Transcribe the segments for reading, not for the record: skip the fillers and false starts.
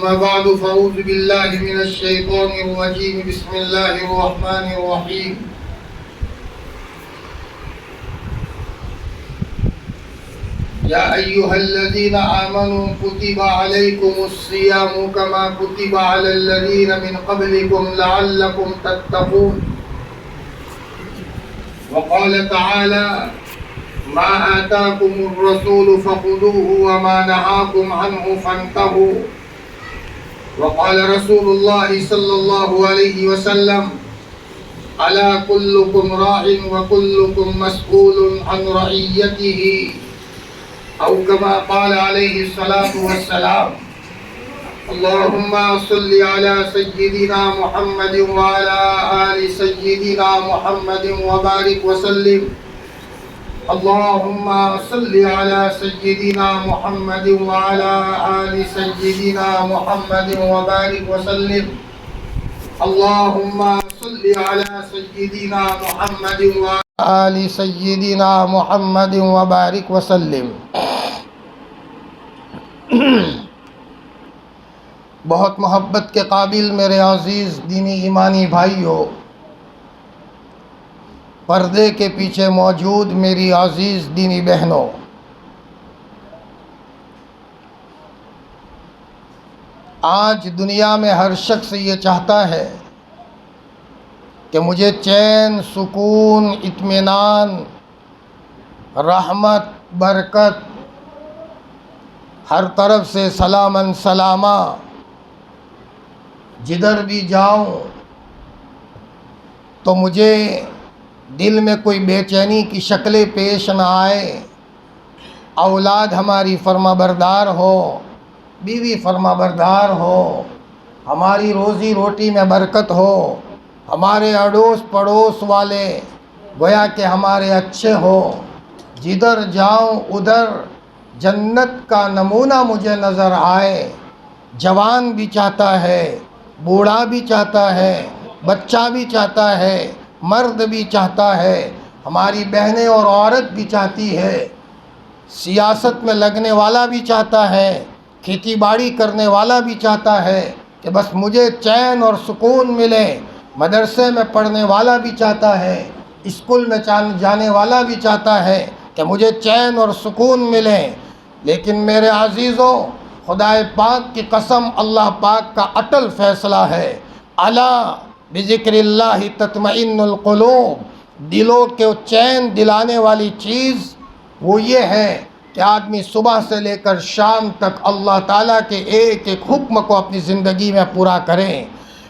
أما بعد فأعوذ بالله من الشيطان الرجيم بسم الله الرحمن الرحيم يا أيها الذين آمنوا كتب عليكم الصيام كما كتب على الذين من قبلكم لعلكم تتقون وقال تعالى ما آتاكم الرسول فخذوه وما نهاكم عنه فانتهوا وقال رسول الله صلى الله عليه وسلم ألا كلكم راع وكلكم مسؤول عن رعيته أو كما قال عليه الصلاة والسلام اللهم صل على سيدنا محمد وعلى آل سيدنا محمد وبارك وسلم اللهم صل على سيدنا محمد وعلى آل سيدنا محمد وبارك وسلم اللهم صل على سيدنا محمد وعلى آل سيدنا محمد وبارك وسلم. بہت محبت کے قابل میرے عزیز دینی ایمانی بھائیوں، پردے کے پیچھے موجود میری عزیز دینی بہنوں، آج دنیا میں ہر شخص یہ چاہتا ہے کہ مجھے چین، سکون، اطمینان، رحمت، برکت، ہر طرف سے سلامن سلامہ، جدھر بھی جاؤں تو مجھے دل میں کوئی بے چینی کی شکلیں پیش نہ آئے، اولاد ہماری فرما بردار ہو، بیوی فرما بردار ہو، ہماری روزی روٹی میں برکت ہو، ہمارے اڑوس پڑوس والے گویا کہ ہمارے اچھے ہو، جدھر جاؤں ادھر جنت کا نمونہ مجھے نظر آئے. جوان بھی چاہتا ہے، بوڑھا بھی چاہتا ہے، بچہ بھی چاہتا ہے، مرد بھی چاہتا ہے، ہماری بہنیں اور عورت بھی چاہتی ہے، سیاست میں لگنے والا بھی چاہتا ہے، کھیتی باڑی کرنے والا بھی چاہتا ہے کہ بس مجھے چین اور سکون ملے، مدرسے میں پڑھنے والا بھی چاہتا ہے، اسکول میں جانے والا بھی چاہتا ہے کہ مجھے چین اور سکون ملے. لیکن میرے عزیزوں، خدائے پاک کی قسم، اللہ پاک کا اٹل فیصلہ ہے، الا بذکر اللہ تطمئن القلوب، دلوں کے چین دلانے والی چیز وہ یہ ہے کہ آدمی صبح سے لے کر شام تک اللہ تعالیٰ کے ایک ایک حکم کو اپنی زندگی میں پورا کریں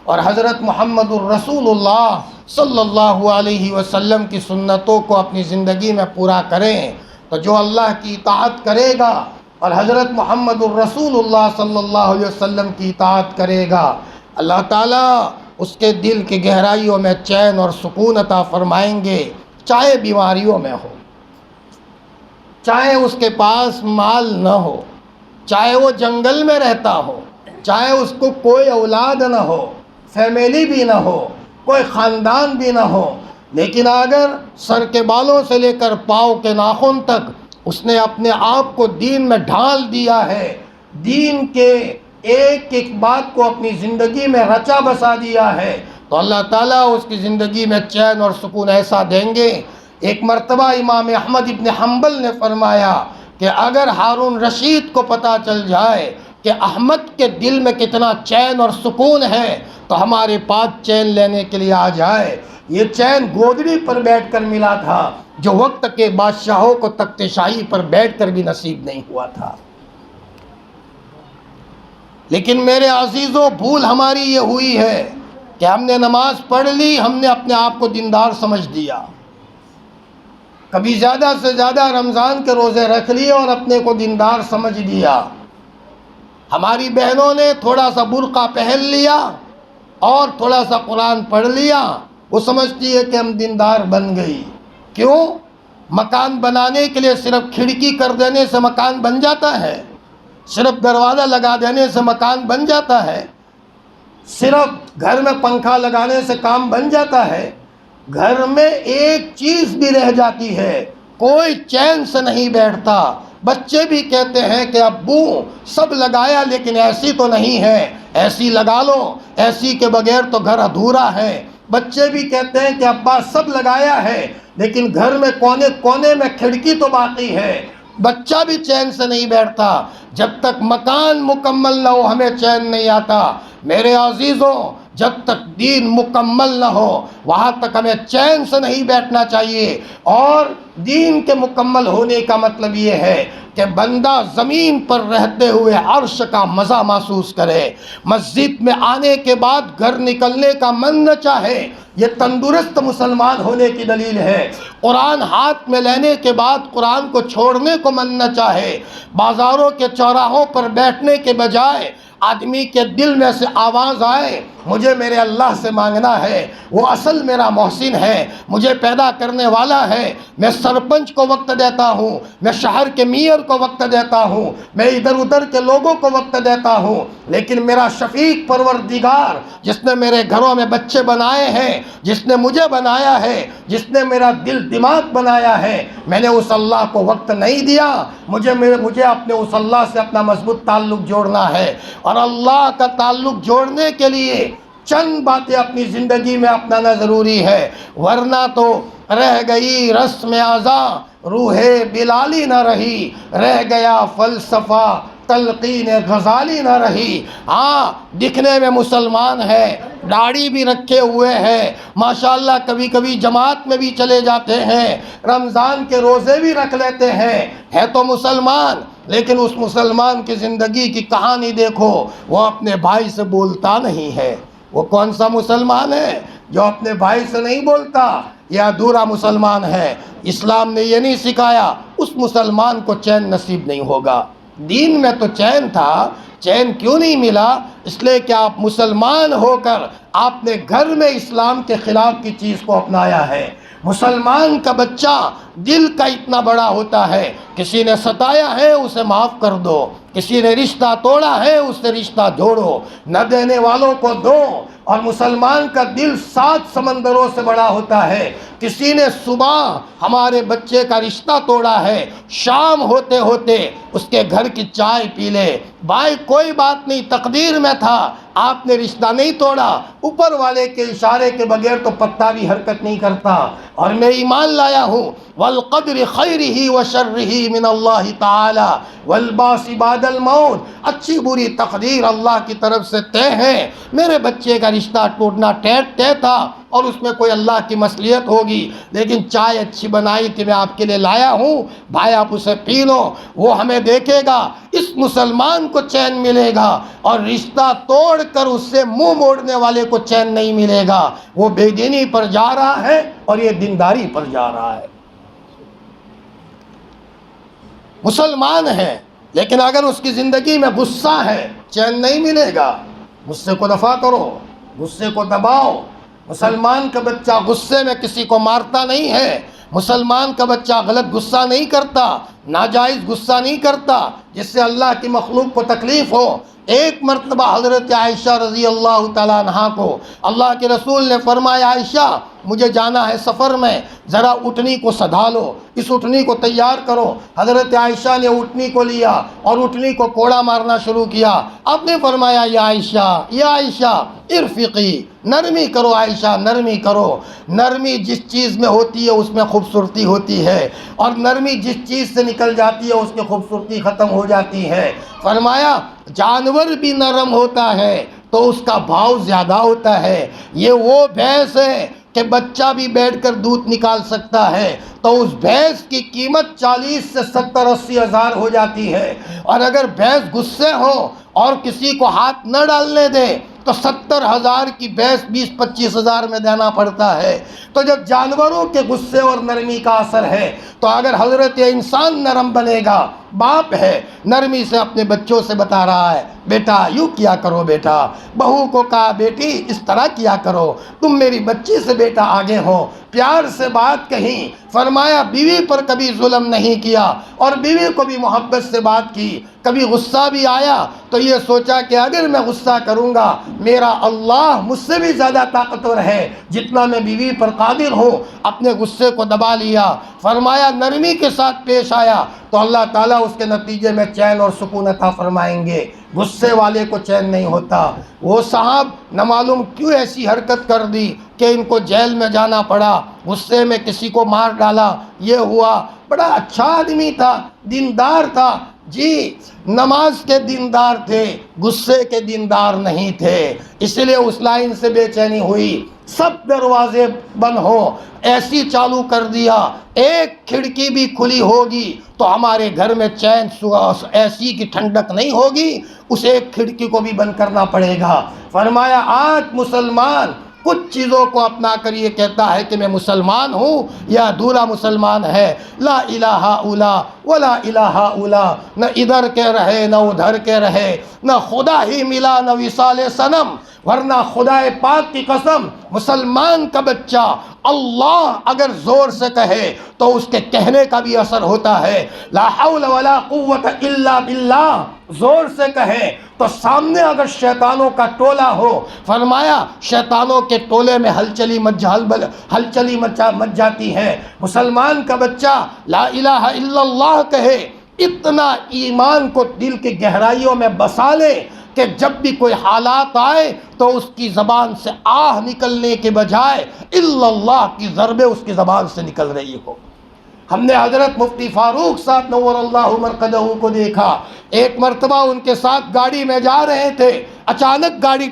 اور حضرت محمد الرسول اللہ صلی اللہ علیہ وسلم کی سنتوں کو اپنی زندگی میں پورا کریں. تو جو اللہ کی اطاعت کرے گا اور حضرت محمد الرسول اللہ صلی اللہ علیہ وسلم کی اطاعت کرے گا، اللہ تعالیٰ اس کے دل کی گہرائیوں میں چین اور سکون عطا فرمائیں گے، چاہے بیماریوں میں ہو، چاہے اس کے پاس مال نہ ہو، چاہے وہ جنگل میں رہتا ہو، چاہے اس کو کوئی اولاد نہ ہو، فیملی بھی نہ ہو، کوئی خاندان بھی نہ ہو، لیکن اگر سر کے بالوں سے لے کر پاؤں کے ناخن تک اس نے اپنے آپ کو دین میں ڈھال دیا ہے، دین کے ایک ایک بات کو اپنی زندگی میں رچا بسا دیا ہے، تو اللہ تعالیٰ اس کی زندگی میں چین اور سکون ایسا دیں گے. ایک مرتبہ امام احمد ابن حنبل نے فرمایا کہ اگر ہارون رشید کو پتہ چل جائے کہ احمد کے دل میں کتنا چین اور سکون ہے تو ہمارے پاس چین لینے کے لیے آ جائے. یہ چین گودڑی پر بیٹھ کر ملا تھا جو وقت کے بادشاہوں کو تخت شاہی پر بیٹھ کر بھی نصیب نہیں ہوا تھا. لیکن میرے عزیزوں، بھول ہماری یہ ہوئی ہے کہ ہم نے نماز پڑھ لی، ہم نے اپنے آپ کو دیندار سمجھ دیا، کبھی زیادہ سے زیادہ رمضان کے روزے رکھ لیے اور اپنے کو دیندار سمجھ لیا. ہماری بہنوں نے تھوڑا سا برقع پہن لیا اور تھوڑا سا قرآن پڑھ لیا، وہ سمجھتی ہے کہ ہم دیندار بن گئی. کیوں؟ مکان بنانے کے لیے صرف کھڑکی کر دینے سے مکان بن جاتا ہے؟ صرف دروازہ لگا دینے سے مکان بن جاتا ہے؟ صرف گھر میں پنکھا لگانے سے کام بن جاتا ہے؟ گھر میں ایک چیز بھی رہ جاتی ہے، کوئی چین سے نہیں بیٹھتا بچے بھی کہتے ہیں کہ ابو سب لگایا لیکن ایسی تو نہیں ہے، ایسی لگا لو، ایسی کے بغیر تو گھر ادھورا ہے۔ بچے بھی کہتے ہیں کہ ابا سب لگایا ہے لیکن گھر میں کونے کونے میں کھڑکی تو باقی ہے۔ بچہ بھی چین سے نہیں بیٹھتا، جب تک مکان مکمل نہ ہو ہمیں چین نہیں آتا۔ میرے عزیزوں، جب تک دین مکمل نہ ہو وہاں تک ہمیں چین سے نہیں بیٹھنا چاہیے۔ اور دین کے مکمل ہونے کا مطلب یہ ہے کہ بندہ زمین پر رہتے ہوئے عرش کا مزہ محسوس کرے، مسجد میں آنے کے بعد گھر نکلنے کا من نہ چاہے۔ یہ تندرست مسلمان ہونے کی دلیل ہے۔ قرآن ہاتھ میں لینے کے بعد قرآن کو چھوڑنے کو من نہ چاہے۔ بازاروں کے چوراہوں پر بیٹھنے کے بجائے آدمی کے دل میں سے آواز آئے مجھے میرے اللہ سے مانگنا ہے، وہ اصل میرا محسن ہے، مجھے پیدا کرنے والا ہے۔ میں سرپنچ کو وقت دیتا ہوں، میں شہر کے میئر کو وقت دیتا ہوں، میں ادھر ادھر کے لوگوں کو وقت دیتا ہوں، لیکن میرا شفیق پروردگار جس نے میرے گھروں میں بچے بنائے ہیں، جس نے مجھے بنایا ہے، جس نے میرا دل دماغ بنایا ہے، میں نے اس اللہ کو وقت نہیں دیا۔ مجھے اپنے اس اللہ سے اپنا مضبوط تعلق جوڑنا ہے، اور اللہ کا تعلق جوڑنے کے لیے چند باتیں اپنی زندگی میں اپنانا ضروری ہے، ورنہ تو رہ گئی رسم اعضاء روح بلالی نہ رہی، رہ گیا فلسفہ تلقین غزالی نہ رہی۔ ہاں دکھنے میں مسلمان ہے، داڑھی بھی رکھے ہوئے ہیں، ماشاءاللہ کبھی کبھی جماعت میں بھی چلے جاتے ہیں، رمضان کے روزے بھی رکھ لیتے ہیں، ہے تو مسلمان، لیکن اس مسلمان کی زندگی کی کہانی دیکھو، وہ اپنے بھائی سے بولتا نہیں ہے۔ وہ کون سا مسلمان ہے جو اپنے بھائی سے نہیں بولتا؟ یہ ادھورا مسلمان ہے۔ اسلام نے یہ نہیں سکھایا، اس مسلمان کو چین نصیب نہیں ہوگا۔ دین میں تو چین تھا، چین کیوں نہیں ملا؟ اس لیے کہ آپ مسلمان ہو کر آپ نے گھر میں اسلام کے خلاف کی چیز کو اپنایا ہے۔ مسلمان کا بچہ دل کا اتنا بڑا ہوتا ہے، کسی نے ستایا ہے اسے معاف کر دو، کسی نے رشتہ توڑا ہے اس سے رشتہ جوڑو، نہ دینے والوں کو دو۔ اور مسلمان کا دل 7 سمندروں سے بڑا ہوتا ہے۔ کسی نے صبح ہمارے بچے کا رشتہ توڑا ہے، شام ہوتے ہوتے اس کے گھر کی چائے پی لے، بھائی کوئی بات نہیں، تقدیر میں تھا، آپ نے رشتہ نہیں توڑا، اوپر والے کے اشارے کے بغیر تو پتا بھی حرکت نہیں کرتا۔ اور میں ایمان لایا ہوں والقدر خیرہ وشرہ من اللہ تعالی والبعث بعد الموت، اچھی بری تقدیر اللہ کی طرف سے طے ہے۔ میرے بچے کا رشتہ ٹوٹنا طے تھا اور اس میں کوئی اللہ کی مصلحت ہوگی، لیکن چائے اچھی بنائی تھی میں آپ کے لیے لایا ہوں، بھائی آپ اسے پی لو، وہ ہمیں دیکھے گا۔ اس مسلمان کو چین ملے گا، اور رشتہ توڑ کر اس سے منہ موڑنے والے کو چین نہیں ملے گا۔ وہ بے دینی پر جا رہا ہے اور یہ دینداری پر جا رہا ہے۔ مسلمان ہے لیکن اگر اس کی زندگی میں غصہ ہے چین نہیں ملے گا۔ غصے کو دفع کرو، غصے کو دباؤ۔ مسلمان کا بچہ غصے میں کسی کو مارتا نہیں ہے، مسلمان کا بچہ غلط غصہ نہیں کرتا، ناجائز غصہ نہیں کرتا جس سے اللہ کی مخلوق کو تکلیف ہو۔ ایک مرتبہ حضرت عائشہ رضی اللہ تعالیٰ عنہا کو اللہ کے رسول نے فرمایا عائشہ مجھے جانا ہے سفر میں، ذرا اٹھنی کو سدھا لو، اس اٹھنی کو تیار کرو۔ حضرت عائشہ نے اٹھنی کو لیا اور اٹھنی کو کوڑا مارنا شروع کیا۔ آپ نے فرمایا یا عائشہ ارفقی، نرمی کرو عائشہ، نرمی کرو۔ نرمی جس چیز میں ہوتی ہے اس میں خوبصورتی ہوتی ہے، اور نرمی جس چیز سے نکل جاتی ہے اس کی خوبصورتی ختم ہو جاتی ہے۔ فرمایا جانور بھی نرم ہوتا ہے تو اس کا بھاؤ زیادہ ہوتا ہے۔ یہ وہ بھینس ہے کہ بچہ بھی بیٹھ کر دودھ نکال سکتا ہے، تو اس بھینس کی قیمت 40 سے 70-80 ہزار ہو جاتی ہے، اور اگر بھینس غصے ہو اور کسی کو ہاتھ نہ ڈالنے دے تو 70,000 کی بھینس 20-25 ہزار میں دینا پڑتا ہے۔ تو جب جانوروں کے غصے اور نرمی کا اثر ہے تو اگر حضرت انسان نرم بنے گا، باپ ہے نرمی سے اپنے بچوں سے بتا رہا ہے بیٹا یوں کیا کرو، بیٹا بہو کو کہا بیٹی اس طرح کیا کرو، تم میری بچی سے بیٹا آگے ہو، پیار سے بات کہیں۔ فرمایا بیوی پر کبھی ظلم نہیں کیا، اور بیوی کو بھی محبت سے بات کی۔ کبھی غصہ بھی آیا تو یہ سوچا کہ اگر میں غصہ کروں گا میرا اللہ مجھ سے بھی زیادہ طاقتور ہے جتنا میں بیوی پر قادر ہوں، اپنے غصے کو دبا لیا۔ فرمایا نرمی کے ساتھ پیش آیا تو اللہ تعالیٰ اس کے نتیجے میں چین اور سکون عطا فرمائیں گے۔ غصے والے کو چین نہیں ہوتا۔ وہ صاحب نہ معلوم کیوں ایسی حرکت کر دی کہ ان کو جیل میں جانا پڑا، غصے میں کسی کو مار ڈالا، یہ ہوا۔ بڑا اچھا آدمی تھا، دیندار تھا، جی نماز کے دیندار تھے، غصے کے دیندار نہیں تھے، اس لیے اس لائن سے بے چینی ہوئی۔ سب دروازے بند ہو ایسی چالو کر دیا، ایک کھڑکی بھی کھلی ہوگی تو ہمارے گھر میں چین ایسی کی ٹھنڈک نہیں ہوگی، اس ایک کھڑکی کو بھی بند کرنا پڑے گا۔ فرمایا آج مسلمان کچھ چیزوں کو اپنا کر یہ کہتا ہے کہ میں مسلمان ہوں، یا ادھورا مسلمان ہے۔ لا الہ الا ولا الہ الا، نہ ادھر کے رہے نہ ادھر کے رہے، نہ خدا ہی ملا نہ وصال صنم، ورنہ خدا پاک کی قسم مسلمان کا بچہ اللہ اگر زور سے کہے تو اس کے کہنے کا بھی اثر ہوتا ہے۔ لا حول ولا قوت الا باللہ زور سے کہے تو سامنے اگر شیطانوں کا ٹولہ ہو، فرمایا شیطانوں کے ٹولے میں ہلچلی مچ جاتی ہے۔ مسلمان کا بچہ لا الہ الا اللہ کہے، اتنا ایمان کو دل کی گہرائیوں میں بسا لے کہ جب بھی کوئی حالات آئے تو اس کی زبان سے آہ نکلنے کے بجائے الا اللہ کی ضربیں اس کی زبان سے نکل رہی ہو۔ ہم نے حضرت مفتی فاروق صاحب نور اللہ مرقدہ کو دیکھا، ایک مرتبہ ان کے ساتھ گاڑی میں جا رہے تھے، اچانک گاڑی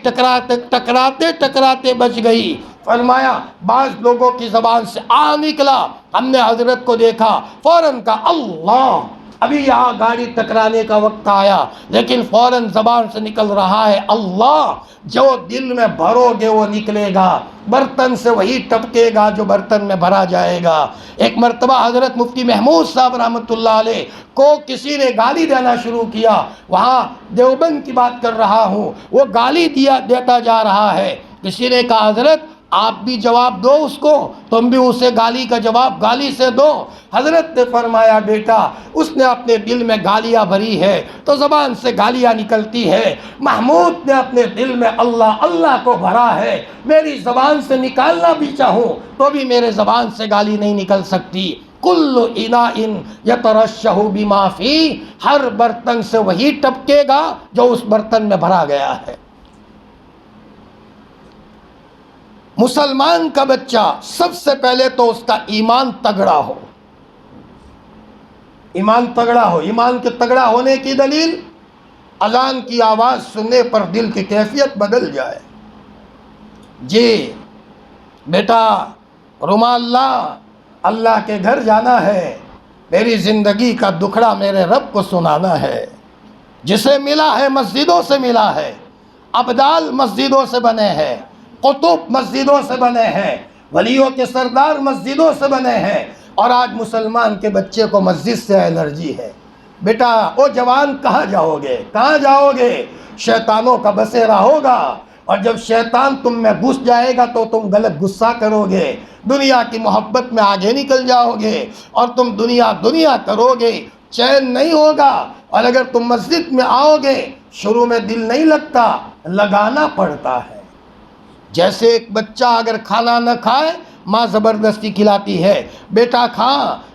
ٹکراتے بچ گئی۔ فرمایا بعض لوگوں کی زبان سے آہ نکلا، ہم نے حضرت کو دیکھا، فوراً کہا اللہ، ابھی یہاں گاڑی ٹکرانے کا وقت آیا لیکن فوراً زبان سے نکل رہا ہے اللہ۔ جو دل میں بھرو گے وہ نکلے گا، برتن سے وہی ٹپکے گا جو برتن میں بھرا جائے گا۔ ایک مرتبہ حضرت مفتی محمود صاحب رحمۃ اللہ علیہ کو کسی نے گالی دینا شروع کیا، وہاں دیوبند کی بات کر رہا ہوں، وہ گالی دیتا جا رہا ہے، کسی نے کہا حضرت آپ بھی جواب دو اس کو، تم بھی اسے گالی کا جواب گالی سے دو۔ حضرت نے فرمایا بیٹا اس نے اپنے دل میں گالیاں بھری ہے تو زبان سے گالیاں نکلتی ہے، محمود نے اپنے دل میں اللہ اللہ کو بھرا ہے، میری زبان سے نکالنا بھی چاہوں تو بھی میرے زبان سے گالی نہیں نکل سکتی۔ کل اناء یترشح بما فیہ، ہر برتن سے وہی ٹپکے گا جو اس برتن میں بھرا گیا ہے۔ مسلمان کا بچہ سب سے پہلے تو اس کا ایمان تگڑا ہو، ایمان تگڑا ہو۔ ایمان کے تگڑا ہونے کی دلیل اذان کی آواز سننے پر دل کی کیفیت بدل جائے، جی بیٹا رومال لا، اللہ کے گھر جانا ہے، میری زندگی کا دکھڑا میرے رب کو سنانا ہے۔ جسے ملا ہے مسجدوں سے ملا ہے، ابدال مسجدوں سے بنے ہیں، قطب مسجدوں سے بنے ہیں، ولیوں کے سردار مسجدوں سے بنے ہیں، اور آج مسلمان کے بچے کو مسجد سے الرجی ہے۔ بیٹا او جوان کہاں جاؤ گے، کہاں جاؤ گے؟ شیطانوں کا بسیرا ہوگا، اور جب شیطان تم میں گھس جائے گا تو تم غلط غصہ کرو گے، دنیا کی محبت میں آگے نکل جاؤ گے اور تم دنیا کرو گے، چین نہیں ہوگا۔ اور اگر تم مسجد میں آؤ گے شروع میں دل نہیں لگتا، لگانا پڑتا ہے۔ جیسے ایک بچہ اگر کھانا نہ کھائے ماں زبردستی کھلاتی ہے، بیٹا کھا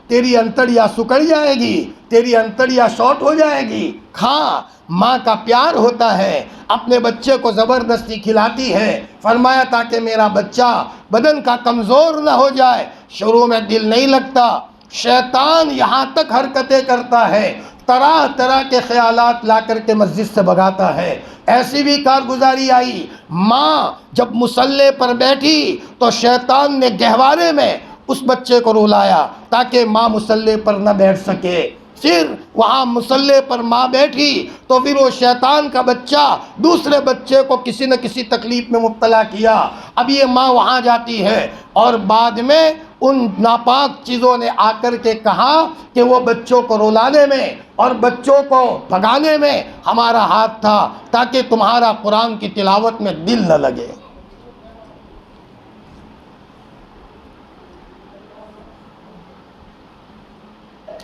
تیری انتڑیاں سکڑ جائے گی، تیری انتڑیاں شارٹ ہو جائے گی، کھا۔ ماں کا پیار ہوتا ہے، اپنے بچے کو زبردستی کھلاتی ہے، فرمایا تاکہ میرا بچہ بدن کا کمزور نہ ہو جائے۔ شروع میں دل نہیں لگتا، شیطان یہاں تک حرکتیں کرتا ہے، طرح طرح کے خیالات لا کر کے مسجد سے بھگاتا ہے۔ ایسی بھی کارگزاری آئی، ماں جب مصلی پر بیٹھی تو شیطان نے گہوارے میں اس بچے کو رلایا تاکہ ماں مصلی پر نہ بیٹھ سکے۔ پھر وہاں مصلی پر ماں بیٹھی تو پھر وہ شیطان کا بچہ دوسرے بچے کو کسی نہ کسی تکلیف میں مبتلا کیا۔ اب یہ ماں وہاں جاتی ہے اور بعد میں ان ناپاک چیزوں نے آ کر کے کہا کہ وہ بچوں کو رلانے میں اور بچوں کو بھگانے میں ہمارا ہاتھ تھا تاکہ تمہارا قرآن کی تلاوت میں دل نہ لگے۔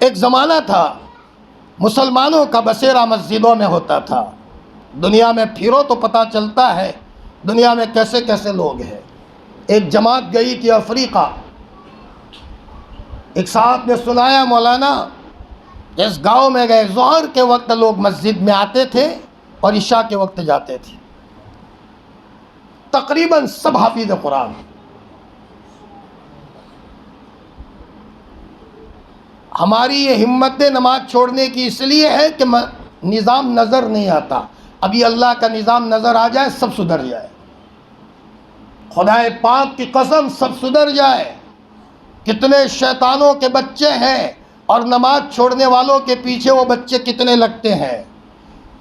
ایک زمانہ تھا مسلمانوں کا بسیرا مسجدوں میں ہوتا تھا، دنیا میں پھرو تو پتہ چلتا ہے دنیا میں کیسے کیسے لوگ ہیں۔ ایک جماعت گئی تھی افریقہ، ایک صاحب نے سنایا مولانا جس گاؤں میں گئے ظہر کے وقت لوگ مسجد میں آتے تھے اور عشاء کے وقت جاتے تھے، تقریباً سب حافظ قرآن۔ ہماری یہ ہمت نماز چھوڑنے کی اس لیے ہے کہ نظام نظر نہیں آتا، ابھی اللہ کا نظام نظر آ جائے سب سدھر جائے، خدائے پاک کی قسم سب سدھر جائے۔ کتنے شیطانوں کے بچے ہیں اور نماز چھوڑنے والوں کے پیچھے وہ بچے کتنے لگتے ہیں،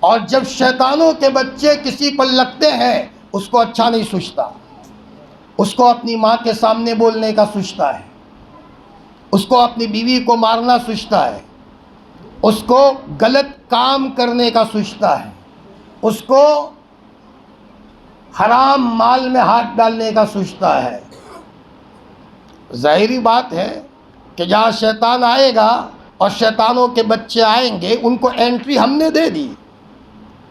اور جب شیطانوں کے بچے کسی پر لگتے ہیں اس کو اچھا نہیں سوچتا، اس کو اپنی ماں کے سامنے بولنے کا سوچتا ہے، اس کو اپنی بیوی کو مارنا سوچتا ہے، اس کو غلط کام کرنے کا سوچتا ہے، اس کو حرام مال میں ہاتھ ڈالنے کا سوچتا ہے۔ ظاہری بات ہے کہ جہاں شیطان آئے گا اور شیطانوں کے بچے آئیں گے ان کو انٹری ہم نے دے دی۔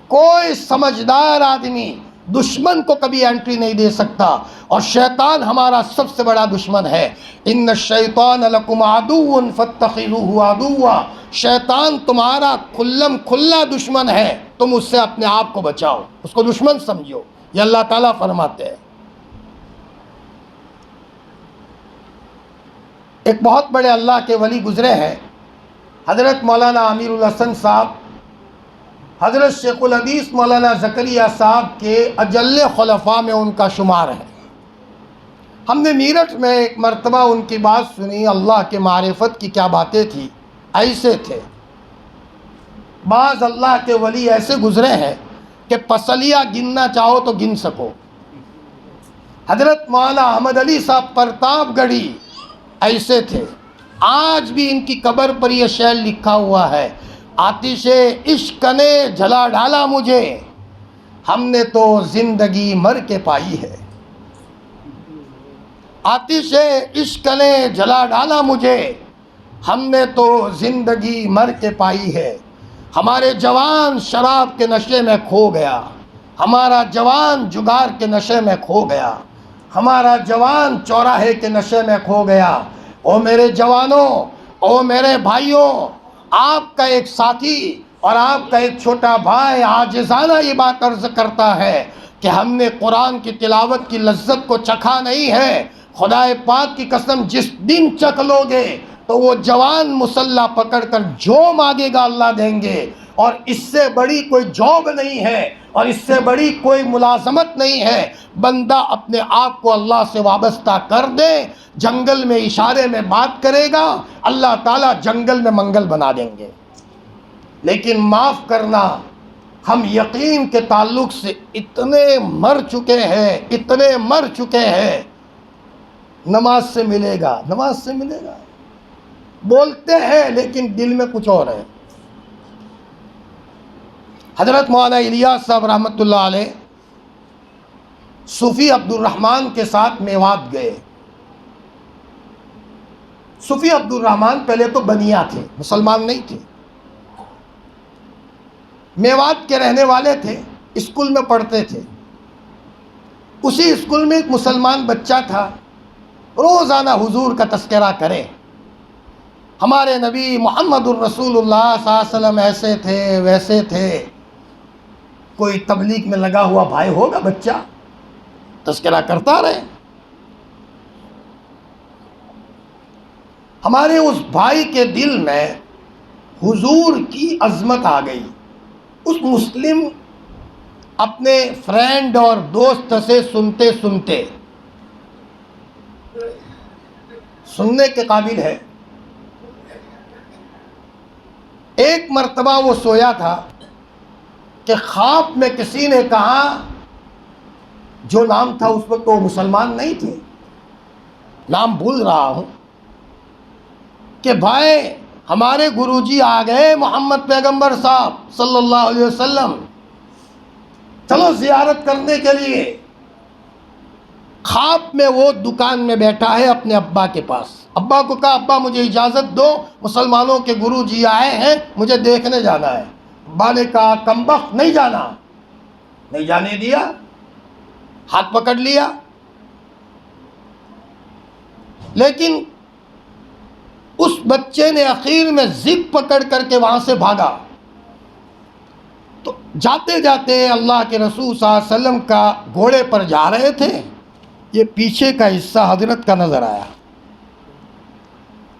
کوئی سمجھدار آدمی دشمن کو کبھی انٹری نہیں دے سکتا، اور شیطان ہمارا سب سے بڑا دشمن ہے۔ ان الشیطان لکم عدو فاتخذوہ عدوا، شیطان تمہارا کھلم کھلا دشمن ہے، تم اس سے اپنے آپ کو بچاؤ، اس کو دشمن سمجھو، یہ اللہ تعالیٰ فرماتے ہیں۔ ایک بہت بڑے اللہ کے ولی گزرے ہیں، حضرت مولانا امیر الحسن صاحب، حضرت شیخ الحدیث مولانا زکریا صاحب کے اجل خلفاء میں ان کا شمار ہے۔ ہم نے میرٹھ میں ایک مرتبہ ان کی بات سنی، اللہ کے معرفت کی کیا باتیں تھی، ایسے تھے۔ بعض اللہ کے ولی ایسے گزرے ہیں کہ پسلیاں گننا چاہو تو گن سکو۔ حضرت مولانا احمد علی صاحب پرتاپ گڑھی ایسے تھے، آج بھی ان کی قبر پر یہ شعر لکھا ہوا ہے، آتش عشق نے جلا ڈالا مجھے، ہم نے تو زندگی مر کے پائی ہے۔ آتش عشق نے جلا ڈالا مجھے، ہم نے تو زندگی مر کے پائی ہے۔ ہمارے جوان شراب کے نشے میں کھو گیا، ہمارا جوان جگار کے نشے میں کھو گیا، ہمارا جوان چوراہے کے نشے میں کھو گیا۔ او میرے جوانوں، او میرے بھائیوں، آپ کا ایک ساتھی اور آپ کا ایک چھوٹا بھائی عاجزانہ یہ بات عرض کرتا ہے کہ ہم نے قرآن کی تلاوت کی لذت کو چکھا نہیں ہے۔ خدائے پاک کی قسم جس دن چکھ لو گے تو وہ جوان مسلح پکڑ کر جو مانگے گا اللہ دیں گے، اور اس سے بڑی کوئی جاب نہیں ہے اور اس سے بڑی کوئی ملازمت نہیں ہے۔ بندہ اپنے آپ کو اللہ سے وابستہ کر دے، جنگل میں اشارے میں بات کرے گا، اللہ تعالیٰ جنگل میں منگل بنا دیں گے۔ لیکن معاف کرنا، ہم یقین کے تعلق سے اتنے مر چکے ہیں، اتنے مر چکے ہیں۔ نماز سے ملے گا، نماز سے ملے گا، بولتے ہیں لیکن دل میں کچھ اور ہے۔ حضرت مولانا الیاس صاحب رحمۃ اللہ علیہ صوفی عبد الرحمن کے ساتھ میوات گئے۔ صوفی عبد الرحمن پہلے تو بنیا تھے، مسلمان نہیں تھے، میوات کے رہنے والے تھے، اسکول میں پڑھتے تھے۔ اسی اسکول میں ایک مسلمان بچہ تھا، روزانہ حضور کا تذکرہ کرے، ہمارے نبی محمد الرسول اللہ صلی اللہ علیہ وسلم ایسے تھے ویسے تھے۔ کوئی تبلیغ میں لگا ہوا بھائی ہوگا، بچہ تذکرہ کرتا رہے۔ ہمارے اس بھائی کے دل میں حضور کی عظمت آ گئی۔ اس مسلم اپنے فرینڈ اور دوست سے سنتے سنتے، سننے کے قابل ہے، ایک مرتبہ وہ سویا تھا کہ خواب میں کسی نے کہا، جو نام تھا اس وقت وہ مسلمان نہیں تھے، نام بھول رہا ہوں، کہ بھائی ہمارے گروجی آ گئے محمد پیغمبر صاحب صلی اللہ علیہ وسلم، چلو زیارت کرنے کے لیے۔ خواب میں وہ دکان میں بیٹھا ہے اپنے ابا کے پاس، ابا کو کہا ابا مجھے اجازت دو، مسلمانوں کے گروجی آئے ہیں، مجھے دیکھنے جانا ہے۔ ابا نے کہا کمبخت نہیں جانا، نہیں جانے دیا، ہاتھ پکڑ لیا۔ لیکن اس بچے نے اخیر میں ضد پکڑ کر کے وہاں سے بھاگا، تو جاتے جاتے اللہ کے رسول صلی اللہ علیہ وسلم کا گھوڑے پر جا رہے تھے، یہ پیچھے کا حصہ حضرت کا نظر آیا۔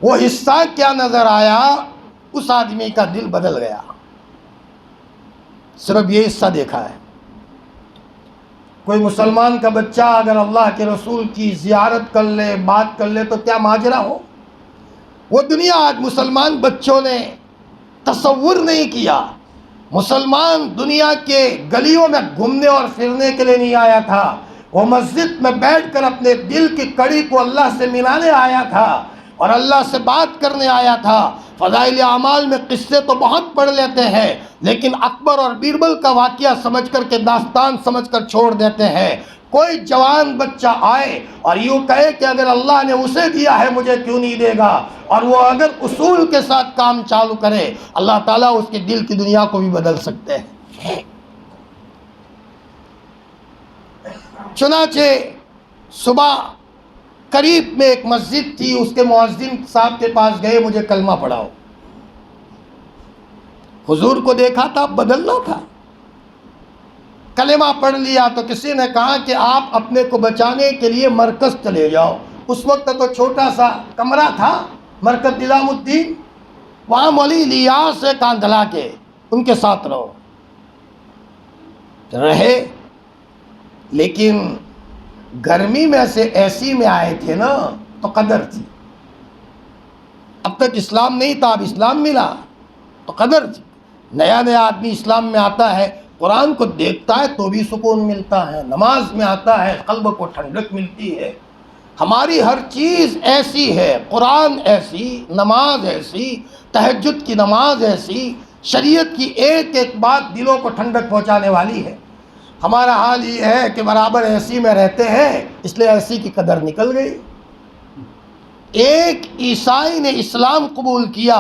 وہ حصہ کیا نظر آیا؟ اس آدمی کا دل بدل گیا، صرف یہ حصہ دیکھا ہے۔ کوئی مسلمان کا بچہ اگر اللہ کے رسول کی زیارت کر لے، بات کر لے، تو کیا ماجرا ہو۔ وہ دنیا آج مسلمان بچوں نے تصور نہیں کیا۔ مسلمان دنیا کے گلیوں میں گھومنے اور پھرنے کے لیے نہیں آیا تھا، وہ مسجد میں بیٹھ کر اپنے دل کی کڑی کو اللہ سے ملانے آیا تھا اور اللہ سے بات کرنے آیا تھا۔ فضائل اعمال میں قصے تو بہت پڑھ لیتے ہیں، لیکن اکبر اور بیربل کا واقعہ سمجھ کر کے داستان سمجھ کر چھوڑ دیتے ہیں۔ کوئی جوان بچہ آئے اور یوں کہے کہ اگر اللہ نے اسے دیا ہے مجھے کیوں نہیں دے گا، اور وہ اگر اصول کے ساتھ کام چالو کرے، اللہ تعالیٰ اس کے دل کی دنیا کو بھی بدل سکتے ہیں۔ چنانچہ صبح قریب میں ایک مسجد تھی، اس کے مؤذن صاحب کے پاس گئے، مجھے کلمہ پڑھاؤ۔ حضور کو دیکھا تھا، بدلنا تھا، کلمہ پڑھ لیا تو کسی نے کہا کہ آپ اپنے کو بچانے کے لیے مرکز چلے جاؤ۔ اس وقت تو چھوٹا سا کمرہ تھا مرکز نظام الدین، وہاں مولوی الیاس سے کاندھلا کے ان کے ساتھ رہے، لیکن گرمی میں سے ایسی میں آئے تھے نا تو قدر تھی۔ اب تک اسلام نہیں تھا، اب اسلام ملا تو قدر تھی۔ نیا نیا آدمی اسلام میں آتا ہے، قرآن کو دیکھتا ہے تو بھی سکون ملتا ہے، نماز میں آتا ہے قلب کو ٹھنڈک ملتی ہے۔ ہماری ہر چیز ایسی ہے، قرآن ایسی، نماز ایسی، تہجد کی نماز ایسی، شریعت کی ایک ایک بات دلوں کو ٹھنڈک پہنچانے والی ہے۔ ہمارا حال یہ ہے کہ برابر ایسی میں رہتے ہیں، اس لیے ایسی کی قدر نکل گئی۔ ایک عیسائی نے اسلام قبول کیا،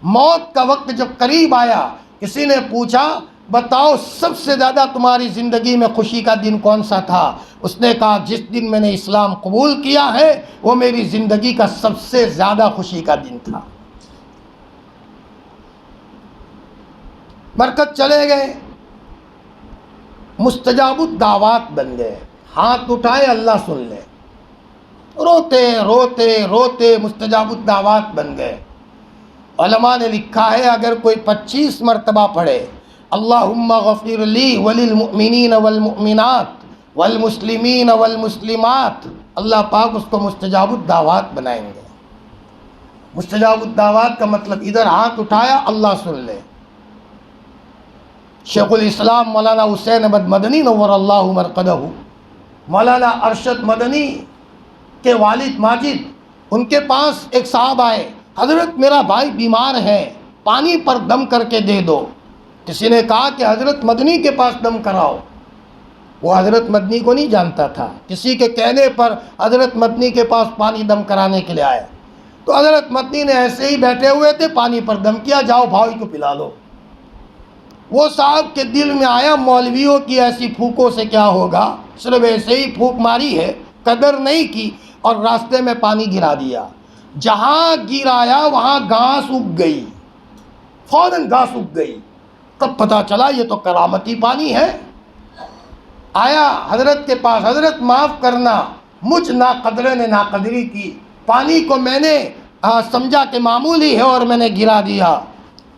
موت کا وقت جب قریب آیا، کسی نے پوچھا بتاؤ سب سے زیادہ تمہاری زندگی میں خوشی کا دن کون سا تھا؟ اس نے کہا جس دن میں نے اسلام قبول کیا ہے وہ میری زندگی کا سب سے زیادہ خوشی کا دن تھا۔ مرکز چلے گئے، مستجاب الدعوات بن گئے، ہاتھ اٹھائے اللہ سن لے، روتے روتے روتے مستجاب الدعوات بن گئے۔ علماء نے لکھا ہے اگر کوئی 25 مرتبہ پڑھے اللہم غفر لی وللمؤمنین والمؤمنات والمسلمین والمسلمات، اللہ پاک اس کو مستجاب الدعوات بنائیں گے۔ مستجاب الدعوات کا مطلب ادھر ہاتھ اٹھایا اللہ سن لے۔ شیخ الاسلام مولانا حسین احمد مدنی نور اللہ مرقدہ، مولانا ارشد مدنی کے والد ماجد، ان کے پاس ایک صاحب آئے، حضرت میرا بھائی بیمار ہے، پانی پر دم کر کے دے دو۔ کسی نے کہا کہ حضرت مدنی کے پاس دم کراؤ۔ وہ حضرت مدنی کو نہیں جانتا تھا، کسی کے کہنے پر حضرت مدنی کے پاس پانی دم کرانے کے لیے آیا، تو حضرت مدنی نے ایسے ہی بیٹھے ہوئے تھے، پانی پر دم کیا، جاؤ بھائی کو پلا لو۔ وہ صاحب کے دل میں آیا مولویوں کی ایسی پھونکوں سے کیا ہوگا، صرف ایسے ہی پھونک ماری ہے، قدر نہیں کی اور راستے میں پانی گرا دیا۔ جہاں گرایا وہاں گھاس اگ گئی، فوراً گھاس اگ گئی۔ تب پتہ چلا یہ تو کرامتی پانی ہے۔ آیا حضرت کے پاس، حضرت معاف کرنا، مجھ ناقدرے نے ناقدری کی، پانی کو میں نے سمجھا کہ معمولی ہے اور میں نے گرا دیا،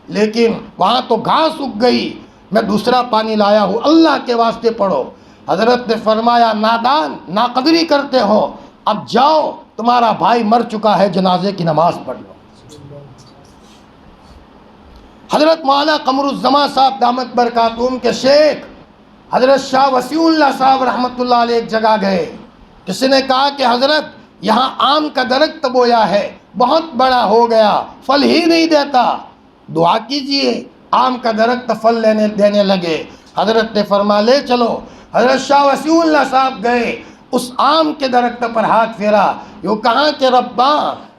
لیکن وہاں تو گھاس اگ گئی، میں دوسرا پانی لایا ہوں، اللہ کے واسطے پڑھو۔ حضرت نے فرمایا نادان، ناقدری کرتے ہو، اب جاؤ تمہارا بھائی مر چکا ہے، جنازے کی نماز پڑھ لو۔ حضرت مولانا قمر الزمان صاحب دامت برکاتہم کے شیخ حضرت شاہ وسیع اللہ صاحب رحمۃ اللہ علیہ ایک جگہ گئے، کسی نے کہا کہ حضرت یہاں آم کا درخت بویا ہے، بہت بڑا ہو گیا، پھل ہی نہیں دیتا، دعا کیجئے آم کا درخت پھل دینے لگے۔ حضرت نے فرمایا لے چلو۔ حضرت شاہ وسیع اللہ صاحب گئے، اس آم کے درخت پر ہاتھ پھیرا، یوں کہا کہ ربا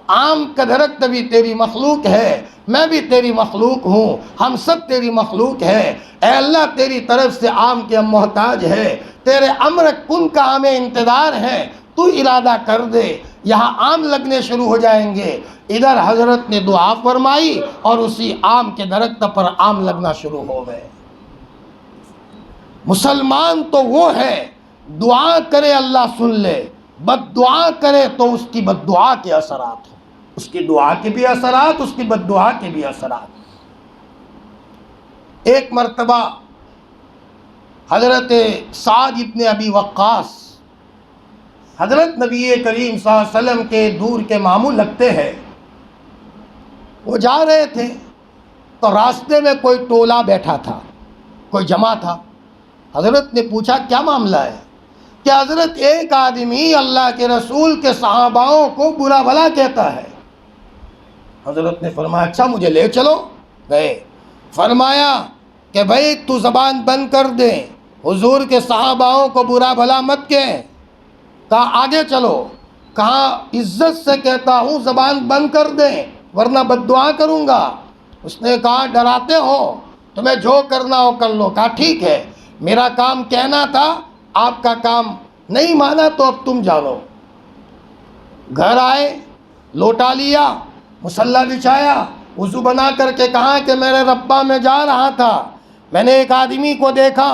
آم کا درخت بھی تیری مخلوق ہے، میں بھی تیری مخلوق ہوں، ہم سب تیری مخلوق ہے، اے اللہ تیری طرف سے آم کے ہم محتاج ہے، تیرے امر کن کا ہمیں انتظار ہے، تو ارادہ کر دے، یہاں آم لگنے شروع ہو جائیں گے۔ ادھر حضرت نے دعا فرمائی اور اسی آم کے درخت پر آم لگنا شروع ہو گئے۔ مسلمان تو وہ ہے دعا کرے اللہ سن لے، بد دعا کرے تو اس کی بد دعا کے اثرات ہوں، اس کی دعا کے بھی اثرات، اس کی بد دعا کے بھی اثرات۔ ایک مرتبہ حضرت سعد ابن ابی وقاص حضرت نبی کریم صلی اللہ علیہ وسلم کے دور کے ماموں لگتے ہیں، وہ جا رہے تھے تو راستے میں کوئی ٹولہ بیٹھا تھا، کوئی جمع تھا۔ حضرت نے پوچھا کیا معاملہ ہے؟ کہ حضرت ایک آدمی اللہ کے رسول کے صحاباؤں کو برا بھلا کہتا ہے۔ حضرت نے فرمایا اچھا مجھے لے چلو۔ گئے، فرمایا کہ بھائی تو زبان بند کر دے، حضور کے صحاباؤں کو برا بھلا مت کہہ۔ کہا آگے چلو، کہا عزت سے کہتا ہوں زبان بند کر دیں ورنہ بد دعا کروں گا۔ اس نے کہا ڈراتے ہو، تمہیں جو کرنا ہو کر لو۔ کہا ٹھیک ہے، میرا کام کہنا تھا، آپ کا کام نہیں مانا تو اب تم جانو۔ گھر آئے، لوٹا لیا، مصلی بچھایا، وضو بنا کر کے کہا کہ میرے ربا میں جا رہا تھا، میں نے ایک آدمی کو دیکھا،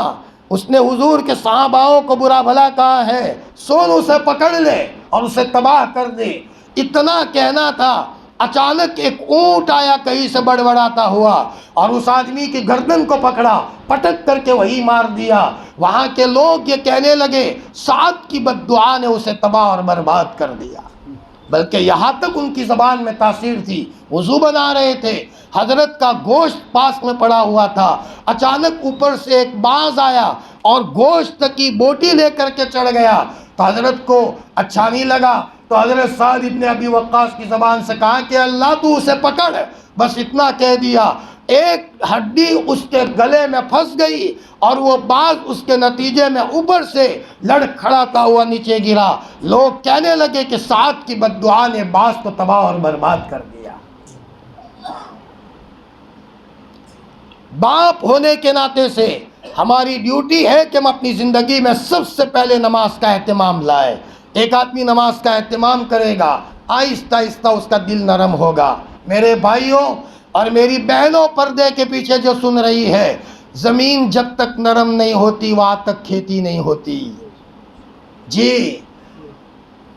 اس نے حضور کے صحاباؤں کو برا بھلا کہا ہے، سن اسے پکڑ لے اور اسے تباہ کر دے۔ اتنا کہنا تھا، اچانک ایک اونٹ آیا کہیں سے بڑبڑاتا ہوا اور اس آدمی کی گردن کو پکڑا، پٹک کر کے وہی مار دیا۔ وہاں کے لوگ یہ کہنے لگے سعد کی بد دعا نے اسے تباہ اور برباد کر دیا، بلکہ یہاں تک ان کی زبان میں تاثیر تھی۔ وضو بنا رہے تھے، حضرت کا گوشت پاس میں پڑا ہوا تھا، اچانک اوپر سے ایک باز آیا اور گوشت کی بوٹی لے کر کے چڑھ گیا تو حضرت کو اچھا نہیں لگا، تو حضرت سعد ابن ابی وقاص کی زبان سے کہا کہ اللہ تو اسے پکڑ، بس اتنا کہہ دیا، ایک ہڈی اس کے گلے میں پھنس گئی اور وہ باز اس کے نتیجے میں اوپر سے لڑکھڑاتا ہوا نیچے گرا۔ لوگ کہنے لگے کہ سعد کی بد دعا نے باز کو تباہ اور برباد کر دیا۔ باپ ہونے کے ناطے سے ہماری ڈیوٹی ہے کہ ہم اپنی زندگی میں سب سے پہلے نماز کا اہتمام لائیں۔ ایک آدمی نماز کا اہتمام کرے گا، آہستہ آہستہ اس کا دل نرم ہوگا۔ میرے بھائیوں اور میری بہنوں، پردے کے پیچھے جو سن رہی ہے، زمین جب تک نرم نہیں ہوتی وہاں تک کھیتی نہیں ہوتی۔ جی،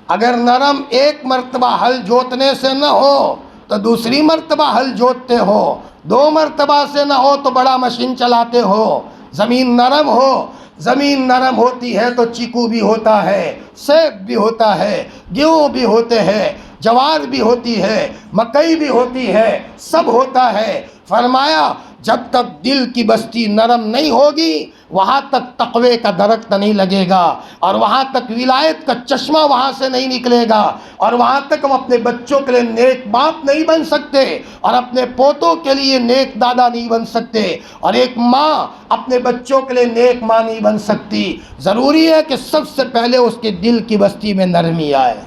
اگر نرم ایک مرتبہ ہل جوتنے سے نہ ہو تو دوسری مرتبہ ہل جوتتے ہو، 2 مرتبہ سے نہ ہو تو بڑا مشین چلاتے ہو۔ زمین نرم ہو، زمین نرم ہوتی ہے تو چیکو بھی ہوتا ہے، سیب بھی ہوتا ہے، گیہوں بھی ہوتے ہیں، جوار بھی ہوتی ہے، مکئی بھی ہوتی ہے، سب ہوتا ہے۔ فرمایا جب تک دل کی بستی نرم نہیں ہوگی وہاں تک تقوی کا درخت نہیں لگے گا، اور وہاں تک ولایت کا چشمہ وہاں سے نہیں نکلے گا، اور وہاں تک ہم اپنے بچوں کے لیے نیک باپ نہیں بن سکتے، اور اپنے پوتوں کے لیے نیک دادا نہیں بن سکتے، اور ایک ماں اپنے بچوں کے لیے نیک ماں نہیں بن سکتی۔ ضروری ہے کہ سب سے پہلے اس کے دل کی بستی میں نرمی آئے۔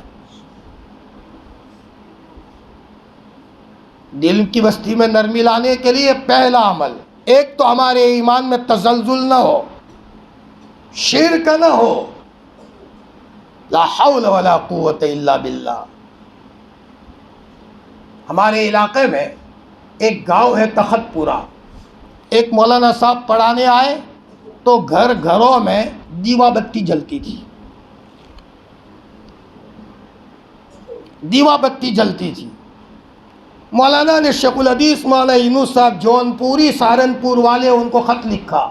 دل کی بستی میں نرمی لانے کے لیے پہلا عمل، ایک تو ہمارے ایمان میں تزلزل نہ ہو، شرک نہ ہو، لا حول ولا قوت الا باللہ۔ ہمارے علاقے میں ایک گاؤں ہے تخت پورہ، ایک مولانا صاحب پڑھانے آئے تو گھروں میں دیوا بتی جلتی تھی، دیوا بتی جلتی تھی۔ مولانا نے شیخ الحدیث مولانا یونس صاحب جون پوری سہارنپور والے ان کو خط لکھا،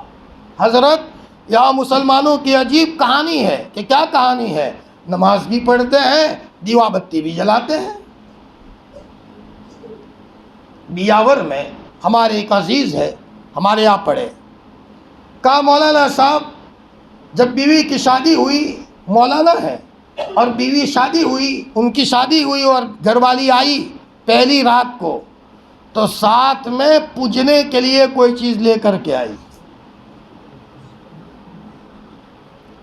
حضرت یہاں مسلمانوں کی عجیب کہانی ہے۔ کہ کیا کہانی ہے؟ نماز بھی پڑھتے ہیں، دیوا بتی بھی جلاتے ہیں۔ بیاور میں ہمارے ایک عزیز ہے، ہمارے یہاں پڑھے، کہا مولانا صاحب جب بیوی کی شادی ہوئی، مولانا ہے اور بیوی شادی ہوئی، ان کی شادی ہوئی اور گھر والی آئی پہلی رات کو، تو ساتھ میں پوجنے کے لیے کوئی چیز لے کر کے آئی۔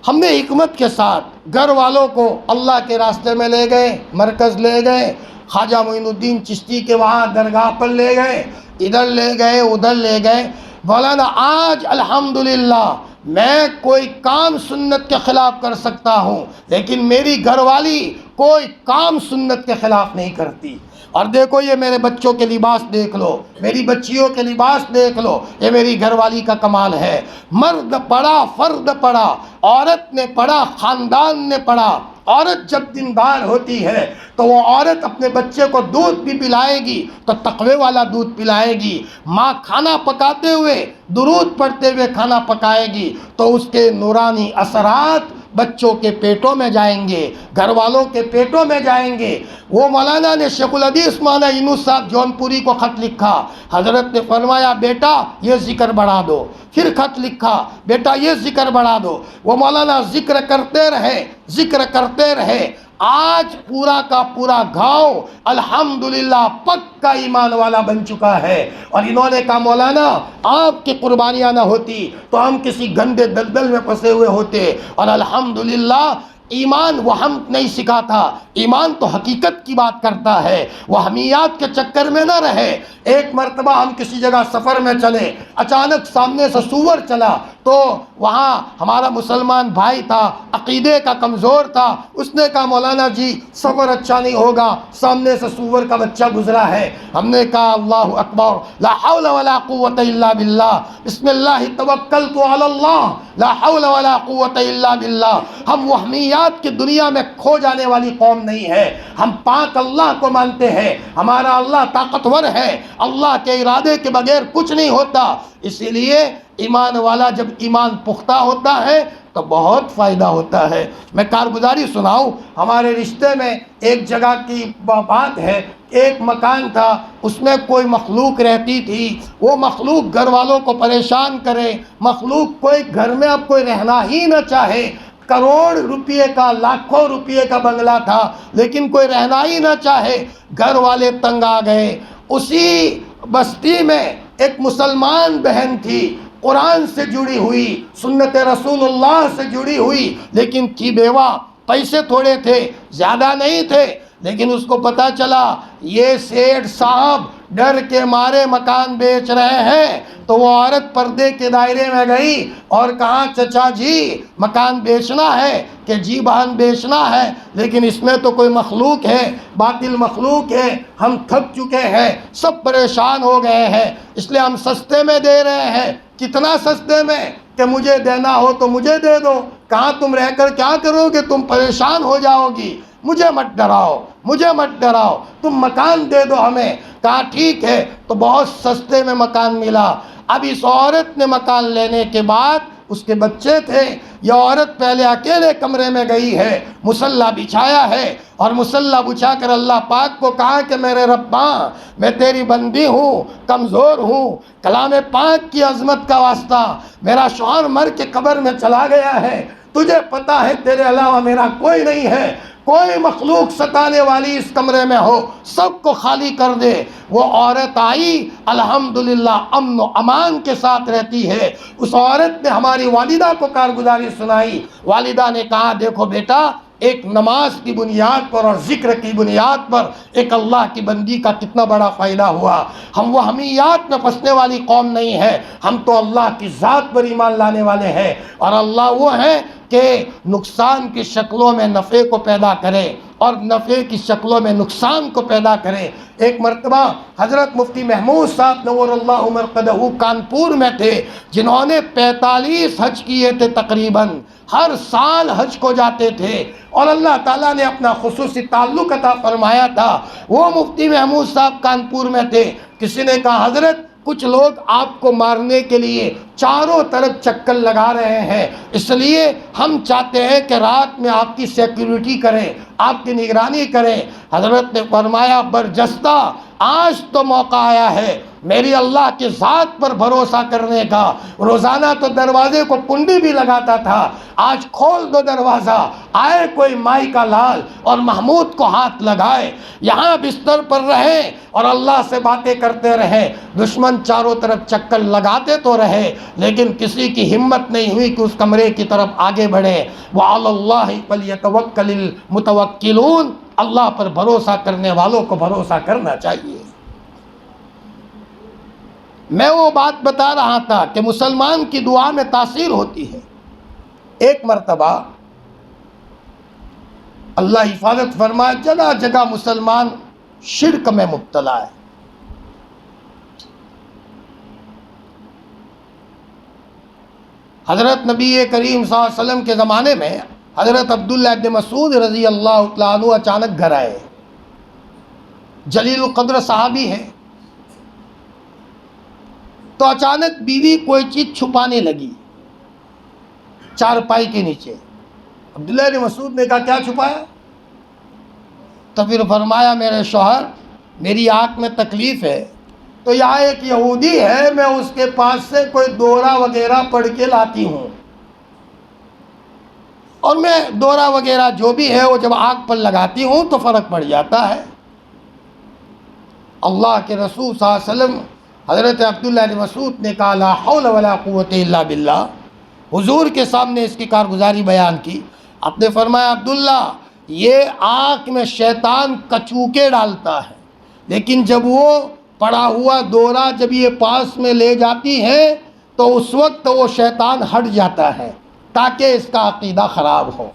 ہم نے حکمت کے ساتھ گھر والوں کو اللہ کے راستے میں لے گئے، مرکز لے گئے، خواجہ معین الدین چشتی کے وہاں درگاہ پر لے گئے، ادھر لے گئے ادھر لے گئے۔ مولانا آج الحمدللہ میں کوئی کام سنت کے خلاف کر سکتا ہوں لیکن میری گھر والی کوئی کام سنت کے خلاف نہیں کرتی۔ اور دیکھو یہ میرے بچوں کے لباس دیکھ لو، میری بچیوں کے لباس دیکھ لو، یہ میری گھر والی کا کمال ہے۔ مرد پڑھا، فرد پڑھا، عورت نے پڑھا، خاندان نے پڑھا۔ عورت جب دیندار ہوتی ہے تو وہ عورت اپنے بچے کو دودھ بھی پلائے گی تو تقوی والا دودھ پلائے گی۔ ماں کھانا پکاتے ہوئے، درود پڑھتے ہوئے کھانا پکائے گی تو اس کے نورانی اثرات بچوں کے پیٹوں میں جائیں گے، گھر والوں کے پیٹوں میں جائیں گے۔ وہ مولانا نے شیخ الحدیث مولانا یونس صاحب جونپوری کو خط لکھا، حضرت نے فرمایا بیٹا یہ ذکر بڑھا دو، پھر خط لکھا بیٹا یہ ذکر بڑھا دو۔ وہ مولانا ذکر کرتے رہے، ذکر کرتے رہے۔ آج پورا کا پورا گاؤں الحمدللہ پکا ایمان والا بن چکا ہے۔ اور انہوں نے کہا مولانا آپ کی قربانیاں نہ ہوتی تو ہم کسی گندے دلدل میں پھنسے ہوئے ہوتے۔ اور الحمدللہ ایمان وہ ہم نہیں سکھاتا، ایمان تو حقیقت کی بات کرتا ہے، وہ حمیات کے چکر میں نہ رہے۔ ایک مرتبہ ہم کسی جگہ سفر میں چلے، اچانک سامنے سے سور چلا تو وہاں ہمارا مسلمان بھائی تھا، عقیدے کا کمزور تھا، اس نے کہا مولانا جی سفر اچھا نہیں ہوگا، سامنے سے سور کا بچہ گزرا ہے۔ ہم نے کہا اللہ اکبر، لا حول ولا قوت الا باللہ، بسم اللہ توکلت علی اللہ، لا حول ولا قوت الا باللہ۔ ہم وہمیات کی دنیا میں کھو جانے والی قوم نہیں ہے، ہم پاک اللہ کو مانتے ہیں، ہمارا اللہ طاقتور ہے، اللہ کے ارادے کے بغیر کچھ نہیں ہوتا۔ اسی لیے ایمان والا جب ایمان پختہ ہوتا ہے تو بہت فائدہ ہوتا ہے۔ میں کارگزاری سناؤں، ہمارے رشتے میں ایک جگہ کی بات ہے، ایک مکان تھا، اس میں کوئی مخلوق رہتی تھی، وہ مخلوق گھر والوں کو پریشان کرے، مخلوق کوئی گھر میں اب کوئی رہنا ہی نہ چاہے۔ کروڑ روپے کا، لاکھوں روپے کا بنگلہ تھا لیکن کوئی رہنا ہی نہ چاہے، گھر والے تنگ آ گئے۔ اسی بستی میں ایک مسلمان بہن تھی، قرآن سے جڑی ہوئی، سنت رسول اللہ سے جڑی ہوئی، لیکن تھی بیوہ، پیسے تھوڑے تھے، زیادہ نہیں تھے، لیکن اس کو پتا چلا یہ سیٹھ صاحب ڈر کے مارے مکان بیچ رہے ہیں، تو وہ عورت پردے کے دائرے میں گئی اور کہا چچا جی مکان بیچنا ہے کہ جی بہن بیچنا ہے، لیکن اس میں تو کوئی مخلوق ہے، باطل مخلوق ہے، ہم تھک چکے ہیں، سب پریشان ہو گئے ہیں، اس لیے ہم سستے میں دے رہے ہیں۔ کتنا سستے میں کہ مجھے دینا ہو تو مجھے دے دو۔ کہاں تم رہ کر کیا کرو گے، تم پریشان ہو جاؤ گی، مجھے مت ڈراؤ، مجھے مت ڈراؤ، تم مکان دے دو ہمیں۔ کہا ٹھیک ہے، تو بہت سستے میں مکان ملا۔ اب اس عورت نے مکان لینے کے بعد، اس کے بچے تھے، یہ عورت پہلے اکیلے کمرے میں گئی ہے، مصلی بچھایا ہے اور مصلی بچھا کر اللہ پاک کو کہا کہ میرے رباں میں تیری بندی ہوں، کمزور ہوں، کلام پاک کی عظمت کا واسطہ، میرا شوہر مر کے قبر میں چلا گیا ہے، تجھے پتہ ہے تیرے علاوہ میرا کوئی نہیں ہے، کوئی مخلوق ستانے والی اس کمرے میں ہو سب کو خالی کر دے۔ وہ عورت آئی، الحمدللہ امن و امان کے ساتھ رہتی ہے۔ اس عورت نے ہماری والدہ کو کارگزاری سنائی، والدہ نے کہا دیکھو بیٹا، ایک نماز کی بنیاد پر اور ذکر کی بنیاد پر ایک اللہ کی بندی کا کتنا بڑا فائدہ ہوا۔ ہم وہ حمیات میں پھنسنے والی قوم نہیں ہے، ہم تو اللہ کی ذات پر ایمان لانے والے ہیں، اور اللہ وہ ہے کہ نقصان کی شکلوں میں نفع کو پیدا کرے اور نفع کی شکلوں میں نقصان کو پیدا کرے۔ ایک مرتبہ حضرت مفتی محمود صاحب نور اللہ مرقدہ کانپور میں تھے، جنہوں نے 45 حج کیے تھے، تقریباً ہر سال حج کو جاتے تھے، اور اللہ تعالیٰ نے اپنا خصوصی تعلق عطا فرمایا تھا۔ وہ مفتی محمود صاحب کانپور میں تھے، کسی نے کہا حضرت کچھ لوگ آپ کو مارنے کے لیے چاروں طرف چکر لگا رہے ہیں، اس لیے ہم چاہتے ہیں کہ رات میں آپ کی سیکیورٹی کریں، آپ کی نگرانی کریں۔ حضرت نے فرمایا برجستہ آج تو موقع آیا ہے میری اللہ کی ذات پر بھروسہ کرنے کا۔ روزانہ تو دروازے کو کنڈی بھی لگاتا تھا، آج کھول دو دروازہ، آئے کوئی مائی کا لال اور محمود کو ہاتھ لگائے، یہاں بستر پر رہے اور اللہ سے باتیں کرتے رہے۔ دشمن چاروں طرف چکر لگاتے تو رہے لیکن کسی کی ہمت نہیں ہوئی کہ اس کمرے کی طرف آگے بڑھے۔ وعلی اللہ فلیتوکل المتوکلون، اللہ پر بھروسہ کرنے والوں کو بھروسہ کرنا چاہیے۔ میں وہ بات بتا رہا تھا کہ مسلمان کی دعا میں تاثیر ہوتی ہے۔ ایک مرتبہ اللہ حفاظت فرمائے، جگہ جگہ مسلمان شرک میں مبتلا ہے۔ حضرت نبی کریم صلی اللہ علیہ وسلم کے زمانے میں حضرت عبداللہ ابن مسعود رضی اللہ تعالیٰ عنہ اچانک گھر آئے۔ جلیل القدر صحابی ہے، تو اچانک بیوی کوئی چیز چھپانے لگی چارپائی کے نیچے۔ عبداللہ ابن مسعود نے کہا کیا چھپایا؟ تو پھر فرمایا میرے شوہر میری آنکھ میں تکلیف ہے، تو یہاں ایک یہودی ہے، میں اس کے پاس سے کوئی دورہ وغیرہ پڑھ کے لاتی ہوں، اور میں دورہ وغیرہ جو بھی ہے وہ جب آنکھ پر لگاتی ہوں تو فرق پڑ جاتا ہے۔ اللہ کے رسول صلی اللہ علیہ وسلم حضرت عبداللہ بن مسعود نے کہا لا حول ولا قوت الا باللہ، حضور کے سامنے اس کی کارگزاری بیان کی۔ آپ نے فرمایا عبداللہ یہ آنکھ میں شیطان کچوکے ڈالتا ہے، لیکن جب وہ پڑا ہوا دورہ جب یہ پاس میں لے جاتی ہے تو اس وقت وہ شیطان ہٹ جاتا ہے تاکہ اس کا عقیدہ خراب ہو۔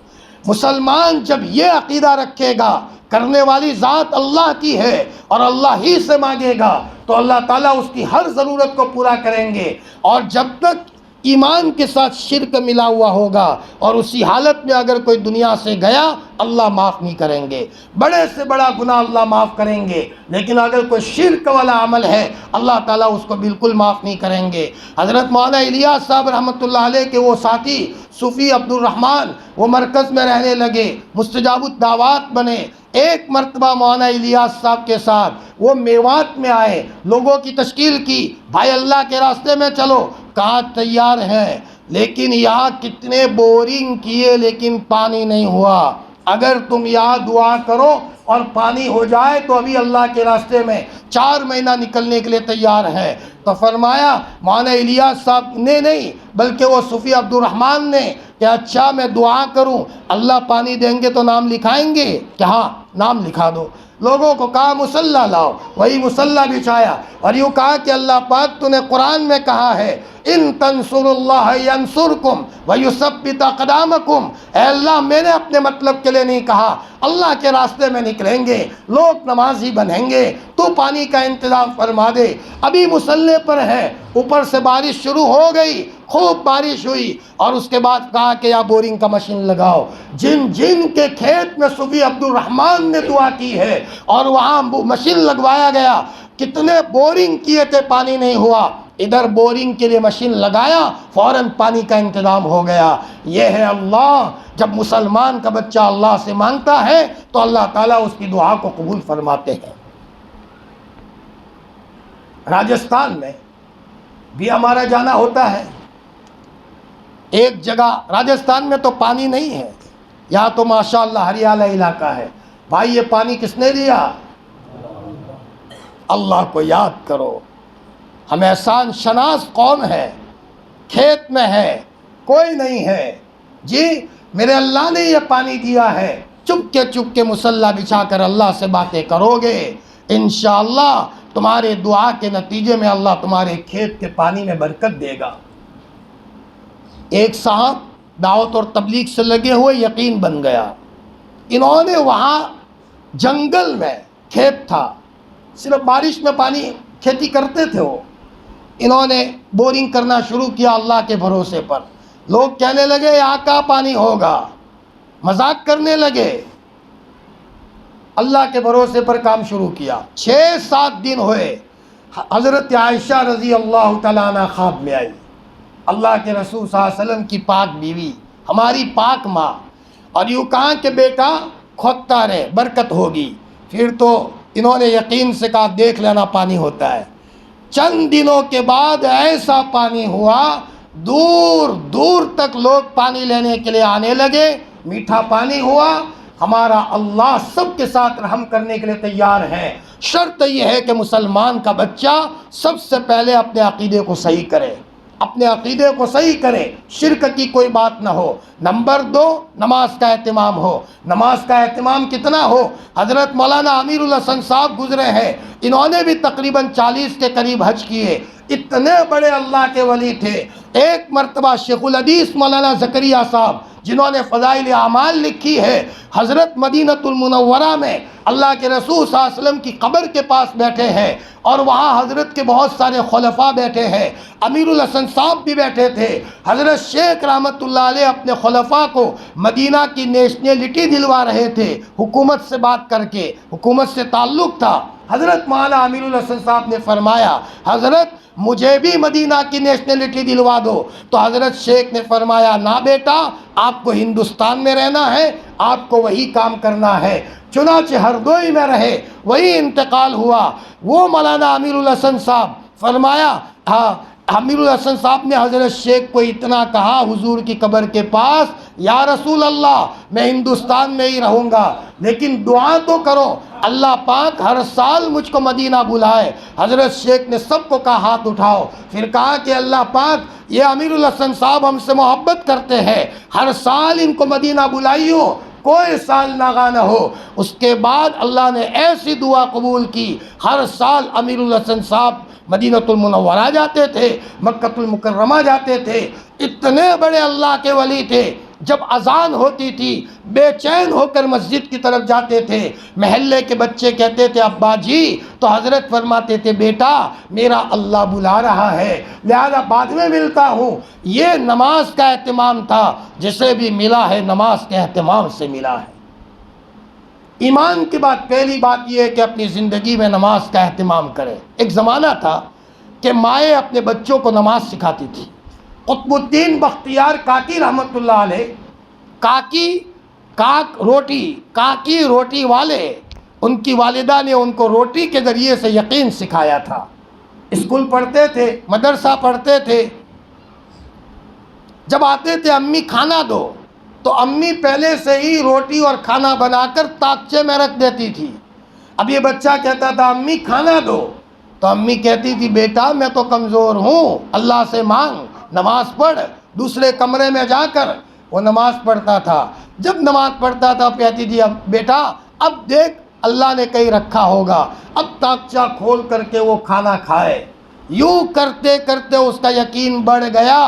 مسلمان جب یہ عقیدہ رکھے گا کرنے والی ذات اللہ کی ہے اور اللہ ہی سے مانگے گا تو اللہ تعالیٰ اس کی ہر ضرورت کو پورا کریں گے، اور جب تک ایمان کے ساتھ شرک ملا ہوا ہوگا اور اسی حالت میں اگر کوئی دنیا سے گیا اللہ معاف نہیں کریں گے۔ بڑے سے بڑا گناہ اللہ معاف کریں گے، لیکن اگر کوئی شرک والا عمل ہے اللہ تعالیٰ اس کو بالکل معاف نہیں کریں گے۔ حضرت مولانا الیاس صاحب رحمۃ اللہ علیہ کے وہ ساتھی صوفی عبد الرحمن وہ مرکز میں رہنے لگے، مستجاب الدعوات بنے۔ ایک مرتبہ مولانا الیاس صاحب کے ساتھ وہ میوات میں آئے، لوگوں کی تشکیل کی، بھائی اللہ کے راستے میں چلو، کہا تیار ہیں، لیکن یہاں کتنے بورنگ کیے لیکن پانی نہیں ہوا، اگر تم یہاں دعا کرو اور پانی ہو جائے تو ابھی اللہ کے راستے میں 4 مہینہ نکلنے کے لیے تیار ہے۔ تو فرمایا مولانا الیاس صاحب نے نہیں بلکہ وہ صوفی عبد الرحمن نے کہ اچھا میں دعا کروں اللہ پانی دیں گے تو نام لکھائیں گے کہ ہاں نام لکھا دو۔ لوگوں کو کہا مصلی لاؤ، وہی مصلی بچھایا اور یوں کہا کہ اللہ پاک تو نے قرآن میں کہا ہے ان تنصروا اللہ ینصرکم ویثبت اقدامکم، اے اللہ میں نے اپنے مطلب کے لیے نہیں کہا، اللہ کے راستے میں نکلیں گے، لوگ نمازی بنیں گے، تو پانی کا انتظام فرما دے۔ ابھی مصلی پر ہے، اوپر سے بارش شروع ہو گئی، خوب بارش ہوئی، اور اس کے بعد کہا کہ یا بورنگ کا مشین لگاؤ۔ جن جن کے کھیت میں صوفی عبد الرحمن نے دعا کی ہے اور وہاں مشین لگوایا گیا، کتنے بورنگ کیے تھے پانی نہیں ہوا، ادھر بورنگ کے لیے مشین لگایا فوراً پانی کا انتظام ہو گیا۔ یہ ہے اللہ، جب مسلمان کا بچہ اللہ سے مانگتا ہے تو اللہ تعالیٰ اس کی دعا کو قبول فرماتے ہیں۔ راجستھان میں بھی ہمارا جانا ہوتا ہے، ایک جگہ راجستھان میں تو پانی نہیں ہے، یہاں تو ماشاءاللہ ہریالہ علاقہ ہے۔ بھائی یہ پانی کس نے دیا؟ اللہ کو یاد کرو، ہم احسان شناس کون ہے؟ کھیت میں ہے کوئی نہیں ہے، جی میرے اللہ نے یہ پانی دیا ہے، چپ کے مصلی بچھا کر اللہ سے باتیں کرو گے، انشاءاللہ تمہارے دعا کے نتیجے میں اللہ تمہارے کھیت کے پانی میں برکت دے گا۔ ایک صاحب دعوت اور تبلیغ سے لگے ہوئے یقین بن گیا، انہوں نے وہاں جنگل میں کھیت تھا، صرف بارش میں پانی کھیتی کرتے تھے، وہ انہوں نے بورنگ کرنا شروع کیا اللہ کے بھروسے پر۔ لوگ کہنے لگے یہاں کا پانی ہوگا، مذاق کرنے لگے، اللہ کے بھروسے پر کام شروع کیا۔ 6-7 دن ہوئے، حضرت عائشہ رضی اللہ تعالیٰ عنہ خواب میں آئی، اللہ کے رسول صلی اللہ علیہ وسلم کی پاک بیوی، ہماری پاک ماں، اور یوں کہا کہ بیٹا کھودتا رہے برکت ہوگی۔ پھر تو انہوں نے یقین سے کہا دیکھ لینا پانی ہوتا ہے۔ چند دنوں کے بعد ایسا پانی ہوا، دور دور تک لوگ پانی لینے کے لیے آنے لگے، میٹھا پانی ہوا۔ ہمارا اللہ سب کے ساتھ رحم کرنے کے لیے تیار ہے، شرط یہ ہے کہ مسلمان کا بچہ سب سے پہلے اپنے عقیدے کو صحیح کرے، اپنے عقیدے کو صحیح کرے، شرک کی کوئی بات نہ ہو۔ نمبر 2، نماز کا اہتمام ہو۔ نماز کا اہتمام کتنا ہو؟ حضرت مولانا امیر الحسن صاحب گزرے ہیں، انہوں نے بھی تقریباً 40 کے قریب حج کیے، اتنے بڑے اللہ کے ولی تھے۔ ایک مرتبہ شیخ الحدیث مولانا زکریا صاحب جنہوں نے فضائل اعمال لکھی ہے، حضرت مدینہ المنورہ میں اللہ کے رسول صلی اللہ علیہ وسلم کی قبر کے پاس بیٹھے ہیں، اور وہاں حضرت کے بہت سارے خلفاء بیٹھے ہیں، امیر الحسن صاحب بھی بیٹھے تھے۔ حضرت شیخ رحمۃ اللہ علیہ اپنے خلفاء کو مدینہ کی نیشنلٹی دلوا رہے تھے، حکومت سے بات کر کے، حکومت سے تعلق تھا۔ حضرت مولانا امیر الحسن صاحب نے فرمایا حضرت مجھے بھی مدینہ کی نیشنلٹی دلوا دو، تو حضرت شیخ نے فرمایا نہ بیٹا، آپ کو ہندوستان میں رہنا ہے، آپ کو وہی کام کرنا ہے۔ چنانچہ ہردوئی میں رہے، وہی انتقال ہوا۔ وہ مولانا امیر الحسن صاحب فرمایا امیر الحسن صاحب نے حضرت شیخ کو اتنا کہا حضور کی قبر کے پاس، یا رسول اللہ میں ہندوستان میں ہی رہوں گا، لیکن دعا تو کرو اللہ پاک ہر سال مجھ کو مدینہ بلائے۔ حضرت شیخ نے سب کو کہا ہاتھ اٹھاؤ، پھر کہا کہ اللہ پاک یہ امیر الحسن صاحب ہم سے محبت کرتے ہیں، ہر سال ان کو مدینہ بلائیو، کوئی سال ناغا نہ ہو۔ اس کے بعد اللہ نے ایسی دعا قبول کی، ہر سال امیر الحسن صاحب مدینہ المنورہ جاتے تھے، مکہ المکرمہ جاتے تھے۔ اتنے بڑے اللہ کے ولی تھے، جب اذان ہوتی تھی بے چین ہو کر مسجد کی طرف جاتے تھے۔ محلے کے بچے کہتے تھے ابا جی، تو حضرت فرماتے تھے بیٹا میرا اللہ بلا رہا ہے، لہذا بعد میں ملتا ہوں۔ یہ نماز کا اہتمام تھا، جسے بھی ملا ہے نماز کے اہتمام سے ملا ہے۔ ایمان کی بات، پہلی بات یہ ہے کہ اپنی زندگی میں نماز کا اہتمام کرے۔ ایک زمانہ تھا کہ مائیں اپنے بچوں کو نماز سکھاتی تھی۔ قطب الدین بختیار کاکی رحمۃ اللہ علیہ، کاکی روٹی والے، ان کی والدہ نے ان کو روٹی کے ذریعے سے یقین سکھایا تھا۔ اسکول پڑھتے تھے، مدرسہ پڑھتے تھے، جب آتے تھے امی کھانا دو، تو امی پہلے سے ہی روٹی اور کھانا بنا کر تاکچے میں رکھ دیتی تھی۔ اب یہ بچہ کہتا تھا امی کھانا دو، تو امی کہتی تھی بیٹا میں تو کمزور ہوں، اللہ سے مانگ، نماز پڑھ۔ دوسرے کمرے میں جا کر وہ نماز پڑھتا تھا۔ جب نماز پڑھتا تھا کہتی تھی اب بیٹا اب دیکھ اللہ نے کہیں رکھا ہوگا، اب تاکچہ کھول کر کے وہ کھانا کھائے۔ یوں کرتے کرتے اس کا یقین بڑھ گیا۔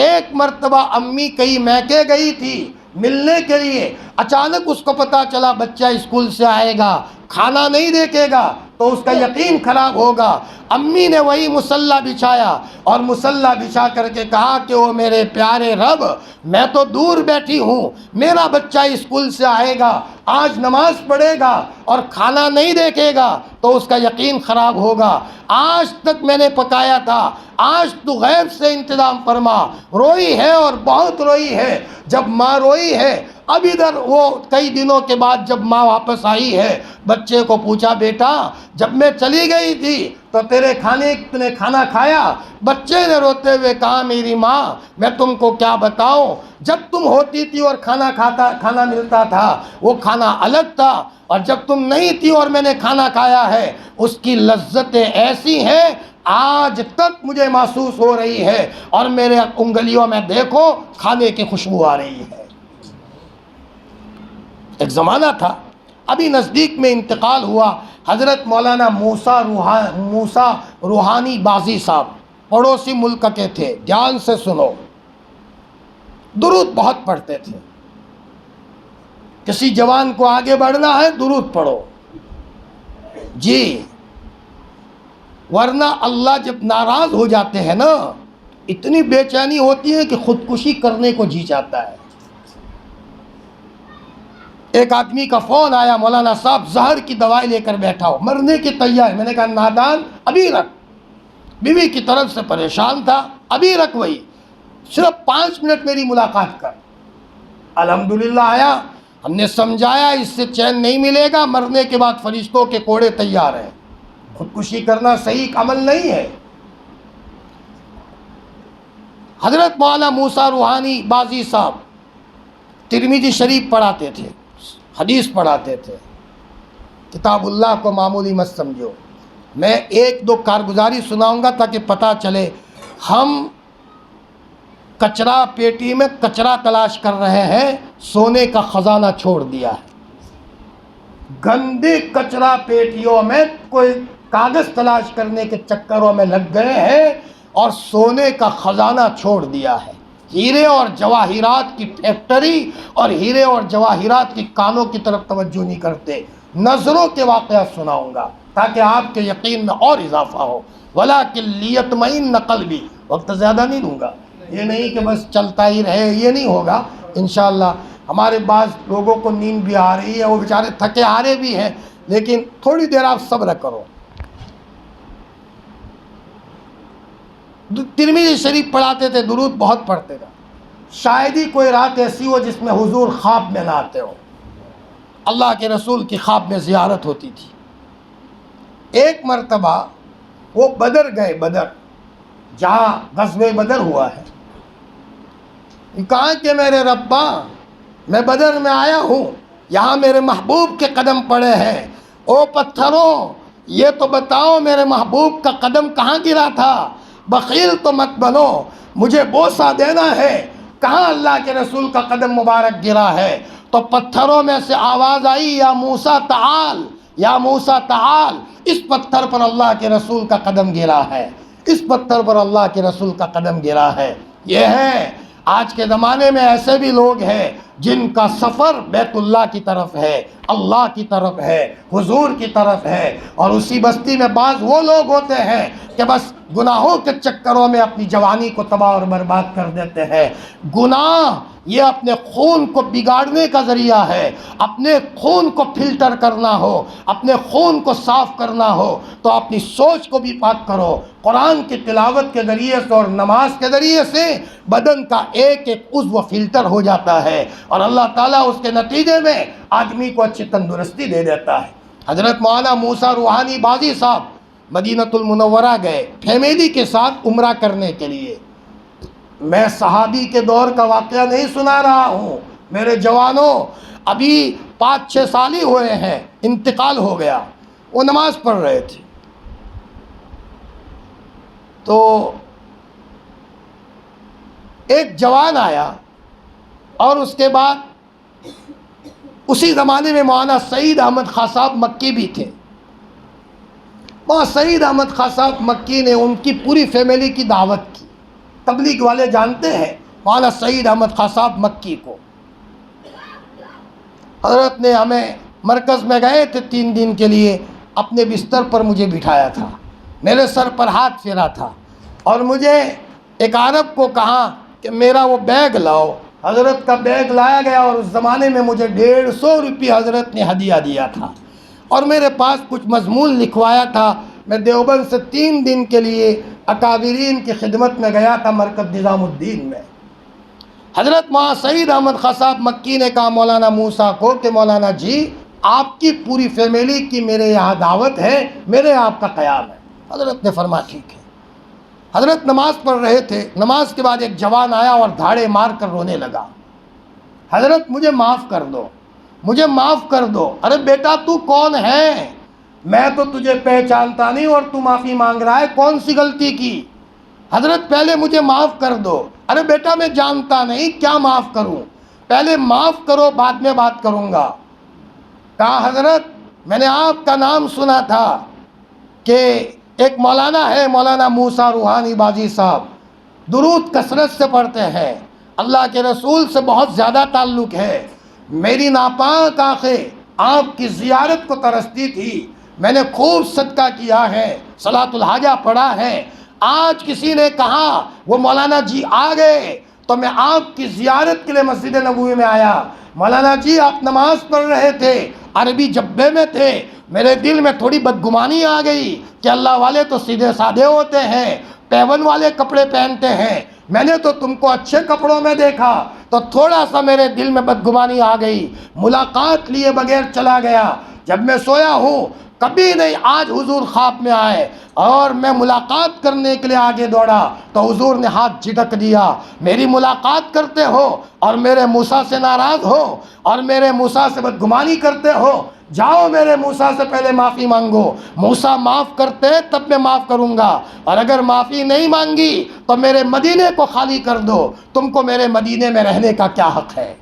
ایک مرتبہ امی کہیں میکے گئی تھی ملنے کے لیے، اچانک اس کو پتا چلا بچہ اسکول سے آئے گا، کھانا نہیں دیکھے گا تو اس کا یقین خراب ہوگا۔ امی نے وہی مصلی بچھایا اور مصلی بچھا کر کے کہا کہ وہ میرے پیارے رب، میں تو دور بیٹھی ہوں، میرا بچہ اسکول سے آئے گا، آج نماز پڑھے گا اور کھانا نہیں دیکھے گا تو اس کا یقین خراب ہوگا۔ آج تک میں نے پکایا تھا، آج تو غیب سے انتظام فرما۔ روئی ہے اور بہت روئی ہے۔ جب ماں روئی ہے، اب ادھر وہ کئی دنوں کے بعد جب ماں واپس آئی ہے، بچے کو پوچھا بیٹا جب میں چلی گئی تھی تو تو نے کھانا کھایا؟ بچے نے روتے ہوئے کہا میری ماں میں تم کو کیا بتاؤں، جب تم ہوتی تھی اور کھانا ملتا تھا وہ کھانا الگ تھا، اور جب تم نہیں تھی اور میں نے کھانا کھایا ہے اس کی لذتیں ایسی ہیں آج تک مجھے محسوس ہو رہی ہے، اور میرے انگلیوں میں دیکھو کھانے کی خوشبو آ رہی ہے۔ ایک زمانہ تھا، ابھی نزدیک میں انتقال ہوا، حضرت مولانا موسیٰ روحانی بازی صاحب پڑوسی ملک کے تھے۔ دھیان سے سنو، درود بہت پڑھتے تھے۔ کسی جوان کو آگے بڑھنا ہے درود پڑھو جی، ورنہ اللہ جب ناراض ہو جاتے ہیں نا اتنی بے چینی ہوتی ہے کہ خودکشی کرنے کو جی چاہتا ہے۔ ایک آدمی کا فون آیا، مولانا صاحب زہر کی دوائی لے کر بیٹھا ہو، مرنے کی تیار۔ میں نے کہا نادان ابھی رکھ، بیوی کی طرف سے پریشان تھا، ابھی رکھ، وہی صرف 5 منٹ میری ملاقات کر۔ الحمدللہ آیا، ہم نے سمجھایا اس سے چین نہیں ملے گا، مرنے کے بعد فرشتوں کے کوڑے تیار ہیں، خودکشی کرنا صحیح عمل نہیں ہے۔ حضرت مولانا موسیٰ روحانی بازی صاحب ترمذی شریف پڑھاتے تھے، حدیث پڑھاتے تھے، کتاب اللہ کو معمولی مت سمجھو۔ میں 1-2 کارگزاری سناؤں گا تاکہ پتہ چلے ہم کچرا پیٹی میں کچرا تلاش کر رہے ہیں، سونے کا خزانہ چھوڑ دیا ہے۔ گندی کچرا پیٹیوں میں کوئی کاغذ تلاش کرنے کے چکروں میں لگ گئے ہیں اور سونے کا خزانہ چھوڑ دیا ہے۔ ہیرے اور جواہرات کی فیکٹری اور ہیرے اور جواہرات کی کانوں کی طرف توجہ نہیں کرتے۔ نظروں کے واقعات سناؤں گا تاکہ آپ کے یقین میں اور اضافہ ہو۔ وَلَٰكِن لِيَطْمَئِنَّ قَلْبِي، وقت زیادہ نہیں لوں گا، یہ نہیں کہ بس چلتا ہی رہے، یہ نہیں ہوگا انشاءاللہ۔ ہمارے بعض لوگوں کو نیند بھی آ رہی ہے، وہ بیچارے تھکے ہارے بھی ہیں، لیکن تھوڑی دیر آپ صبر کرو۔ ترمذی شریف پڑھاتے تھے، درود بہت پڑھتے تھے۔ شاید ہی کوئی رات ایسی ہو جس میں حضور خواب میں نہ آتے ہو۔ اللہ کے رسول کی خواب میں زیارت ہوتی تھی۔ ایک مرتبہ وہ بدر گئے، بدر جہاں غزوہ بدر ہوا ہے۔ کہا کہ میرے ربا، میں بدر میں آیا ہوں، یہاں میرے محبوب کے قدم پڑے ہیں، او پتھروں یہ تو بتاؤ میرے محبوب کا قدم کہاں گرا تھا، بخیل تو مت بنو، مجھے بوسہ دینا ہے، کہاں اللہ کے رسول کا قدم مبارک گرا ہے۔ تو پتھروں میں سے آواز آئی، یا موسیٰ تعال، یا موسیٰ تعال، اس پتھر پر اللہ کے رسول کا قدم گرا ہے، اس پتھر پر اللہ کے رسول کا قدم گرا ہے۔ یہ ہے آج کے زمانے میں ایسے بھی لوگ ہیں جن کا سفر بیت اللہ کی طرف ہے، اللہ کی طرف ہے، حضور کی طرف ہے، اور اسی بستی میں بعض وہ لوگ ہوتے ہیں کہ بس گناہوں کے چکروں میں اپنی جوانی کو تباہ اور برباد کر دیتے ہیں۔ گناہ یہ اپنے خون کو بگاڑنے کا ذریعہ ہے۔ اپنے خون کو فلٹر کرنا ہو، اپنے خون کو صاف کرنا ہو تو اپنی سوچ کو بھی پاک کرو۔ قرآن کی تلاوت کے ذریعے سے اور نماز کے ذریعے سے بدن کا ایک ایک عضو فلٹر ہو جاتا ہے، اور اللہ تعالیٰ اس کے نتیجے میں آدمی کو اچھی تندرستی دے دیتا ہے۔ حضرت مولانا موسیٰ روحانی بازی صاحب مدینۃ المنورہ گئے فیملی کے ساتھ عمرہ کرنے کے لیے۔ میں صحابی کے دور کا واقعہ نہیں سنا رہا ہوں، میرے جوانوں، ابھی 5-6 سال ہی ہوئے ہیں، انتقال ہو گیا۔ وہ نماز پڑھ رہے تھے تو ایک جوان آیا، اور اس کے بعد اسی زمانے میں مولانا سعید احمد خاں صاحب مکی بھی تھے۔ مولانا سعید احمد خاں صاحب مکی نے ان کی پوری فیملی کی دعوت کی۔ تبلیغ والے جانتے ہیں مولانا سعید احمد خاں صاحب مکی کو۔ حضرت نے ہمیں مرکز میں گئے تھے 3 دن کے لیے، اپنے بستر پر مجھے بٹھایا تھا، میرے سر پر ہاتھ پھیرا تھا، اور مجھے ایک عرب کو کہا کہ میرا وہ بیگ لاؤ۔ حضرت کا بیگ لایا گیا، اور اس زمانے میں مجھے 150 روپے حضرت نے ہدیہ دیا تھا، اور میرے پاس کچھ مضمون لکھوایا تھا۔ میں دیوبند سے 3 دن کے لیے اکابرین کی خدمت میں گیا تھا، مرکز نظام الدین میں۔ حضرت مولانا سعید احمد خاں صاحب مکی نے کہا مولانا موسیٰ کو کہ مولانا جی، آپ کی پوری فیملی کی میرے یہاں دعوت ہے، میرے آپ کا قیام ہے۔ حضرت نے فرمایا ٹھیک ہے۔ حضرت نماز پڑھ رہے تھے، نماز کے بعد ایک جوان آیا اور دھاڑے مار کر رونے لگا، حضرت مجھے معاف کر دو، مجھے معاف کر دو۔ ارے بیٹا تو کون ہے؟ میں تو تجھے پہچانتا نہیں اور تو معافی مانگ رہا ہے، کون سی غلطی کی؟ حضرت پہلے مجھے معاف کر دو۔ ارے بیٹا میں جانتا نہیں، کیا معاف کروں؟ پہلے معاف کرو، بعد میں بات کروں گا۔ کہا حضرت میں نے آپ کا نام سنا تھا کہ ایک مولانا ہے، مولانا موسیٰ روحانی بازی صاحب، درود کثرت سے پڑھتے ہیں، اللہ کے رسول سے بہت زیادہ تعلق ہے۔ میری ناپاک آنکھیں آپ کی زیارت کو ترستی تھی، میں نے خوب صدقہ کیا ہے، صلاۃ الحاجہ پڑھا ہے۔ آج کسی نے کہا وہ مولانا جی آ گئے تو میں آپ کی زیارت کے لیے مسجد نبوی میں آیا۔ مولانا جی آپ نماز پڑھ رہے تھے، عربی جبے میں تھے، میرے دل میں تھوڑی بدگمانی آ گئی کہ اللہ والے تو سیدھے سادھے ہوتے ہیں، پیون والے کپڑے پہنتے ہیں، میں نے تو تم کو اچھے کپڑوں میں دیکھا، تو تھوڑا سا میرے دل میں بدگمانی آ گئی، ملاقات لیے بغیر چلا گیا۔ جب میں سویا ہوں کبھی نہیں، آج حضور خواب میں آئے اور میں ملاقات کرنے کے لیے آگے دوڑا تو حضور نے ہاتھ جھٹک دیا۔ میری ملاقات کرتے ہو اور میرے موسیٰ سے ناراض ہو اور میرے موسیٰ سے بدگمانی کرتے ہو، جاؤ میرے موسیٰ سے پہلے معافی مانگو، موسیٰ معاف کرتے تب میں معاف کروں گا، اور اگر معافی نہیں مانگی تو میرے مدینے کو خالی کر دو، تم کو میرے مدینے میں رہنے کا کیا حق ہے؟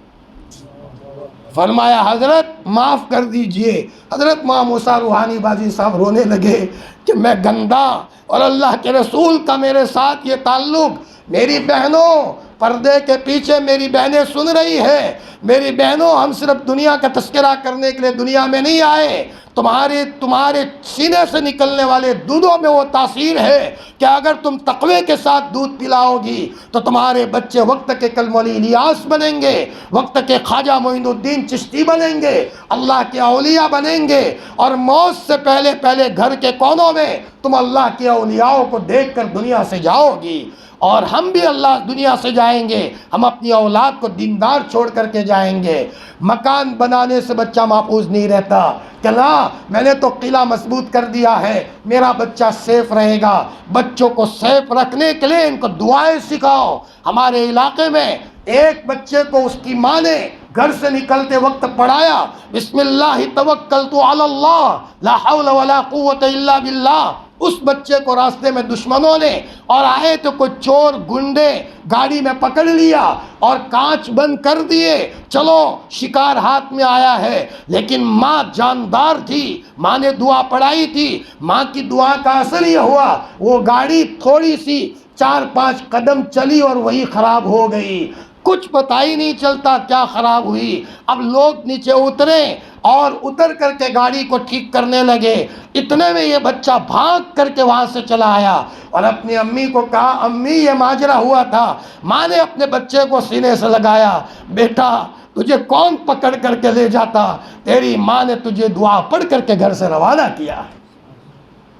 فرمایا حضرت معاف کر دیجئے۔ حضرت ماں موسیٰ روحانی بازی صاحب رونے لگے کہ میں گندا اور اللہ کے رسول کا میرے ساتھ یہ تعلق۔ میری بہنوں، پردے کے پیچھے میری بہنیں سن رہی ہے، میری بہنوں، ہم صرف دنیا کا تذکرہ کرنے کے لیے دنیا میں نہیں آئے۔ تمہارے سینے سے نکلنے والے دودھوں میں وہ تاثیر ہے کہ اگر تم تقوی کے ساتھ دودھ پلاؤ گی تو تمہارے بچے وقت کے کلم علی الیاس بنیں گے، وقت کے خواجہ معین الدین چشتی بنیں گے، اللہ کے اولیاء بنیں گے، اور موت سے پہلے پہلے گھر کے کونوں میں تم اللہ کے اولیاء کو دیکھ کر دنیا سے جاؤ گی۔ اور ہم بھی اللہ دنیا سے جائیں گے، ہم اپنی اولاد کو دیندار چھوڑ کر کے جائیں گے۔ مکان بنانے سے بچہ محفوظ نہیں رہتا کہ لا میں نے تو قلعہ مضبوط کر دیا ہے، میرا بچہ سیف رہے گا۔ بچوں کو سیف رکھنے کے لیے ان کو دعائیں سکھاؤ۔ ہمارے علاقے میں ایک بچے کو اس کی ماں نے گھر سے نکلتے وقت پڑھایا، بسم اللہ توکلت علی اللہ لا حول ولا قوت الا باللہ۔ اس بچے کو راستے میں دشمنوں نے اور آئے تو کوئی چور گنڈے گاڑی میں پکڑ لیا اور کانچ بند کر دیے، چلو شکار ہاتھ میں آیا ہے، لیکن ماں جاندار تھی، ماں نے دعا پڑھائی تھی۔ ماں کی دعا کا اثر یہ ہوا وہ گاڑی تھوڑی سی 4-5 قدم چلی اور وہی خراب ہو گئی، کچھ پتہ ہی نہیں چلتا کیا خراب ہوئی۔ اب لوگ نیچے اترے اور اتر کر کے گاڑی کو ٹھیک کرنے لگے، اتنے میں یہ بچہ بھاگ کر کے وہاں سے چلا آیا اور اپنی امی کو کہا امی یہ ماجرا ہوا تھا۔ ماں نے اپنے بچے کو سینے سے لگایا، بیٹا تجھے کون پکڑ کر کے لے جاتا، تیری ماں نے تجھے دعا پڑھ کر کے گھر سے روانہ کیا۔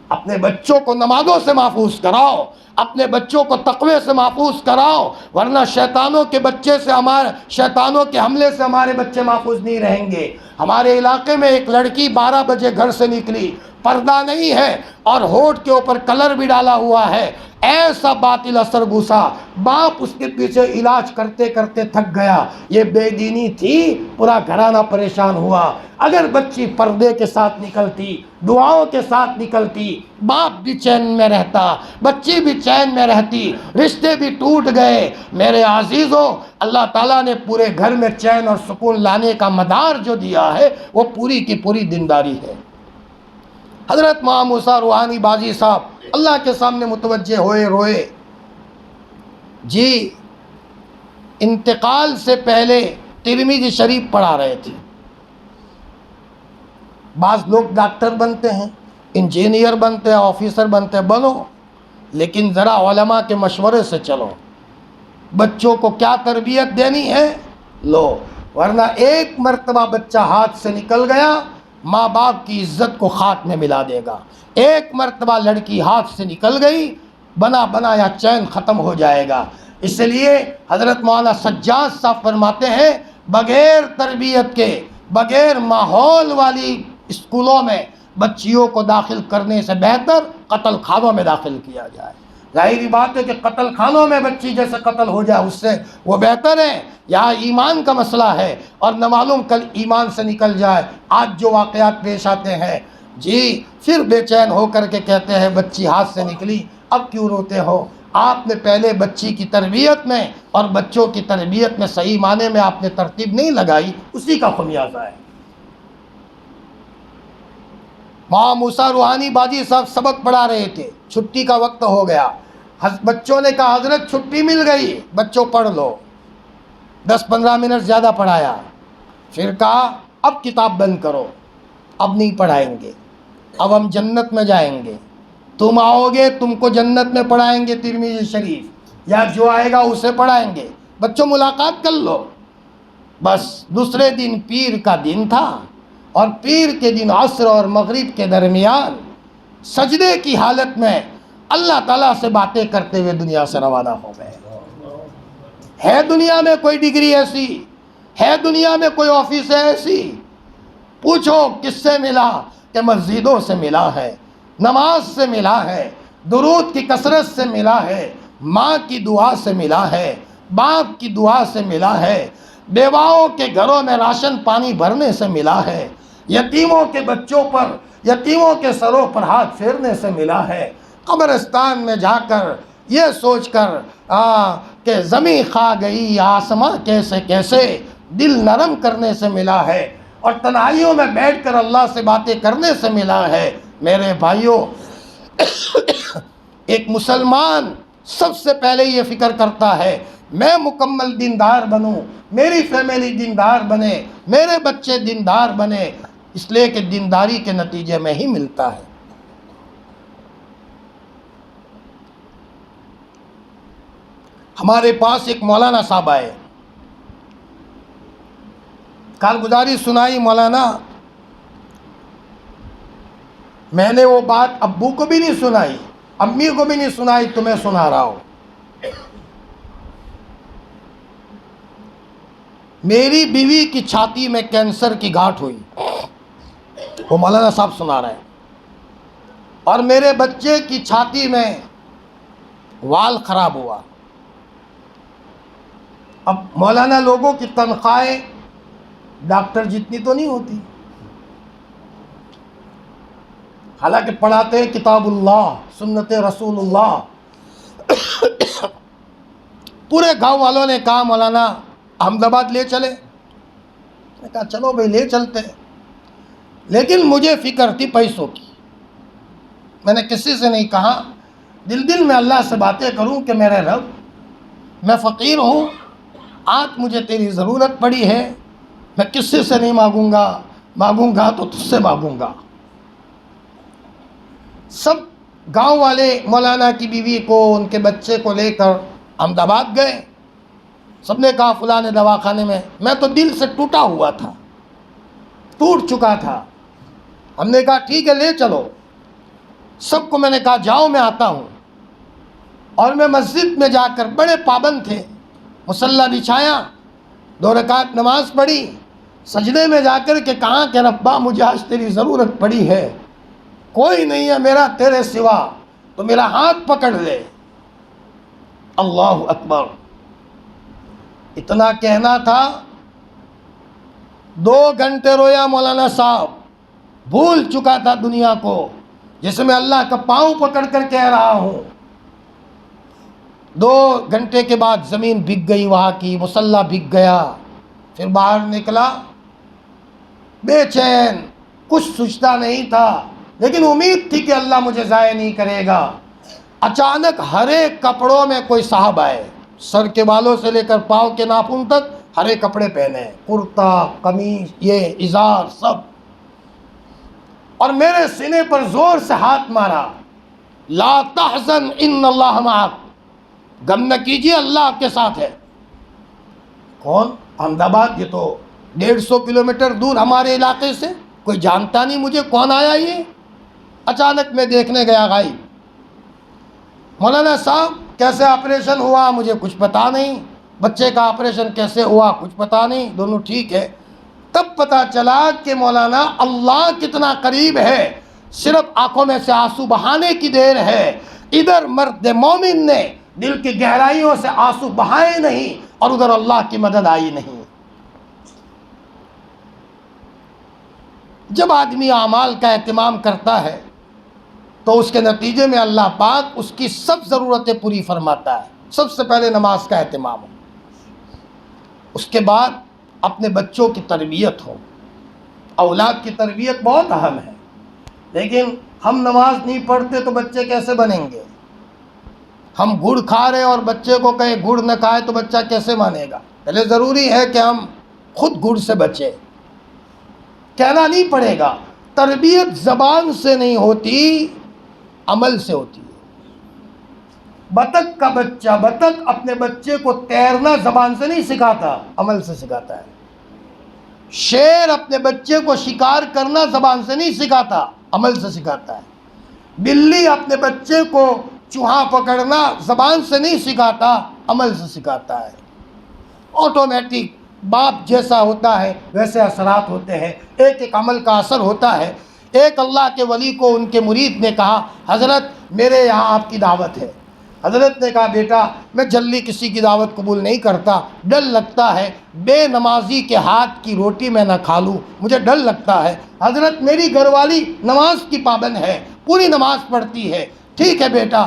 اپنے بچوں کو نمازوں سے محفوظ کراؤ، اپنے بچوں کو تقوی سے محفوظ کراؤ، ورنہ شیطانوں کے شیطانوں کے حملے سے ہمارے بچے محفوظ نہیں رہیں گے۔ ہمارے علاقے میں ایک لڑکی 12 بجے گھر سے نکلی، پردہ نہیں ہے اور ہونٹ کے اوپر کلر بھی ڈالا ہوا ہے، ایسا باطل اثر گھسا، باپ اس کے پیچھے علاج کرتے کرتے تھک گیا۔ یہ بے دینی تھی، پورا گھرانہ پریشان ہوا۔ اگر بچی پردے کے ساتھ نکلتی، دعاؤں کے ساتھ نکلتی، باپ بھی چین میں رہتا، بچی بھی چین میں رہتی، رشتے بھی ٹوٹ گئے۔ میرے عزیزوں، اللہ تعالیٰ نے پورے گھر میں چین اور سکون لانے کا مدار جو دیا ہے وہ پوری کی پوری دینداری ہے۔ حضرت ماں موسیٰ روحانی بازی صاحب اللہ کے سامنے متوجہ ہوئے، روئے۔ جی انتقال سے پہلے ترمذی شریف پڑھا رہے تھے۔ بعض لوگ ڈاکٹر بنتے ہیں، انجینئر بنتے ہیں، آفیسر بنتے ہیں، بنو، لیکن ذرا علماء کے مشورے سے چلو۔ بچوں کو کیا تربیت دینی ہے لو، ورنہ ایک مرتبہ بچہ ہاتھ سے نکل گیا ماں باپ کی عزت کو خاک میں ملا دے گا۔ ایک مرتبہ لڑکی ہاتھ سے نکل گئی بنا بنایا چین ختم ہو جائے گا۔ اس لیے حضرت مولانا سجاد صاحب فرماتے ہیں بغیر تربیت کے، بغیر ماحول والی اسکولوں میں بچیوں کو داخل کرنے سے بہتر قتل خانوں میں داخل کیا جائے۔ ظاہری بات ہے کہ قتل خانوں میں بچی جیسے قتل ہو جائے اس سے وہ بہتر ہے۔ یہاں ایمان کا مسئلہ ہے اور نہ معلوم کل ایمان سے نکل جائے۔ آج جو واقعات پیش آتے ہیں، جی پھر بے چین ہو کر کے کہتے ہیں بچی ہاتھ سے نکلی، اب کیوں روتے ہو؟ آپ نے پہلے بچی کی تربیت میں اور بچوں کی تربیت میں صحیح معنی میں آپ نے ترتیب نہیں لگائی، اسی کا خمیازہ ہے۔ ماں موسیٰ روحانی بازی صاحب سبق پڑھا رہے تھے، چھٹی کا وقت ہو گیا، بچوں نے کہا حضرت چھٹی مل گئی، بچوں پڑھ لو۔ 10-15 منٹ زیادہ پڑھایا، پھر کہا اب کتاب بند کرو، اب نہیں پڑھائیں گے، اب ہم جنت میں جائیں گے، تم آؤ گے تم کو جنت میں پڑھائیں گے ترمذی شریف، یا جو آئے گا اسے پڑھائیں گے، بچوں ملاقات کر لو۔ بس دوسرے دن پیر کا دن تھا اور پیر کے دن عصر اور مغرب کے درمیان سجدے کی حالت میں اللہ تعالیٰ سے باتیں کرتے ہوئے دنیا سے روانہ ہو گئے۔ ہے دنیا میں کوئی ڈگری ایسی؟ ہے دنیا میں کوئی آفس ایسی؟ پوچھو کس سے ملا؟ کہ مسجدوں سے ملا ہے، نماز سے ملا ہے، درود کی کثرت سے ملا ہے، ماں کی دعا سے ملا ہے، باپ کی دعا سے ملا ہے، بیواؤں کے گھروں میں راشن پانی بھرنے سے ملا ہے، یتیموں کے بچوں پر، یتیموں کے سروں پر ہاتھ پھیرنے سے ملا ہے، قبرستان میں جا کر یہ سوچ کر کہ زمین کھا گئی آسماں کیسے کیسے، دل نرم کرنے سے ملا ہے اور تنہائیوں میں بیٹھ کر اللہ سے باتیں کرنے سے ملا ہے۔ میرے بھائیوں، ایک مسلمان سب سے پہلے یہ فکر کرتا ہے میں مکمل دیندار بنوں، میری فیملی دیندار بنے، میرے بچے دیندار بنے، اس لیے کہ دینداری کے نتیجے میں ہی ملتا ہے۔ ہمارے پاس ایک مولانا صاحب آئے، کارگزاری سنائی مولانا، میں نے وہ بات ابو کو بھی نہیں سنائی، امی کو بھی نہیں سنائی، تمہیں سنا رہا ہوں۔ میری بیوی کی چھاتی میں کینسر کی گاٹھ ہوئی، وہ مولانا صاحب سنا رہے ہیں، اور میرے بچے کی چھاتی میں وال خراب ہوا۔ اب مولانا لوگوں کی تنخواہیں ڈاکٹر جتنی تو نہیں ہوتی، حالانکہ پڑھاتے ہیں کتاب اللہ، سنت رسول اللہ۔ پورے گاؤں والوں نے کہا مولانا احمد آباد لے چلے، میں نے کہا چلو بھائی لے چلتے ہیں، لیکن مجھے فکر تھی پیسوں کی۔ میں نے کسی سے نہیں کہا، دل میں اللہ سے باتیں کروں کہ میرے رب میں فقیر ہوں، آج مجھے تیری ضرورت پڑی ہے، میں کسی سے نہیں مانگوں گا تو تجھ سے مانگوں گا۔ سب گاؤں والے مولانا کی بیوی کو، ان کے بچے کو لے کر احمد آباد گئے۔ سب نے کہا فلاں دواخانے میں تو دل سے ٹوٹا ہوا تھا، ٹوٹ چکا تھا۔ ہم نے کہا ٹھیک ہے لے چلو، سب کو میں نے کہا جاؤ میں آتا ہوں۔ اور میں مسجد میں جا کر، بڑے پابند تھے، مصلی بچھایا، 2 رکعت نماز پڑھی، سجدے میں جا کر کہ کہاں کہ ربا مجھے آج تیری ضرورت پڑی ہے، کوئی نہیں ہے میرا تیرے سوا، تو میرا ہاتھ پکڑ لے۔ اللہ اکبر، اتنا کہنا تھا، 2 گھنٹے رویا مولانا صاحب، بھول چکا تھا دنیا کو، جس میں اللہ کا پاؤں پکڑ کر کہہ رہا ہوں۔ 2 گھنٹے کے بعد زمین بک گئی، وہاں کی مصلی بک گیا۔ پھر باہر نکلا، بے چین، کچھ سوچتا نہیں تھا، لیکن امید تھی کہ اللہ مجھے ضائع نہیں کرے گا۔ اچانک ہرے کپڑوں میں کوئی صاحب آئے، سر کے بالوں سے لے کر پاؤں کے ناخن تک ہرے کپڑے پہنے، کرتا، قمیص، یہ ازار سب، اور میرے سینے پر زور سے ہاتھ مارا، لا تحزن ان اللہ معک، غم نہ کیجیے اللہ آپ کے ساتھ ہے۔ کون؟ احمد آباد، یہ تو 150 کلومیٹر دور ہمارے علاقے سے، کوئی جانتا نہیں مجھے، کون آیا یہ؟ اچانک میں دیکھنے گیا غائب۔ مولانا صاحب کیسے آپریشن ہوا مجھے کچھ پتا نہیں، بچے کا آپریشن کیسے ہوا کچھ پتا نہیں، دونوں ٹھیک ہے۔ تب پتا چلا کہ مولانا اللہ کتنا قریب ہے، صرف آنکھوں میں سے آنسو بہانے کی دیر ہے۔ ادھر مرد مومن نے دل کی گہرائیوں سے آنسو بہائے نہیں، اور ادھر اللہ کی مدد آئی نہیں۔ جب آدمی اعمال کا اہتمام کرتا ہے تو اس کے نتیجے میں اللہ پاک اس کی سب ضرورتیں پوری فرماتا ہے۔ سب سے پہلے نماز کا اہتمام ہو، اس کے بعد اپنے بچوں کی تربیت ہو۔ اولاد کی تربیت بہت اہم ہے، لیکن ہم نماز نہیں پڑھتے تو بچے کیسے بنیں گے؟ ہم گڑ کھا رہے اور بچے کو کہے گڑ نہ کھائے تو بچہ کیسے مانے گا؟ پہلے ضروری ہے کہ ہم خود گڑ سے بچیں، کہنا نہیں پڑے گا۔ تربیت زبان سے نہیں ہوتی، عمل سے ہوتی ہے۔ بطخ کا بچہ، بطخ اپنے بچے کو تیرنا زبان سے نہیں سکھاتا، عمل سے سکھاتا ہے۔ شیر اپنے بچے کو شکار کرنا زبان سے نہیں سکھاتا، عمل سے سکھاتا ہے۔ بلی اپنے بچے کو چوہا پکڑنا زبان سے نہیں سکھاتا، عمل سے سکھاتا ہے۔ آٹومیٹک باپ جیسا ہوتا ہے ویسے اثرات ہوتے ہیں، ایک ایک عمل کا اثر ہوتا ہے۔ ایک اللہ کے ولی کو ان کے مرید نے کہا حضرت میرے یہاں آپ کی دعوت ہے۔ حضرت نے کہا بیٹا میں جلدی کسی کی دعوت قبول نہیں کرتا، ڈر لگتا ہے بے نمازی کے ہاتھ کی روٹی میں نہ کھا لوں، مجھے ڈر لگتا ہے۔ حضرت میری گھر والی نماز کی پابند ہے، پوری نماز پڑھتی ہے۔ ٹھیک ہے بیٹا،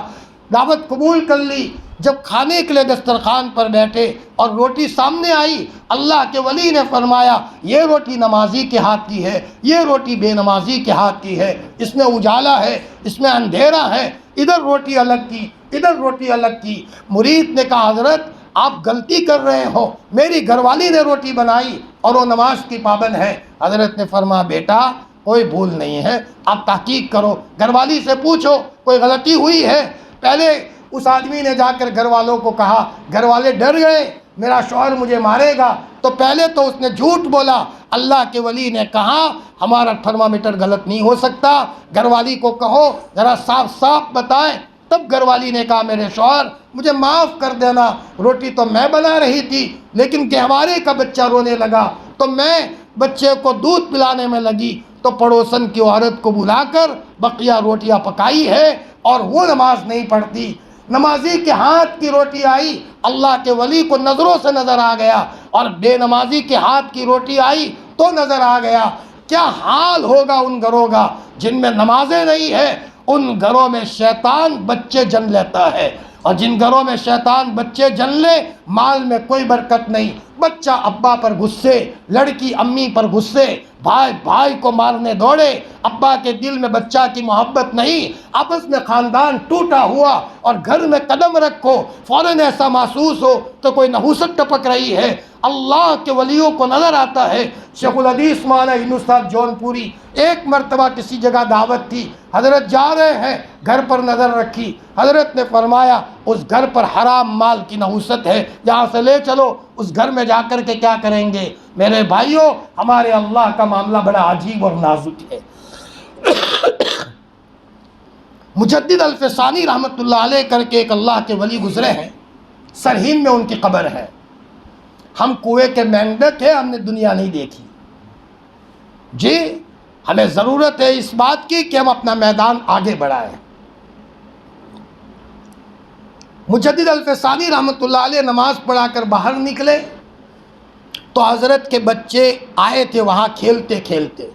دعوت قبول کر لی۔ جب کھانے کے لیے دسترخوان پر بیٹھے اور روٹی سامنے آئی، اللہ کے ولی نے فرمایا یہ روٹی نمازی کے ہاتھ کی ہے، یہ روٹی بے نمازی کے ہاتھ کی ہے، اس میں اجالا ہے، اس میں اندھیرا ہے، ادھر روٹی الگ کی، ادھر روٹی الگ کی۔ مرید نے کہا حضرت آپ غلطی کر رہے ہو، میری گھر والی نے روٹی بنائی اور وہ نماز کی پابند ہے۔ حضرت نے فرمایا بیٹا کوئی بھول نہیں ہے، آپ تحقیق کرو، گھر والی سے پوچھو کوئی غلطی ہوئی ہے۔ پہلے اس آدمی نے جا کر گھر والوں کو کہا، گھر والے ڈر گئے میرا شوہر مجھے مارے گا، تو پہلے تو اس نے جھوٹ بولا۔ اللہ کے ولی نے کہا ہمارا تھرمامیٹر غلط نہیں ہو سکتا، گھر والی کو کہو ذرا صاف صاف بتائیں۔ تب گھر والی نے کہا میرے شوہر مجھے معاف کر دینا، روٹی تو میں بنا رہی تھی لیکن گہوارے کا بچہ رونے لگا تو میں بچے کو دودھ پلانے میں لگی، تو پڑوسن کی عورت کو بلا کر بقیہ روٹیاں پکائی ہے اور وہ نماز نہیں پڑھتی۔ نمازی کے ہاتھ کی روٹی آئی، اللہ کے ولی کو نظروں سے نظر آ گیا، اور بے نمازی کے ہاتھ کی روٹی آئی تو نظر آ گیا۔ کیا حال ہوگا ان گھروں کا جن میں نمازیں نہیں ہیں؟ ان گھروں میں شیطان بچے جن لیتا ہے، اور جن گھروں میں شیطان بچے جن لے مال میں کوئی برکت نہیں۔ بچہ ابا پر غصے، لڑکی امی پر غصے، بھائی بھائی کو مارنے دوڑے، ابا کے دل میں بچہ کی محبت نہیں، آپس میں خاندان ٹوٹا ہوا، اور گھر میں قدم رکھو فوراً ایسا محسوس ہو تو کوئی نحوست ٹپک رہی ہے۔ اللہ کے ولیوں کو نظر آتا ہے۔ شیخ الحدیث مولانا یونس صاحب جون پوری ایک مرتبہ کسی جگہ دعوت تھی، حضرت جا رہے ہیں، گھر پر نظر رکھی، حضرت نے فرمایا اس گھر پر حرام مال کی نحوست ہے، جہاں سے لے چلو اس گھر میں جا کر کے کیا کریں گے؟ میرے بھائیوں ہمارے اللہ کا معاملہ بڑا عجیب اور نازک ہے۔ مجدد الفسانی رحمۃ اللہ علیہ کر کے ایک اللہ کے ولی گزرے ہیں، سرہند میں ان کی قبر ہے۔ ہم کنویں کے مینڈک ہیں، ہم نے دنیا نہیں دیکھی جی، ہمیں ضرورت ہے اس بات کی کہ ہم اپنا میدان آگے بڑھائیں۔ مجدد الفسانی رحمۃ اللہ علیہ نماز پڑھا کر باہر نکلے تو حضرت کے بچے آئے تھے وہاں کھیلتے کھیلتے۔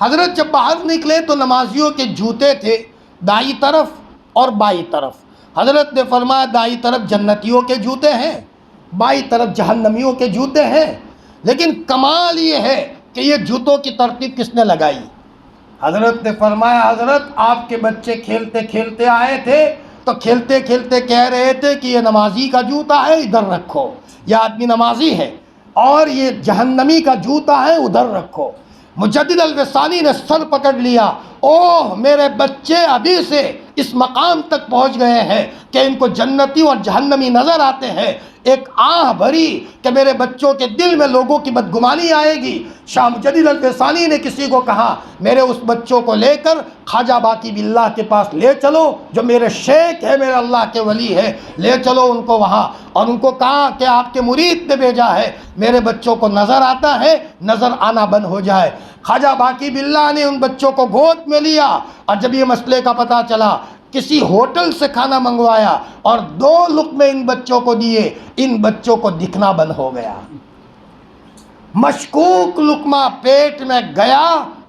حضرت جب باہر نکلے تو نمازیوں کے جوتے تھے دائیں طرف اور بائیں طرف۔ حضرت نے فرمایا دائیں طرف جنتیوں کے جوتے ہیں، بائیں طرف جہنمیوں کے جوتے ہیں، لیکن کمال یہ ہے کہ یہ جوتوں کی ترتیب کس نے لگائی؟ حضرت نے فرمایا حضرت آپ کے بچے کھیلتے کھیلتے آئے تھے تو کھیلتے کھیلتے کہہ رہے تھے کہ یہ نمازی کا جوتا ہے ادھر رکھو، یہ آدمی نمازی ہے، اور یہ جہنمی کا جوتا ہے ادھر رکھو۔ مجدد الفسانی نے سر پکڑ لیا، اوہ میرے بچے ابھی سے اس مقام تک پہنچ گئے ہیں کہ ان کو جنتی اور جہنمی نظر آتے ہیں۔ ایک آہ بھری کہ میرے بچوں کے دل میں لوگوں کی بدگمانی آئے گی۔ شاہ مجدد الفسانی نے کسی کو کہا میرے اس بچوں کو لے کر خواجہ باقی باللہ کے پاس لے چلو، جو میرے شیخ ہے، میرے اللہ کے ولی ہے، لے چلو ان کو وہاں، اور ان کو کہا کہ آپ کے مرید نے بھیجا ہے، میرے بچوں کو نظر آتا ہے، نظر آنا بند ہو جائے۔ خواجہ باقی باللہ نے ان بچوں کو گود میں لیا، اور جب یہ مسئلے کا پتہ چلا کسی ہوٹل سے کھانا منگوایا اور 2 لقمے ان بچوں کو دیے، ان بچوں کو دکھنا بند ہو گیا۔ مشکوک لقمہ پیٹ میں گیا،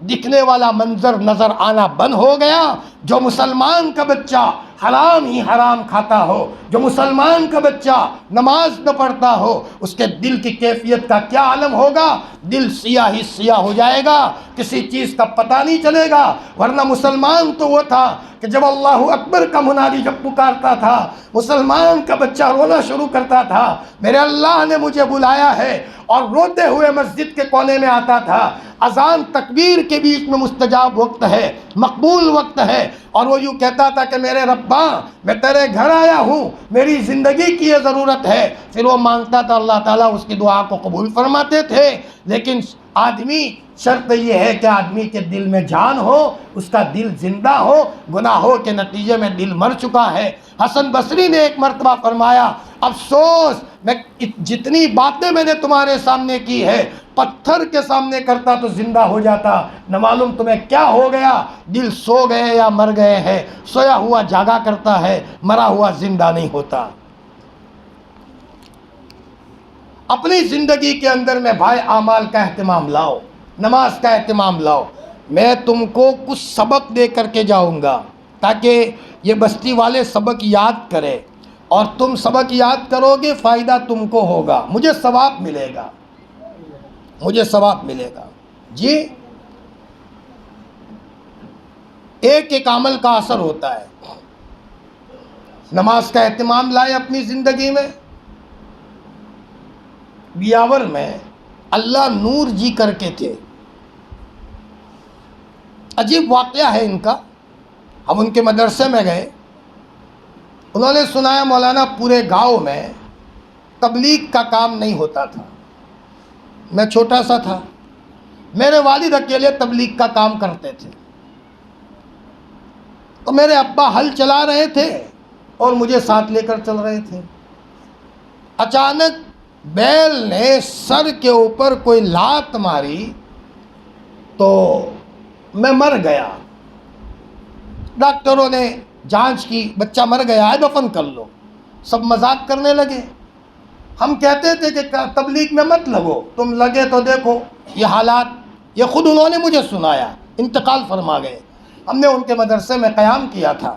دکھنے والا منظر نظر آنا بند ہو گیا۔ جو مسلمان کا بچہ حرام ہی حرام کھاتا ہو، جو مسلمان کا بچہ نماز نہ پڑھتا ہو، اس کے دل کی کیفیت کا کیا عالم ہوگا؟ دل سیاہ ہی سیاہ ہو جائے گا، کسی چیز کا پتہ نہیں چلے گا۔ ورنہ مسلمان تو وہ تھا کہ جب اللہ اکبر کا منادی جب پکارتا تھا مسلمان کا بچہ رونا شروع کرتا تھا، میرے اللہ نے مجھے بلایا ہے، اور روتے ہوئے مسجد کے کونے میں آتا تھا۔ اذان تکبیر کے بیچ میں مستجاب وقت ہے، مقبول وقت ہے، اور وہ یوں کہتا تھا کہ میرے ربا میں تیرے گھر آیا ہوں، میری زندگی کی یہ ضرورت ہے۔ پھر وہ مانگتا تھا، اللہ تعالیٰ اس کی دعا کو قبول فرماتے تھے۔ لیکن آدمی شرط یہ ہے کہ آدمی کے دل میں جان ہو، اس کا دل زندہ ہو، گناہوں کے نتیجے میں دل مر چکا ہے۔ حسن بصری نے ایک مرتبہ فرمایا افسوس میں جتنی باتیں میں نے تمہارے سامنے کی ہے پتھر کے سامنے کرتا تو زندہ ہو جاتا، نہ معلوم تمہیں کیا ہو گیا، دل سو گئے یا مر گئے ہیں، سویا ہوا جاگا کرتا ہے، مرا ہوا زندہ نہیں ہوتا۔ اپنی زندگی کے اندر میں بھائی اعمال کا اہتمام لاؤ، نماز کا اہتمام لاؤ۔ میں تم کو کچھ سبق دے کر کے جاؤں گا تاکہ یہ بستی والے سبق یاد کرے۔ اور تم سبق یاد کرو گے، فائدہ تم کو ہوگا، مجھے ثواب ملے گا، مجھے ثواب ملے گا۔ جی، ایک ایک عمل کا اثر ہوتا ہے۔ نماز کا اہتمام لائے اپنی زندگی میں۔ بیاور میں اللہ نور جی کر کے تھے، عجیب واقعہ ہے ان کا۔ ہم ان کے مدرسے میں گئے، انہوں نے سنایا مولانا پورے گاؤں میں تبلیغ کا کام نہیں ہوتا تھا۔ میں چھوٹا سا تھا، میرے والد اکیلے تبلیغ کا کام کرتے تھے، تو میرے ابا ہل چلا رہے تھے اور مجھے ساتھ لے کر چل رہے تھے۔ اچانک بیل نے سر کے اوپر کوئی لات ماری تو میں مر گیا۔ ڈاکٹروں نے جانچ کی، بچہ مر گیا ہے، دفن کر لو۔ سب مذاق کرنے لگے۔ ہم کہتے تھے کہ تبلیغ میں مت لگو، تم لگے تو دیکھو یہ حالات۔ یہ خود انہوں نے مجھے سنایا، انتقال فرما گئے۔ ہم نے ان کے مدرسے میں قیام کیا تھا۔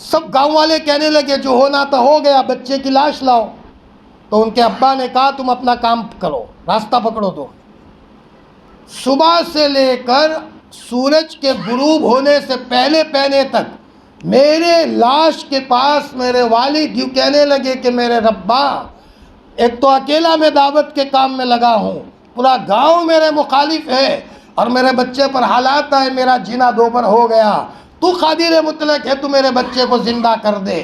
سب گاؤں والے کہنے لگے جو ہونا تو ہو گیا، بچے کی لاش لاؤ۔ تو ان کے ابا نے کہا تم اپنا کام کرو، راستہ پکڑو۔ تو صبح سے لے کر سورج کے غروب ہونے سے پہلے پہنے تک میرے لاش کے پاس میرے والد یوں کہنے لگے کہ میرے ربا، ایک تو اکیلا میں دعوت کے کام میں لگا ہوں، پورا گاؤں میرے مخالف ہے، اور میرے بچے پر حالات آئے، میرا جینا دوبر ہو گیا، تو قادر مطلق ہے، تو میرے بچے کو زندہ کر دے۔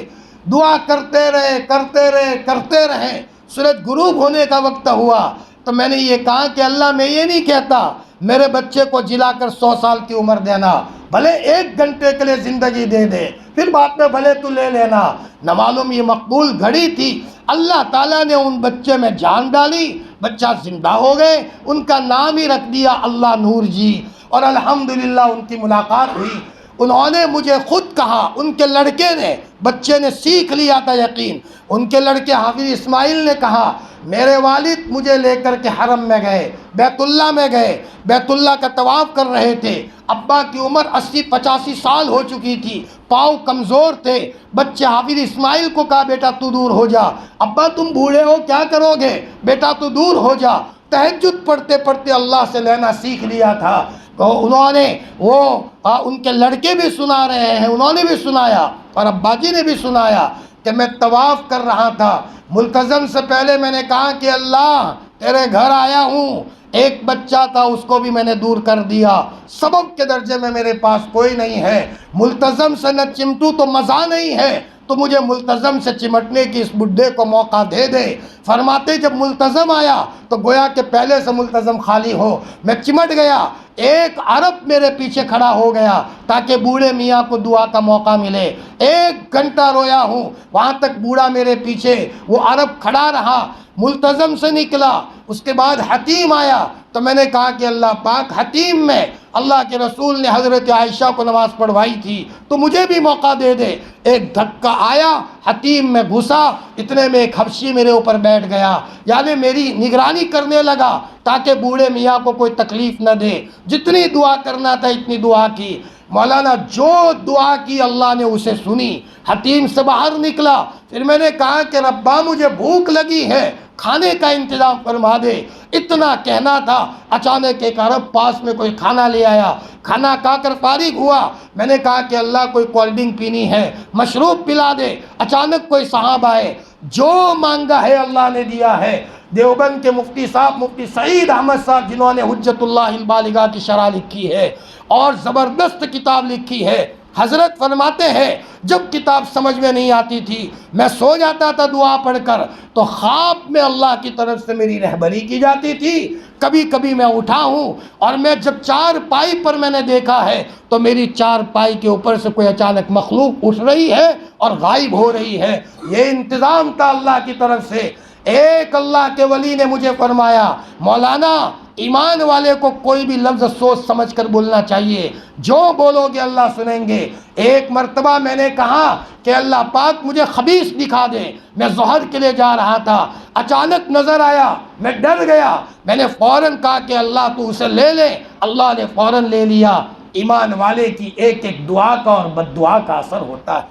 دعا کرتے رہے کرتے رہے کرتے رہے، سورج غروب ہونے کا وقت ہوا تو میں نے یہ کہا کہ اللہ میں یہ نہیں کہتا میرے بچے کو جلا کر 100 سال کی عمر دینا، بھلے 1 گھنٹے کے لیے زندگی دے دے، پھر بعد میں بھلے تو لے لینا۔ نہ معلوم یہ مقبول گھڑی تھی، اللہ تعالیٰ نے ان بچے میں جان ڈالی، بچہ زندہ ہو گئے، ان کا نام ہی رکھ دیا اللہ نور جی، اور الحمدللہ ان کی ملاقات ہوئی۔ انہوں نے مجھے خود کہا، ان کے لڑکے نے، بچے نے سیکھ لیا تھا یقین، ان کے لڑکے حافظ اسماعیل نے کہا میرے والد مجھے لے کر کے حرم میں گئے، بیت اللہ میں گئے، بیت اللہ کا طواف کر رہے تھے، ابا کی عمر 80-85 سال ہو چکی تھی، پاؤں کمزور تھے، بچے حافظ اسماعیل کو کہا بیٹا تو دور ہو جا، ابا تم بوڑھے ہو کیا کرو گے، بیٹا تو دور ہو جا۔ تہجد پڑھتے پڑھتے اللہ سے لینا سیکھ لیا تھا۔ تو انہوں نے ان کے لڑکے بھی سنا رہے ہیں، انہوں نے بھی سنایا اور ابا جی نے بھی سنایا کہ میں طواف کر رہا تھا، ملتزم سے پہلے میں نے کہا کہ اللہ تیرے گھر آیا ہوں، ایک بچہ تھا اس کو بھی میں نے دور کر دیا، سبب کے درجے میں میرے پاس کوئی نہیں ہے، ملتزم سے نہ چمٹوں تو مزہ نہیں ہے، تو مجھے ملتزم سے چمٹنے کی اس بڈھے کو موقع دے دے۔ فرماتے جب ملتزم آیا تو گویا کہ پہلے سے ملتزم خالی ہو، میں چمٹ گیا، ایک عرب میرے پیچھے کھڑا ہو گیا تاکہ بوڑھے میاں کو دعا کا موقع ملے۔ 1 گھنٹہ رویا ہوں، وہاں تک بوڑھا میرے پیچھے، وہ عرب کھڑا رہا، ملتزم سے نکلا، اس کے بعد حتیم آیا تو میں نے کہا کہ اللہ پاک حتیم میں اللہ کے رسول نے حضرت عائشہ کو نماز پڑھوائی تھی تو مجھے بھی موقع دے دے۔ ایک دھکا آیا، حتیم میں گھسا، اتنے میں ایک حبشی میرے اوپر بیٹھ گیا، یعنی میری نگرانی کرنے لگا تاکہ بوڑھے میاں کو کوئی تکلیف نہ دے۔ جتنی دعا کرنا تھا اتنی دعا کی، مولانا جو دعا کی اللہ نے اسے سنی، حتیم سے باہر نکلا، پھر میں نے کہا کہ ربا مجھے بھوک لگی ہے، کھانے کا انتظام فرما دے۔ اتنا کہنا تھا، اچانک ایک عرب پاس میں کوئی کھانا لے آیا، کھانا کھا کر فارغ ہوا، میں نے کہا کہ اللہ کوئی کولڈ ڈرنک پینی ہے، مشروب پلا دے۔ اچانک کوئی صاحب آئے، جو مانگا ہے اللہ نے دیا ہے۔ دیوبند کے مفتی صاحب مفتی سعید احمد صاحب جنہوں نے حجت اللہ البالغہ کی شرح لکھی ہے اور زبردست کتاب لکھی ہے، حضرت فرماتے ہیں جب کتاب سمجھ میں نہیں آتی تھی میں سو جاتا تھا دعا پڑھ کر، تو خواب میں اللہ کی طرف سے میری رہبری کی جاتی تھی۔ کبھی کبھی میں اٹھا ہوں اور میں جب 4 پائی پر میں نے دیکھا ہے تو میری 4 پائی کے اوپر سے کوئی اچانک مخلوق اٹھ رہی ہے اور غائب ہو رہی ہے۔ یہ انتظام تھا اللہ کی طرف سے۔ ایک اللہ کے ولی نے مجھے فرمایا مولانا ایمان والے کو کوئی بھی لفظ سوچ سمجھ کر بولنا چاہیے، جو بولو گے اللہ سنیں گے۔ ایک مرتبہ میں نے کہا کہ اللہ پاک مجھے خبیث دکھا دے، میں ظہر کے لیے جا رہا تھا، اچانک نظر آیا، میں ڈر گیا، میں نے فوراً کہا کہ اللہ تو اسے لے لے، اللہ نے فوراً لے لیا۔ ایمان والے کی ایک ایک دعا کا اور بد دعا کا اثر ہوتا ہے۔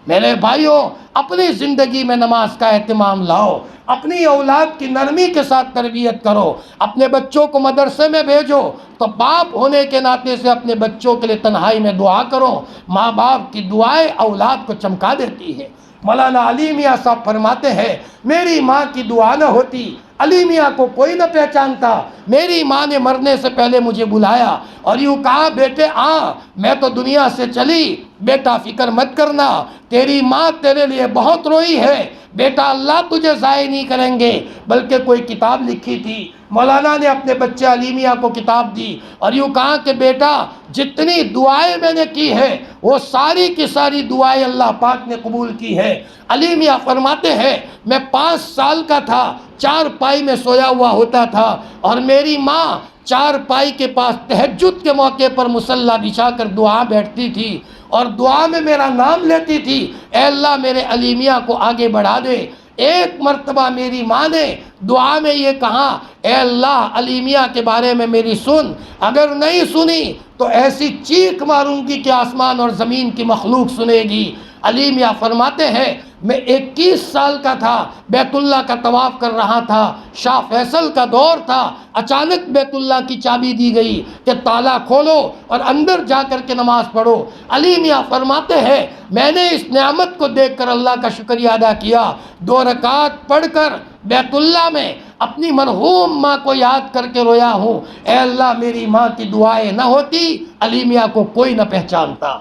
میرے بھائیوں، اپنی زندگی میں نماز کا اہتمام لاؤ، اپنی اولاد کی نرمی کے ساتھ تربیت کرو، اپنے بچوں کو مدرسے میں بھیجو تو باپ ہونے کے ناطے سے اپنے بچوں کے لیے تنہائی میں دعا کرو۔ ماں باپ کی دعائیں اولاد کو چمکا دیتی ہے۔ مولانا علی میاں صاحب فرماتے ہیں، میری ماں کی دعا نہ ہوتی علی میاں کو کوئی نہ پہچانتا۔ میری ماں نے مرنے سے پہلے مجھے بلایا اور یوں کہا، بیٹے آ، میں تو دنیا سے چلی، بیٹا فکر مت کرنا، تیری ماں تیرے لیے بہت روئی ہے، بیٹا اللہ تجھے ضائع نہیں کریں گے۔ بلکہ کوئی کتاب لکھی تھی، مولانا نے اپنے بچے علی میاں کو کتاب دی اور یوں کہا کہ بیٹا جتنی دعائیں میں نے کی ہے وہ ساری کی ساری دعائیں اللہ پاک نے قبول کی ہے۔ علی میاں فرماتے ہیں، میں 5 سال کا تھا، 4 پائی میں سویا ہوا ہوتا تھا اور میری ماں 4 پائی کے پاس تہجد کے موقع پر مصلی بچھا کر دعا بیٹھتی تھی اور دعا میں میرا نام لیتی تھی، اے اللہ میرے علی میاں کو آگے بڑھا دے۔ ایک مرتبہ میری ماں نے دعا میں یہ کہا، اے اللہ علی میاں کے بارے میں میری سن، اگر نہیں سنی تو ایسی چیخ ماروں گی کہ آسمان اور زمین کی مخلوق سنے گی۔ علی میاں فرماتے ہیں، میں 21 سال کا تھا، بیت اللہ کا طواف کر رہا تھا، شاہ فیصل کا دور تھا، اچانک بیت اللہ کی چابی دی گئی کہ تالا کھولو اور اندر جا کر کے نماز پڑھو۔ علی میاں فرماتے ہیں، میں نے اس نعمت کو دیکھ کر اللہ کا شکریہ ادا کیا، 2 رکعت پڑھ کر بیت اللہ میں اپنی مرحوم ماں کو یاد کر کے رویا ہوں، اے اللہ میری ماں کی دعائیں نہ ہوتی علی میاں کو کوئی نہ پہچانتا۔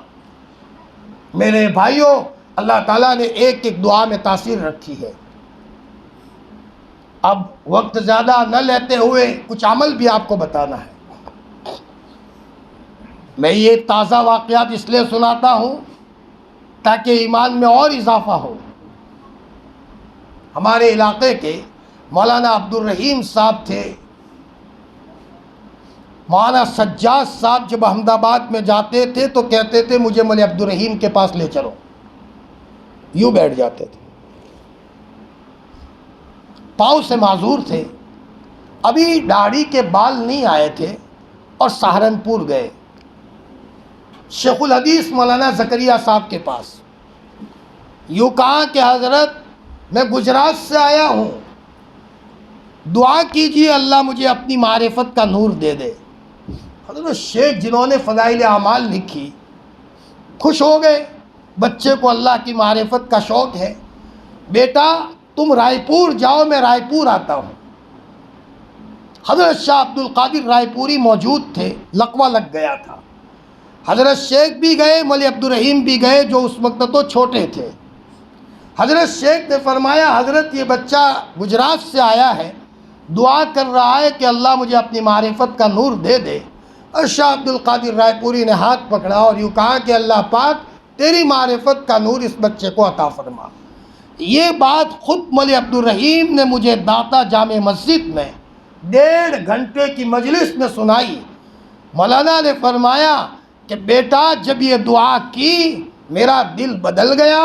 میرے بھائیوں، اللہ تعالیٰ نے ایک ایک دعا میں تاثیر رکھی ہے۔ اب وقت زیادہ نہ لیتے ہوئے کچھ عمل بھی آپ کو بتانا ہے۔ میں یہ تازہ واقعات اس لیے سناتا ہوں تاکہ ایمان میں اور اضافہ ہو۔ ہمارے علاقے کے مولانا عبدالرحیم صاحب تھے، مولانا سجاد صاحب جب احمد آباد میں جاتے تھے تو کہتے تھے مجھے مولانا عبدالرحیم کے پاس لے چلو، یوں بیٹھ جاتے تھے۔ پاؤں سے معذور تھے، ابھی داڑھی کے بال نہیں آئے تھے اور سہارنپور گئے شیخ الحدیث مولانا زکریا صاحب کے پاس۔ یوں کہا کہ حضرت میں گجرات سے آیا ہوں، دعا کیجیے اللہ مجھے اپنی معرفت کا نور دے دے۔ حضرت شیخ جنہوں نے فضائل اعمال لکھی خوش ہو گئے، بچے کو اللہ کی معرفت کا شوق ہے، بیٹا تم رائے پور جاؤ، میں رائے پور آتا ہوں۔ حضرت شاہ عبد القادر رائے پوری موجود تھے، لقوہ لگ گیا تھا، حضرت شیخ بھی گئے، مولی عبدالرحیم بھی گئے جو اس وقت تو چھوٹے تھے۔ حضرت شیخ نے فرمایا، حضرت یہ بچہ گجرات سے آیا ہے، دعا کر رہا ہے کہ اللہ مجھے اپنی معرفت کا نور دے دے۔ اور شاہ عبد القادر رائے پوری نے ہاتھ پکڑا اور یوں کہا کہ اللہ پاک تیری معرفت کا نور اس بچے کو عطا فرما۔ یہ بات خود مولی عبدالرحیم نے مجھے داتا جامع مسجد میں 1.5 گھنٹے کی مجلس میں سنائی۔ مولانا نے فرمایا کہ بیٹا جب یہ دعا کی میرا دل بدل گیا،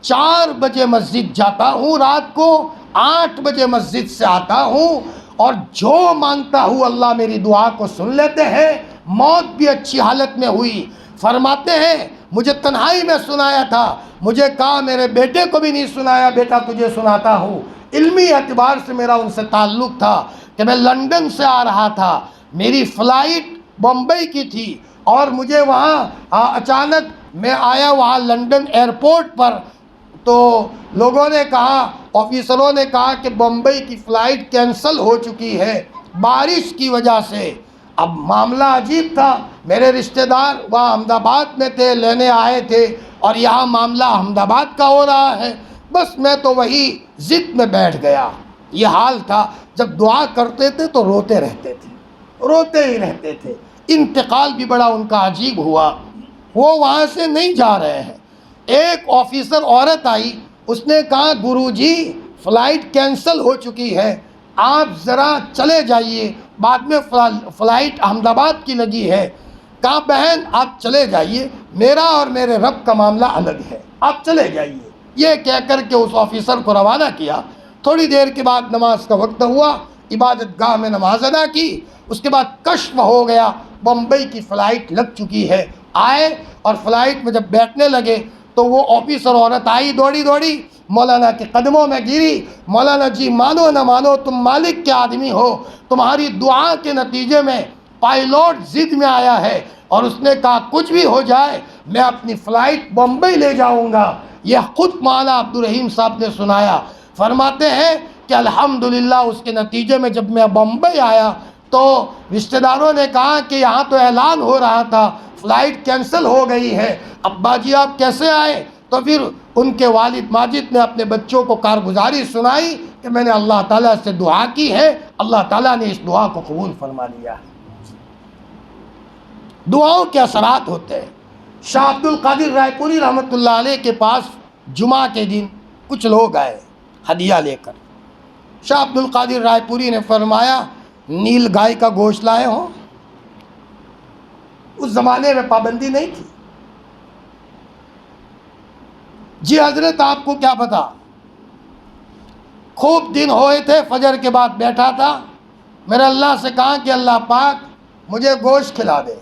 4 بجے مسجد جاتا ہوں، رات کو 8 بجے مسجد سے آتا ہوں اور جو مانگتا ہوں اللہ میری دعا کو سن لیتے ہیں، موت بھی اچھی حالت میں ہوئی۔ فرماتے ہیں مجھے تنہائی میں سنایا تھا، مجھے کہا میرے بیٹے کو بھی نہیں سنایا، بیٹا تجھے سناتا ہوں۔ علمی اعتبار سے میرا ان سے تعلق تھا کہ میں لندن سے آ رہا تھا، میری فلائٹ بمبئی کی تھی اور مجھے وہاں اچانک میں آیا وہاں لندن ایئرپورٹ پر، تو لوگوں نے کہا، آفیسروں نے کہا کہ بمبئی کی فلائٹ کینسل ہو چکی ہے بارش کی وجہ سے۔ اب معاملہ عجیب تھا، میرے رشتہ دار وہاں احمد آباد میں تھے، لینے آئے تھے اور یہاں معاملہ احمد آباد کا ہو رہا ہے۔ بس میں تو وہی ضد میں بیٹھ گیا۔ یہ حال تھا، جب دعا کرتے تھے تو روتے رہتے تھے، روتے ہی رہتے تھے۔ انتقال بھی بڑا ان کا عجیب ہوا، وہ وہاں سے نہیں جا رہے ہیں۔ ایک آفیسر عورت آئی، اس نے کہا گرو جی فلائٹ کینسل ہو چکی ہے، آپ ذرا چلے جائیے، بعد میں فلائٹ احمد آباد کی لگی ہے۔ کہا بہن آپ چلے جائیے، میرا اور میرے رب کا معاملہ الگ ہے، آپ چلے جائیے۔ یہ کہہ کر کے اس آفیسر کو روانہ کیا۔ تھوڑی دیر کے بعد نماز کا وقت ہوا، عبادت گاہ میں نماز ادا کی، اس کے بعد کشف ہو گیا بمبئی کی فلائٹ لگ چکی ہے۔ آئے اور فلائٹ میں جب بیٹھنے لگے تو وہ آفیسر عورت آئی دوڑی دوڑی، مولانا کے قدموں میں گری، مولانا جی مانو نہ مانو تم مالک کے آدمی ہو، تمہاری دعا کے نتیجے میں پائلوٹ ضد میں آیا ہے اور اس نے کہا کچھ بھی ہو جائے میں اپنی فلائٹ بمبئی لے جاؤں گا۔ یہ خود مولانا عبدالرحیم صاحب نے سنایا، فرماتے ہیں کہ الحمدللہ اس کے نتیجے میں جب میں بمبئی آیا تو رشتہ داروں نے کہا کہ یہاں تو اعلان ہو رہا تھا فلائٹ کینسل ہو گئی ہے، ابا جی آپ کیسے آئے؟ تو پھر ان کے والد ماجد نے اپنے بچوں کو کارگزاری سنائی کہ میں نے اللہ تعالیٰ سے دعا کی ہے، اللہ تعالیٰ نے اس دعا کو قبول فرما لیا ہے۔ دعاؤں کے اثرات ہوتے ہیں۔ شاہ عبد القادر رائے پوری رحمۃ اللہ علیہ کے پاس جمعہ کے دن کچھ لوگ آئے ہدیہ لے کر۔ شاہ عبد القادر رائے پوری نے فرمایا نیل گائے کا گوشت لائے ہو؟ اس زمانے میں پابندی نہیں تھی۔ جی حضرت آپ کو کیا پتا، خوب دن ہوئے تھے، فجر کے بعد بیٹھا تھا، میرے اللہ سے کہا کہ اللہ پاک مجھے گوشت کھلا دے۔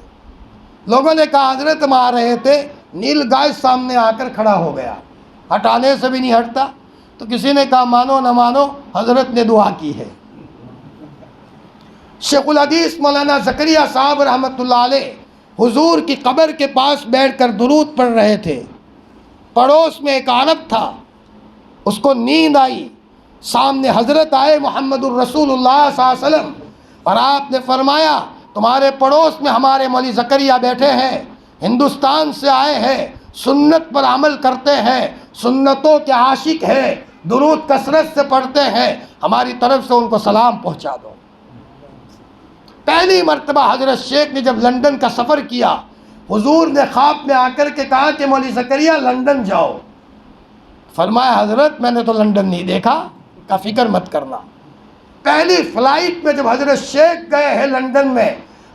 لوگوں نے کہا حضرت ہم آ رہے تھے، نیل گائے سامنے آ کر کھڑا ہو گیا، ہٹانے سے بھی نہیں ہٹتا۔ تو کسی نے کہا مانو نہ مانو حضرت نے دعا کی ہے۔ شیخ الحدیث مولانا زکریا صاحب رحمۃ اللہ علیہ حضور کی قبر کے پاس بیٹھ کر درود پڑھ رہے تھے، پڑوس میں ایک عرب تھا، اس کو نیند آئی، سامنے حضرت آئے محمد الرسول اللہ صلی اللہ علیہ وسلم، اور آپ نے فرمایا تمہارے پڑوس میں ہمارے مولوی زکریا بیٹھے ہیں، ہندوستان سے آئے ہیں، سنت پر عمل کرتے ہیں، سنتوں کے عاشق ہیں، درود کثرت سے پڑھتے ہیں، ہماری طرف سے ان کو سلام پہنچا دو۔ پہلی مرتبہ حضرت شیخ نے جب لندن کا سفر کیا، حضور نے خواب میں آ کر کے کہا کہ مولوی زکریا لندن جاؤ۔ فرمایا حضرت میں نے تو لندن نہیں دیکھا، کا فکر مت کرنا۔ پہلی فلائٹ میں جب حضرت شیخ گئے ہیں لندن میں،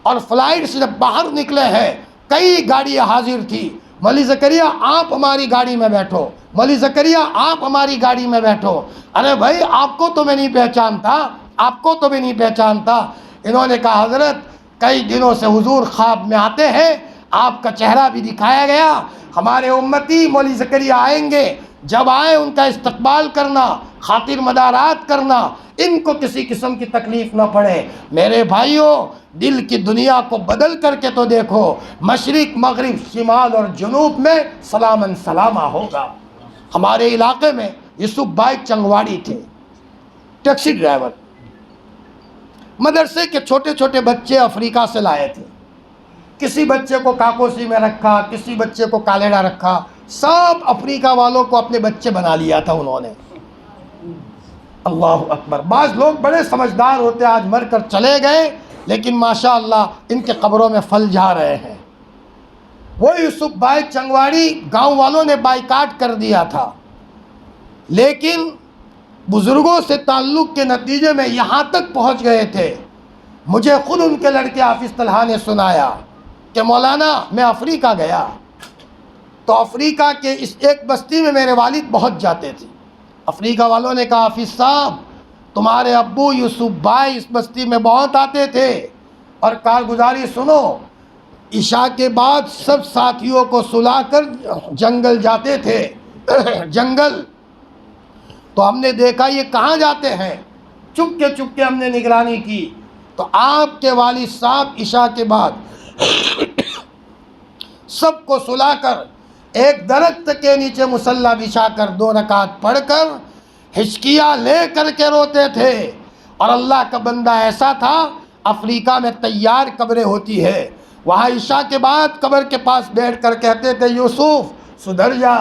اور فلائٹ سے جب باہر نکلے ہیں، کئی گاڑیاں حاضر تھی، مولوی زکریا آپ ہماری گاڑی میں بیٹھو، مولوی زکریا آپ ہماری گاڑی میں بیٹھو۔ ارے بھائی آپ کو تو میں نہیں پہچانتا، آپ کو تو میں نہیں پہچانتا۔ انہوں نے کہا حضرت کئی دنوں سے حضور خواب میں آتے ہیں، آپ کا چہرہ بھی دکھایا گیا، ہمارے امتی مولوی زکریا آئیں گے، جب آئے ان کا استقبال کرنا، خاطر مدارات کرنا، ان کو کسی قسم کی تکلیف نہ پڑے۔ میرے بھائیوں دل کی دنیا کو بدل کر کے تو دیکھو، مشرق مغرب شمال اور جنوب میں سلامن سلامہ ہوگا۔ ہمارے علاقے میں یوسف بھائی چنگواڑی تھے، ٹیکسی ڈرائیور، مدرسے کے چھوٹے چھوٹے بچے افریقہ سے لائے تھے، کسی بچے کو کاکوسی میں رکھا، کسی بچے کو کالیڈا رکھا، سب افریقہ والوں کو اپنے بچے بنا لیا تھا انہوں نے۔ اللہ اکبر۔ بعض لوگ بڑے سمجھدار ہوتے، آج مر کر چلے گئے، لیکن ماشاءاللہ ان کے قبروں میں پھل جا رہے ہیں۔ وہ یوسف بھائی چنگواڑی گاؤں والوں نے بائیکاٹ کر دیا تھا، لیکن بزرگوں سے تعلق کے نتیجے میں یہاں تک پہنچ گئے تھے۔ مجھے خود ان کے لڑکے حافظ طلحہ نے سنایا کہ مولانا میں افریقہ گیا تو افریقہ کے اس ایک بستی میں میرے والد بہت جاتے تھے۔ افریقہ والوں نے کہا حافظ صاحب تمہارے ابو یوسف بھائی اس بستی میں بہت آتے تھے، اور کارگزاری سنو، عشاء کے بعد سب ساتھیوں کو سلا کر جنگل جاتے تھے۔ جنگل تو ہم نے دیکھا یہ کہاں جاتے ہیں، چپ کے ہم نے نگرانی کی تو آپ کے والد صاحب عشاء کے بعد سب کو سلا کر ایک درخت کے نیچے مصلی بچھا کر 2 رکعت پڑھ کر ہچکیاں لے کر کے روتے تھے۔ اور اللہ کا بندہ ایسا تھا، افریقہ میں تیار قبریں ہوتی ہے، وہاں عشاء کے بعد قبر کے پاس بیٹھ کر کہتے تھے یوسف سدھر جا،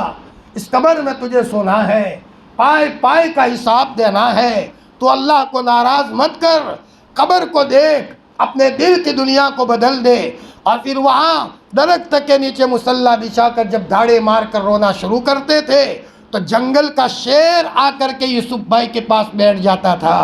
اس قبر میں تجھے سونا ہے، پائے پائے کا حساب دینا ہے، تو اللہ کو ناراض مت کر، قبر کو دیکھ، اپنے دل کی دنیا کو بدل دے۔ اور پھر وہاں درخت کے نیچے مصلی بچھا کر جب دھاڑے مار کر رونا شروع کرتے تھے تو جنگل کا شیر آ کر کے یوسف بھائی کے پاس بیٹھ جاتا تھا۔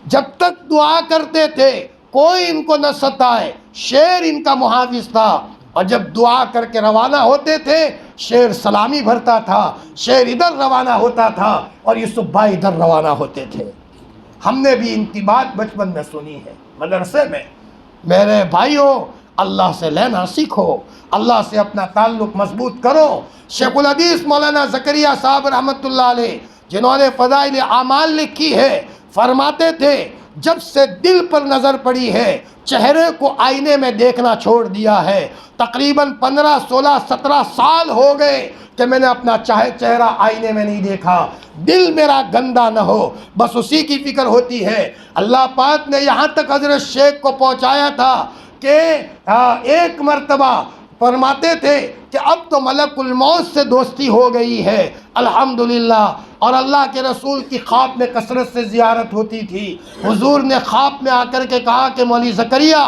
جب تک دعا کرتے تھے کوئی ان کو نہ ستائے، شیر ان کا محافظ تھا، اور جب دعا کر کے روانہ ہوتے تھے شیر سلامی بھرتا تھا، شیر ادھر روانہ ہوتا تھا اور یوسف بھائی ادھر روانہ ہوتے تھے۔ ہم نے بھی ان کی بات بچپن میں سنی ہے مدرسے میں۔ میرے بھائیوں اللہ سے لینا سیکھو، اللہ سے اپنا تعلق مضبوط کرو۔ شیخ الحدیث مولانا زکریا صاحب رحمۃ اللہ علیہ، جنہوں نے فضائل اعمال لکھی ہے، فرماتے تھے جب سے دل پر نظر پڑی ہے چہرے کو آئینے میں دیکھنا چھوڑ دیا ہے۔ تقریباً 15 16 17 سال ہو گئے کہ میں نے اپنا چہرہ آئینے میں نہیں دیکھا، دل میرا گندا نہ ہو، بس اسی کی فکر ہوتی ہے۔ اللہ پاک نے یہاں تک حضرت شیخ کو پہنچایا تھا کہ ایک مرتبہ فرماتے تھے کہ اب تو ملک الموت سے دوستی ہو گئی ہے الحمدللہ، اور اللہ کے رسول کی خواب میں کثرت سے زیارت ہوتی تھی۔ حضور نے خواب میں آ کر کے کہا کہ مولوی زکریا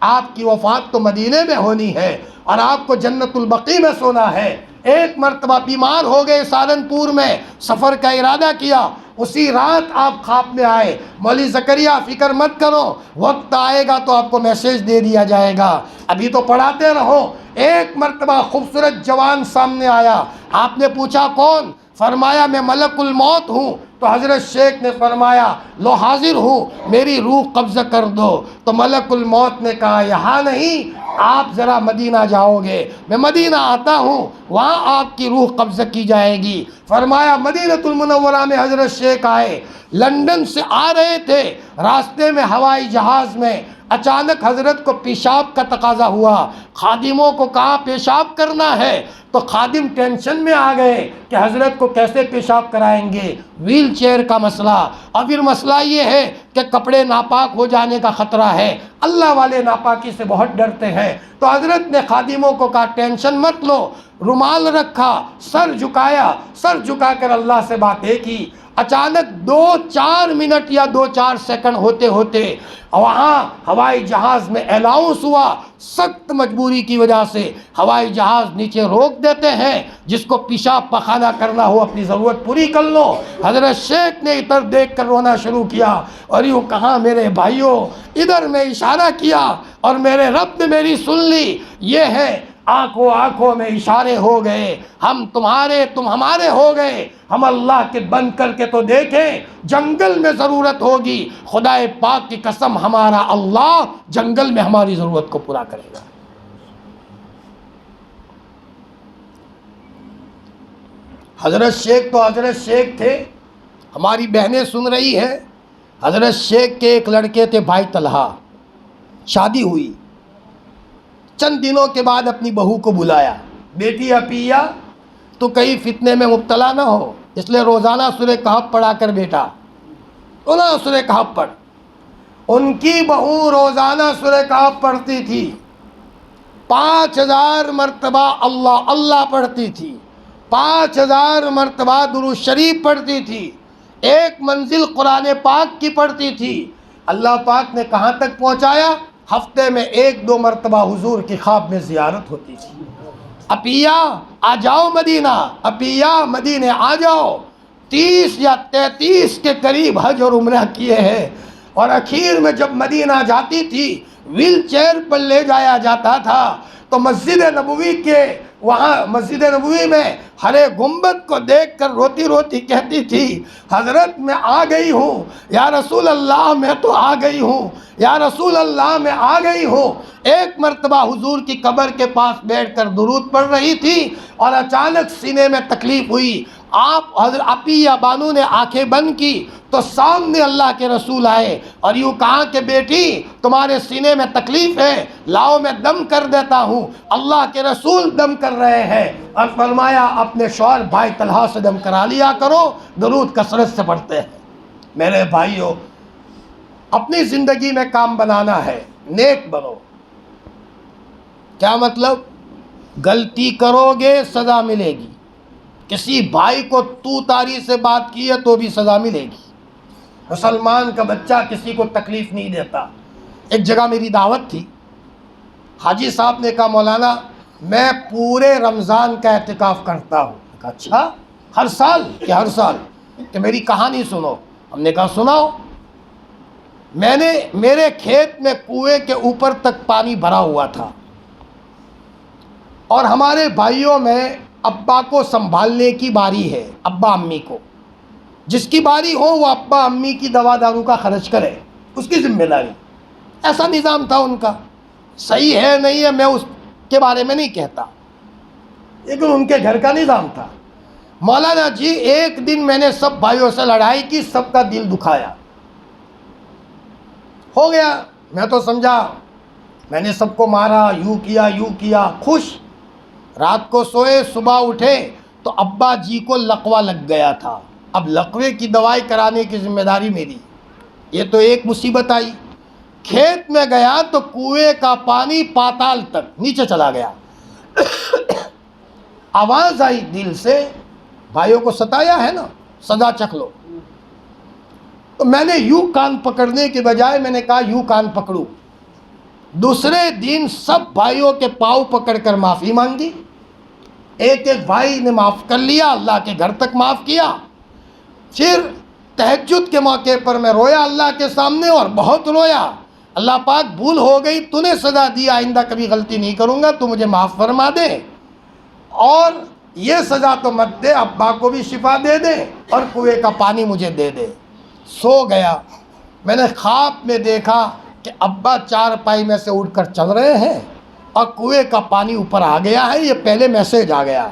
آپ کی وفات تو مدینے میں ہونی ہے اور آپ کو جنت البقیع میں سونا ہے۔ ایک مرتبہ بیمار ہو گئے سہارنپور میں، سفر کا ارادہ کیا، اسی رات آپ خواب میں آئے، مولوی زکریا فکر مت کرو، وقت آئے گا تو آپ کو میسیج دے دیا جائے گا، ابھی تو پڑھاتے رہو۔ ایک مرتبہ خوبصورت جوان سامنے آیا، آپ نے پوچھا کون؟ فرمایا میں ملک الموت ہوں۔ تو حضرت شیخ نے فرمایا لو حاضر ہوں، میری روح قبضہ کر دو۔ تو ملک الموت نے کہا یہاں نہیں، آپ ذرا مدینہ جاؤ گے، میں مدینہ آتا ہوں، وہاں آپ کی روح قبضہ کی جائے گی۔ فرمایا مدینہ المنورہ میں حضرت شیخ آئے، لندن سے آ رہے تھے، راستے میں ہوائی جہاز میں اچانک حضرت کو پیشاب کا تقاضا ہوا، خادموں کو کہا پیشاب کرنا ہے، تو خادم ٹینشن میں آ گئے کہ حضرت کو کیسے پیشاب کرائیں گے، ویل چیئر کا مسئلہ، اور پھر مسئلہ یہ ہے کہ کپڑے ناپاک ہو جانے کا خطرہ ہے، اللہ والے ناپاکی سے بہت ڈرتے ہیں۔ تو حضرت نے خادموں کو کہا ٹینشن مت لو، رومال رکھا، سر جھکایا، سر جھکا کر اللہ سے باتیں کی۔ اچانک 2-4 منٹ یا 2-4 سیکنڈ ہوتے ہوتے وہاں ہوائی جہاز میں الاؤنس ہوا، سخت مجبوری کی وجہ سے ہوائی جہاز نیچے روک دیتے ہیں، جس کو پیشاب پخانہ کرنا ہو اپنی ضرورت پوری کر لو۔ حضرت شیخ نے ادھر دیکھ کر رونا شروع کیا اور یوں کہا میرے بھائیوں، ادھر میں اشارہ کیا اور میرے رب نے میری سن لی، یہ ہے آنکھوں آنکھوں میں اشارے ہو گئے، ہم تمہارے تم ہمارے ہو گئے، ہم اللہ کے بن کر کے تو دیکھیں، جنگل میں ضرورت ہوگی، خدا پاک کی قسم ہمارا اللہ جنگل میں ہماری ضرورت کو پورا کرے گا۔ حضرت شیخ تو حضرت شیخ تھے، ہماری بہنیں سن رہی ہیں، حضرت شیخ کے ایک لڑکے تھے بھائی طلحہ، شادی ہوئی، چند دنوں کے بعد اپنی بہو کو بلایا، بیٹی عطیہ تو کہیں فتنے میں مبتلا نہ ہو، اس لیے روزانہ سورہ کہف پڑھا کر بیٹا، روزانہ سورہ کہف پڑھ۔ ان کی بہو روزانہ سورہ کہف پڑھتی تھی، 5000 مرتبہ اللہ اللہ پڑھتی تھی، 5000 مرتبہ درود شریف پڑھتی تھی، ایک منزل قرآن پاک کی پڑھتی تھی۔ اللہ پاک نے کہاں تک پہنچایا؟ ہفتے میں 1-2 مرتبہ حضور کی خواب میں زیارت ہوتی تھی، عطیہ آ جاؤ مدینہ، عطیہ مدینہ آ جاؤ۔ 30 یا 33 کے قریب حج اور عمرہ کیے ہیں، اور اخیر میں جب مدینہ جاتی تھی ویل چیئر پر لے جایا جاتا تھا تو مسجد نبوی کے وہاں مسجد نبوی میں ہرے گنبد کو دیکھ کر روتی روتی کہتی تھی حضرت میں آ گئی ہوں، یا رسول اللہ میں تو آ گئی ہوں، یا رسول اللہ میں آ گئی ہوں۔ ایک مرتبہ حضور کی قبر کے پاس بیٹھ کر درود پڑھ رہی تھی اور اچانک سینے میں تکلیف ہوئی، آپ حضرت عطیہ بانو نے آنکھیں بند کی تو سامنے اللہ کے رسول آئے اور یوں کہا کہ بیٹی تمہارے سینے میں تکلیف ہے، لاؤ میں دم کر دیتا ہوں۔ اللہ کے رسول دم کر رہے ہیں اور فرمایا اپنے شوہر بھائی طلحہ سے دم کرا لیا کرو، درود کثرت سے پڑھتے ہیں۔ میرے بھائیوں، اپنی زندگی میں کام بنانا ہے، نیک بنو۔ کیا مطلب؟ غلطی کرو گے سزا ملے گی، کسی بھائی کو تو تاری سے بات کی ہے تو بھی سزا ملے گی۔ مسلمان کا بچہ کسی کو تکلیف نہیں دیتا۔ ایک جگہ میری دعوت تھی، حاجی صاحب نے کہا مولانا میں پورے رمضان کا اعتکاف کرتا ہوں۔ کہا اچھا ہر سال؟ کہ ہر سال۔ کہ میری کہانی سنو۔ ہم نے کہا سناؤ۔ میرے کھیت میں کنویں کے اوپر تک پانی بھرا ہوا تھا اور ہمارے بھائیوں میں ابا کو سنبھالنے کی باری ہے، ابا امی کو، جس کی باری ہو وہ ابا امی کی دوا دارو کا خرچ کرے، اس کی ذمہ داری، ایسا نظام تھا ان کا۔ صحیح ہے نہیں ہے میں اس کے بارے میں نہیں کہتا، لیکن ان کے گھر کا نظام تھا۔ مولانا جی ایک دن میں نے سب بھائیوں سے لڑائی کی، سب کا دل دکھایا، ہو گیا۔ میں تو سمجھا میں نے سب کو مارا، یوں کیا، خوش۔ رات کو سوئے، صبح اٹھے تو ابا جی کو لقوہ لگ گیا تھا۔ اب لقوے کی دوائی کرانے کی ذمہ داری میری۔ یہ تو ایک مصیبت آئی۔ کھیت میں گیا تو کنویں کا پانی پاتال تک نیچے چلا گیا۔ آواز آئی دل سے، بھائیوں کو ستایا ہے نا، سزا چکھ لو۔ تو میں نے یوں کان پکڑنے کے بجائے میں نے کہا یوں کان پکڑوں۔ دوسرے دن سب بھائیوں کے پاؤں پکڑ کر معافی مانگی۔ ایک ایک بھائی نے معاف کر لیا، اللہ کے گھر تک معاف کیا۔ پھر تہجد کے موقع پر میں رویا اللہ کے سامنے، اور بہت رویا۔ اللہ پاک بھول ہو گئی، تو نے سزا دی، آئندہ کبھی غلطی نہیں کروں گا، تو مجھے معاف فرما دے، اور یہ سزا تو مت دے، ابا کو بھی شفا دے دے اور کنویں کا پانی مجھے دے دے۔ سو گیا۔ میں نے خواب میں دیکھا کہ ابا چارپائی میں سے اٹھ کر چل رہے ہیں اور کنویں کا پانی اوپر آ گیا ہے۔ یہ پہلے میسیج آ گیا۔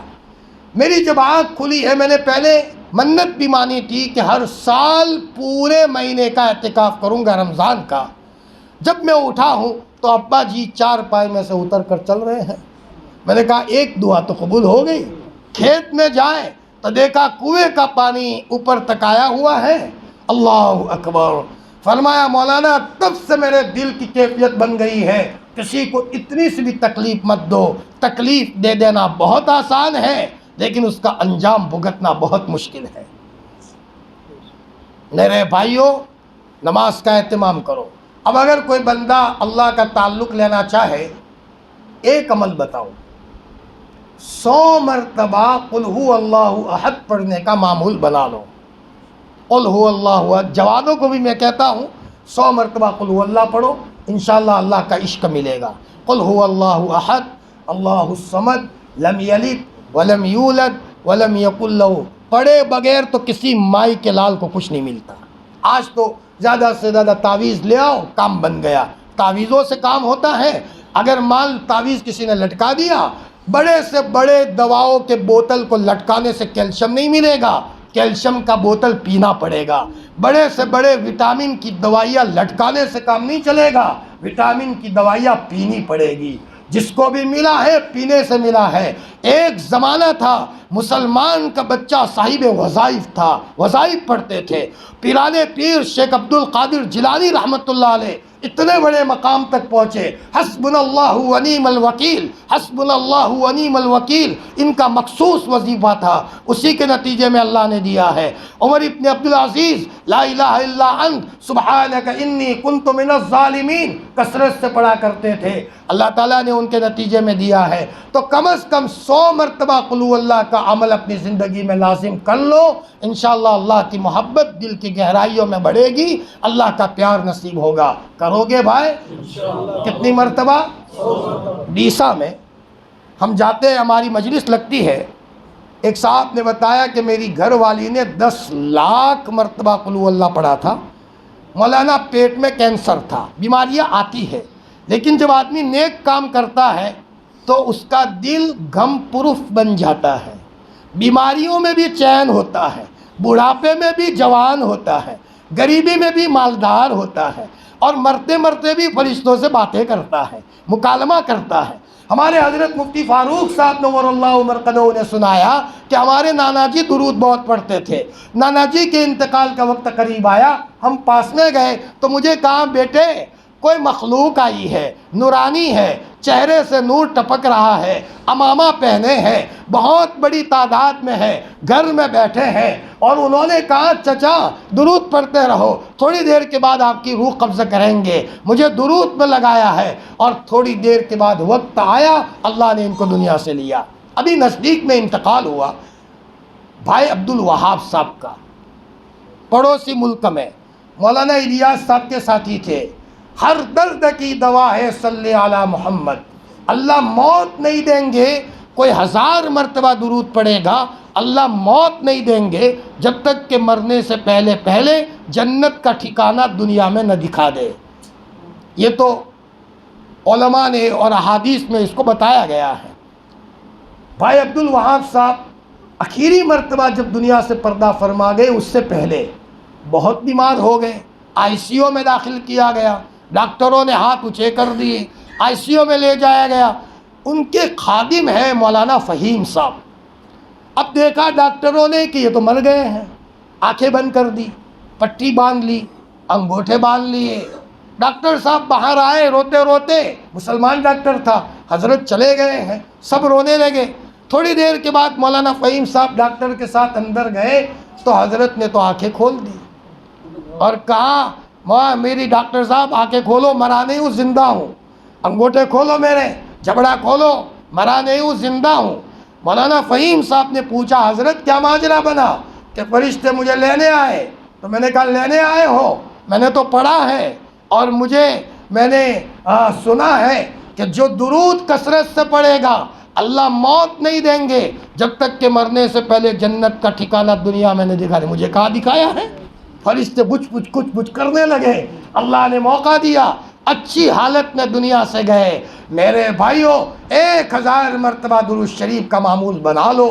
میری جب آنکھ کھلی ہے، میں نے پہلے منت بھی مانی تھی کہ ہر سال پورے مہینے کا اعتکاف کروں گا رمضان کا۔ جب میں اٹھا ہوں تو ابا جی چارپائی میں سے اتر کر چل رہے ہیں۔ میں نے کہا ایک دعا تو قبول ہو گئی۔ کھیت میں جائیں تو دیکھا کنویں کا پانی اوپر تک آیا ہوا ہے۔ اللہ اکبر۔ فرمایا مولانا تب سے میرے دل کی کیفیت بن گئی ہے، کسی کو اتنی سی بھی تکلیف مت دو۔ تکلیف دے دینا بہت آسان ہے، لیکن اس کا انجام بھگتنا بہت مشکل ہے۔ میرے بھائیوں، نماز کا اہتمام کرو۔ اب اگر کوئی بندہ اللہ کا تعلق لینا چاہے، ایک عمل بتاؤ، 100 مرتبہ قل هو اللہ احد پڑھنے کا معمول بنا لو۔ قل هو اللہ احد، جوانوں کو بھی میں کہتا ہوں 100 مرتبہ قل هو اللہ پڑھو، انشاءاللہ اللہ کا عشق ملے گا۔ قل هو اللہ احد اللہ الصمد لم یلد ولم یولد ولم یکن لہ، پڑھے بغیر تو کسی مائی کے لال کو کچھ نہیں ملتا۔ آج تو زیادہ سے زیادہ تعویذ لے آؤ، کام بن گیا۔ تعویذوں سے کام ہوتا ہے۔ اگر مال تعویذ کسی نے لٹکا دیا، بڑے سے بڑے دواؤں کے بوتل کو لٹکانے سے کیلشیم نہیں ملے گا، کیلشیم کا بوتل پینا پڑے گا۔ بڑے سے بڑے وٹامن کی دوائیاں لٹکانے سے کام نہیں چلے گا، وٹامن کی دوائیاں پینی پڑے گی۔ جس کو بھی ملا ہے پینے سے ملا ہے۔ ایک زمانہ تھا مسلمان کا بچہ صاحب وظائف تھا، وظائف پڑھتے تھے۔ پیرانے پیر شیخ عبد القادر جیلانی رحمۃ اللہ علیہ اتنے بڑے مقام تک پہنچے، حسبنا اللہ و نعم الوکیل، حسبنا اللہ و نعم الوکیل ان کا مخصوص وظیفہ تھا، اسی کے نتیجے میں اللہ نے دیا ہے۔ عمر ابن عبدالعزیز لا الہ الا انت سبحانک انی کنت من الظالمین کثرت سے پڑھا کرتے تھے، اللہ تعالیٰ نے ان کے نتیجے میں دیا ہے۔ تو کم از کم 100 مرتبہ قل هو اللہ کا عمل اپنی زندگی میں لازم کر لو، انشاءاللہ اللہ کی محبت دل کی گہرائیوں میں بڑھے گی، اللہ کا پیار نصیب ہوگا۔ کرو گے بھائی؟ کتنی مرتبہ؟ ڈیسا میں ہم جاتے ہیں، ہماری مجلس لگتی ہے۔ ایک صاحب نے بتایا کہ میری گھر والی نے 10 لاکھ مرتبہ قل هو اللہ پڑھا تھا۔ مولانا پیٹ میں کینسر تھا، بیماریاں آتی ہے، لیکن جب آدمی نیک کام کرتا ہے تو اس کا دل غم پرف بن جاتا ہے، بیماریوں میں بھی چین ہوتا ہے، بڑھاپے میں بھی جوان ہوتا ہے، غریبی میں بھی مالدار ہوتا ہے، اور مرتے مرتے بھی فرشتوں سے باتیں کرتا ہے، مکالمہ کرتا ہے۔ ہمارے حضرت مفتی فاروق صاحب نور اللہ مرقدہ نے سنایا کہ ہمارے نانا جی درود بہت پڑھتے تھے۔ نانا جی کے انتقال کا وقت قریب آیا، ہم پاس میں گئے تو مجھے کہا بیٹے کوئی مخلوق آئی ہے، نورانی ہے، چہرے سے نور ٹپک رہا ہے، عمامہ پہنے ہیں، بہت بڑی تعداد میں ہے، گھر میں بیٹھے ہیں، اور انہوں نے کہا چچا درود پڑھتے رہو، تھوڑی دیر کے بعد آپ کی روح قبضہ کریں گے۔ مجھے درود میں لگایا ہے، اور تھوڑی دیر کے بعد وقت آیا، اللہ نے ان کو دنیا سے لیا۔ ابھی نزدیک میں انتقال ہوا بھائی عبد الوہاب صاحب کا، پڑوسی ملک میں، مولانا الیاس صاحب کے ساتھی تھے۔ ہر درد کی دوا ہے صلی علی محمد، اللہ موت نہیں دیں گے، کوئی 1000 مرتبہ درود پڑھے گا، اللہ موت نہیں دیں گے جب تک کہ مرنے سے پہلے پہلے جنت کا ٹھکانہ دنیا میں نہ دکھا دے۔ یہ تو علماء نے اور احادیث میں اس کو بتایا گیا ہے۔ بھائی عبدالوہاب صاحب آخری مرتبہ جب دنیا سے پردہ فرما گئے، اس سے پہلے بہت بیمار ہو گئے، آئی سی یو میں داخل کیا گیا، ڈاکٹروں نے ہاتھ اونچے کر دیے، آئی سی یو میں لے جایا گیا۔ ان کے خادم ہے مولانا فہیم صاحب۔ اب دیکھا ڈاکٹروں نے کہ یہ تو مر گئے ہیں، آنکھیں بند کر دی، پٹی باندھ لی، انگوٹھے باندھ لیے۔ ڈاکٹر صاحب باہر آئے روتے روتے، مسلمان ڈاکٹر تھا، حضرت چلے گئے ہیں، سب رونے لگے۔ تھوڑی دیر کے بعد مولانا فہیم صاحب ڈاکٹر کے ساتھ اندر گئے تو حضرت نے تو آنکھیں کھول دی اور کہا میری ڈاکٹر صاحب آنکھیں کھولو، مرا نہیں ہوں، زندہ ہوں، انگوٹھے کھولو، میرے جبڑا کھولو، مرا نہیں ہوں، زندہ ہوں۔ مولانا فہیم صاحب نے پوچھا حضرت کیا ماجرا بنا؟ کہ فرشتے مجھے لینے آئے۔ تو میں نے کہا لینے آئے ہو؟ میں نے تو پڑھا ہے اور میں نے سنا ہے کہ جو درود کثرت سے پڑھے گا اللہ موت نہیں دیں گے جب تک کہ مرنے سے پہلے جنت کا ٹھکانہ دنیا میں نہیں دکھا دے۔ مجھے کہا دکھایا ہے؟ فرشتے کچھ کچھ کرنے لگے، اللہ نے موقع دیا، اچھی حالت میں دنیا سے گئے۔ میرے بھائیوں 1000 مرتبہ درود شریف کا معمول بنا لو۔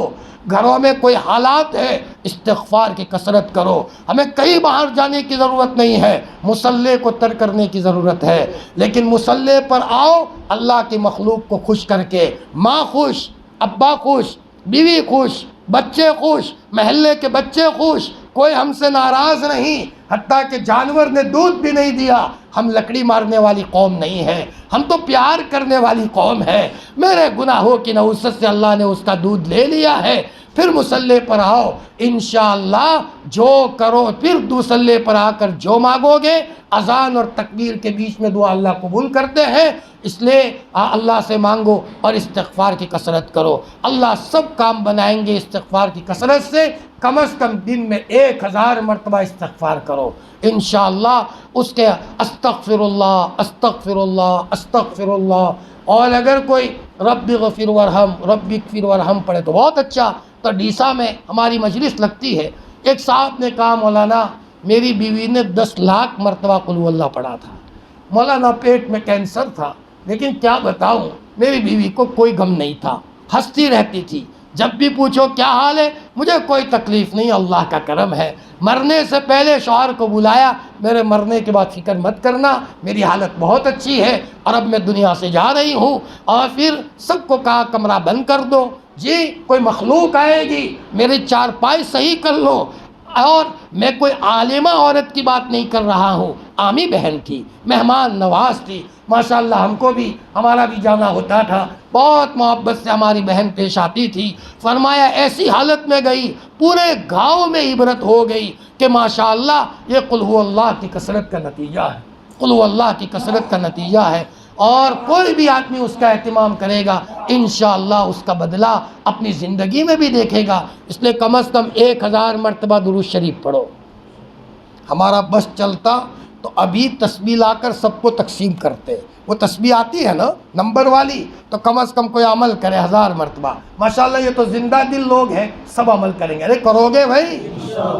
گھروں میں کوئی حالات ہے استغفار کی کثرت کرو۔ ہمیں کہیں باہر جانے کی ضرورت نہیں ہے، مصلی کو ترک کرنے کی ضرورت ہے، لیکن مصلی پر آؤ اللہ کی مخلوق کو خوش کر کے، ماں خوش، ابا خوش، بیوی خوش، بچے خوش، محلے کے بچے خوش، کوئی ہم سے ناراض نہیں، حتیٰ کہ جانور نے دودھ بھی نہیں دیا۔ ہم لکڑی مارنے والی قوم نہیں ہے، ہم تو پیار کرنے والی قوم ہے۔ میرے گناہوں کی نحوست سے اللہ نے اس کا دودھ لے لیا ہے۔ پھر مصلی پر آؤ، انشاءاللہ جو کرو، پھر مصلی پر آ کر جو مانگو گے، اذان اور تکبیر کے بیچ میں دعا اللہ قبول کرتے ہیں، اس لیے اللہ سے مانگو اور استغفار کی کثرت کرو۔ اللہ سب کام بنائیں گے استغفار کی کثرت سے۔ کم از کم دن میں 1000 مرتبہ استغفار کرو، انشاءاللہ اس کے استغفر اللہ استغفر اللہ استغفر اللہ۔ اور اگر کوئی رب اغفر ورحم، رب اغفر ورحم پڑھے تو بہت اچھا۔ تو ڈیسا میں ہماری مجلس لگتی ہے، ایک صاحب نے کہا مولانا میری بیوی نے 10 لاکھ مرتبہ قل ہو اللہ پڑھا تھا، مولانا پیٹ میں کینسر تھا، لیکن کیا بتاؤں میری بیوی کو کوئی غم نہیں تھا، ہنستی رہتی تھی، جب بھی پوچھو کیا حال ہے، مجھے کوئی تکلیف نہیں، اللہ کا کرم ہے۔ مرنے سے پہلے شوہر کو بلایا، میرے مرنے کے بعد فکر مت کرنا، میری حالت بہت اچھی ہے اور اب میں دنیا سے جا رہی ہوں۔ اور پھر سب کو کہا کمرہ بند کر دو، جی کوئی مخلوق آئے گی میرے 4 پائے صحیح کر لو۔ اور میں کوئی عالمہ عورت کی بات نہیں کر رہا ہوں، عامی بہن تھی، مہمان نواز تھی، ماشاءاللہ ہم کو بھی ہمارا بھی جانا ہوتا تھا، بہت محبت سے ہماری بہن پیش آتی تھی۔ فرمایا ایسی حالت میں گئی، پورے گاؤں میں عبرت ہو گئی کہ ماشاءاللہ یہ قل ہو اللہ کی کثرت کا نتیجہ ہے، قل ہو اللہ کی کثرت کا نتیجہ ہے۔ اور کوئی بھی آدمی اس کا اہتمام کرے گا انشاءاللہ اس کا بدلہ اپنی زندگی میں بھی دیکھے گا۔ اس لیے کم از کم 1000 مرتبہ درود شریف پڑھو۔ ہمارا بس چلتا تو ابھی تسبیح لا کر سب کو تقسیم کرتے، وہ تسبیح آتی ہے نا نمبر والی، تو کم از کم کوئی عمل کرے 1000 مرتبہ۔ ماشاءاللہ یہ تو زندہ دل لوگ ہیں، سب عمل کریں گے۔ ارے کرو گے بھائی؟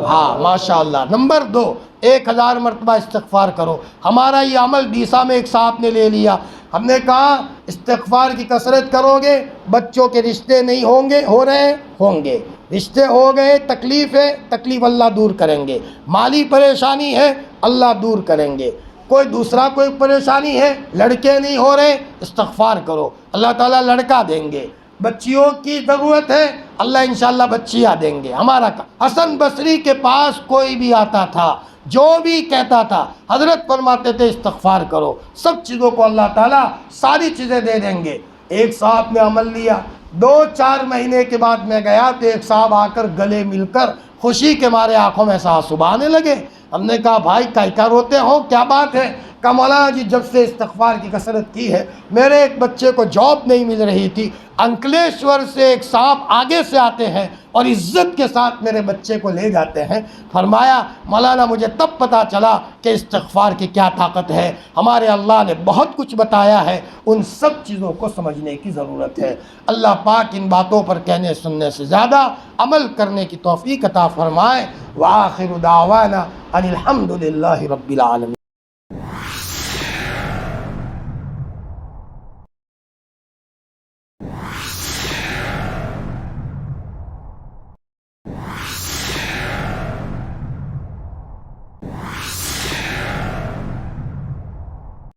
ہاں ماشاءاللہ۔ نمبر 2 1000 مرتبہ استغفار کرو۔ ہمارا یہ عمل ڈیسا میں ایک صاحب نے لے لیا، ہم نے کہا استغفار کی کثرت کرو گے، بچوں کے رشتے نہیں ہو رہے ہوں گے، رشتے ہو گئے، تکلیف ہے، تکلیف اللہ دور کریں گے، مالی پریشانی ہے اللہ دور کریں گے، کوئی پریشانی ہے، لڑکے نہیں ہو رہے، استغفار کرو اللہ تعالیٰ لڑکا دیں گے، بچیوں کی ضرورت ہے اللہ انشاءاللہ بچیاں دیں گے۔ ہمارا حسن بصری کے پاس کوئی بھی آتا تھا، جو بھی کہتا تھا حضرت فرماتے تھے استغفار کرو، سب چیزوں کو اللہ تعالیٰ ساری چیزیں دے دیں گے۔ ایک صاحب نے عمل لیا، 2-4 مہینے کے بعد میں گیا تو ایک صاحب آ کر گلے مل کر خوشی کے مارے آنکھوں میں سے آنسو بہانے لگے۔ ہم نے کہا بھائی کیا روتے ہو، کیا بات ہے؟ کہ مولانا جی جب سے استغفار کی کثرت کی ہے میرے ایک بچے کو جاب نہیں مل رہی تھی، انکلیشور سے ایک صاحب آگے سے آتے ہیں اور عزت کے ساتھ میرے بچے کو لے جاتے ہیں۔ فرمایا مولانا مجھے تب پتہ چلا کہ استغفار کی کیا طاقت ہے، ہمارے اللہ نے بہت کچھ بتایا ہے، ان سب چیزوں کو سمجھنے کی ضرورت ہے۔ اللہ پاک ان باتوں پر کہنے سننے سے زیادہ عمل کرنے کی توفیق عطا فرمائے۔ وآخر دعوانا ان الحمد للہ رب العالمین۔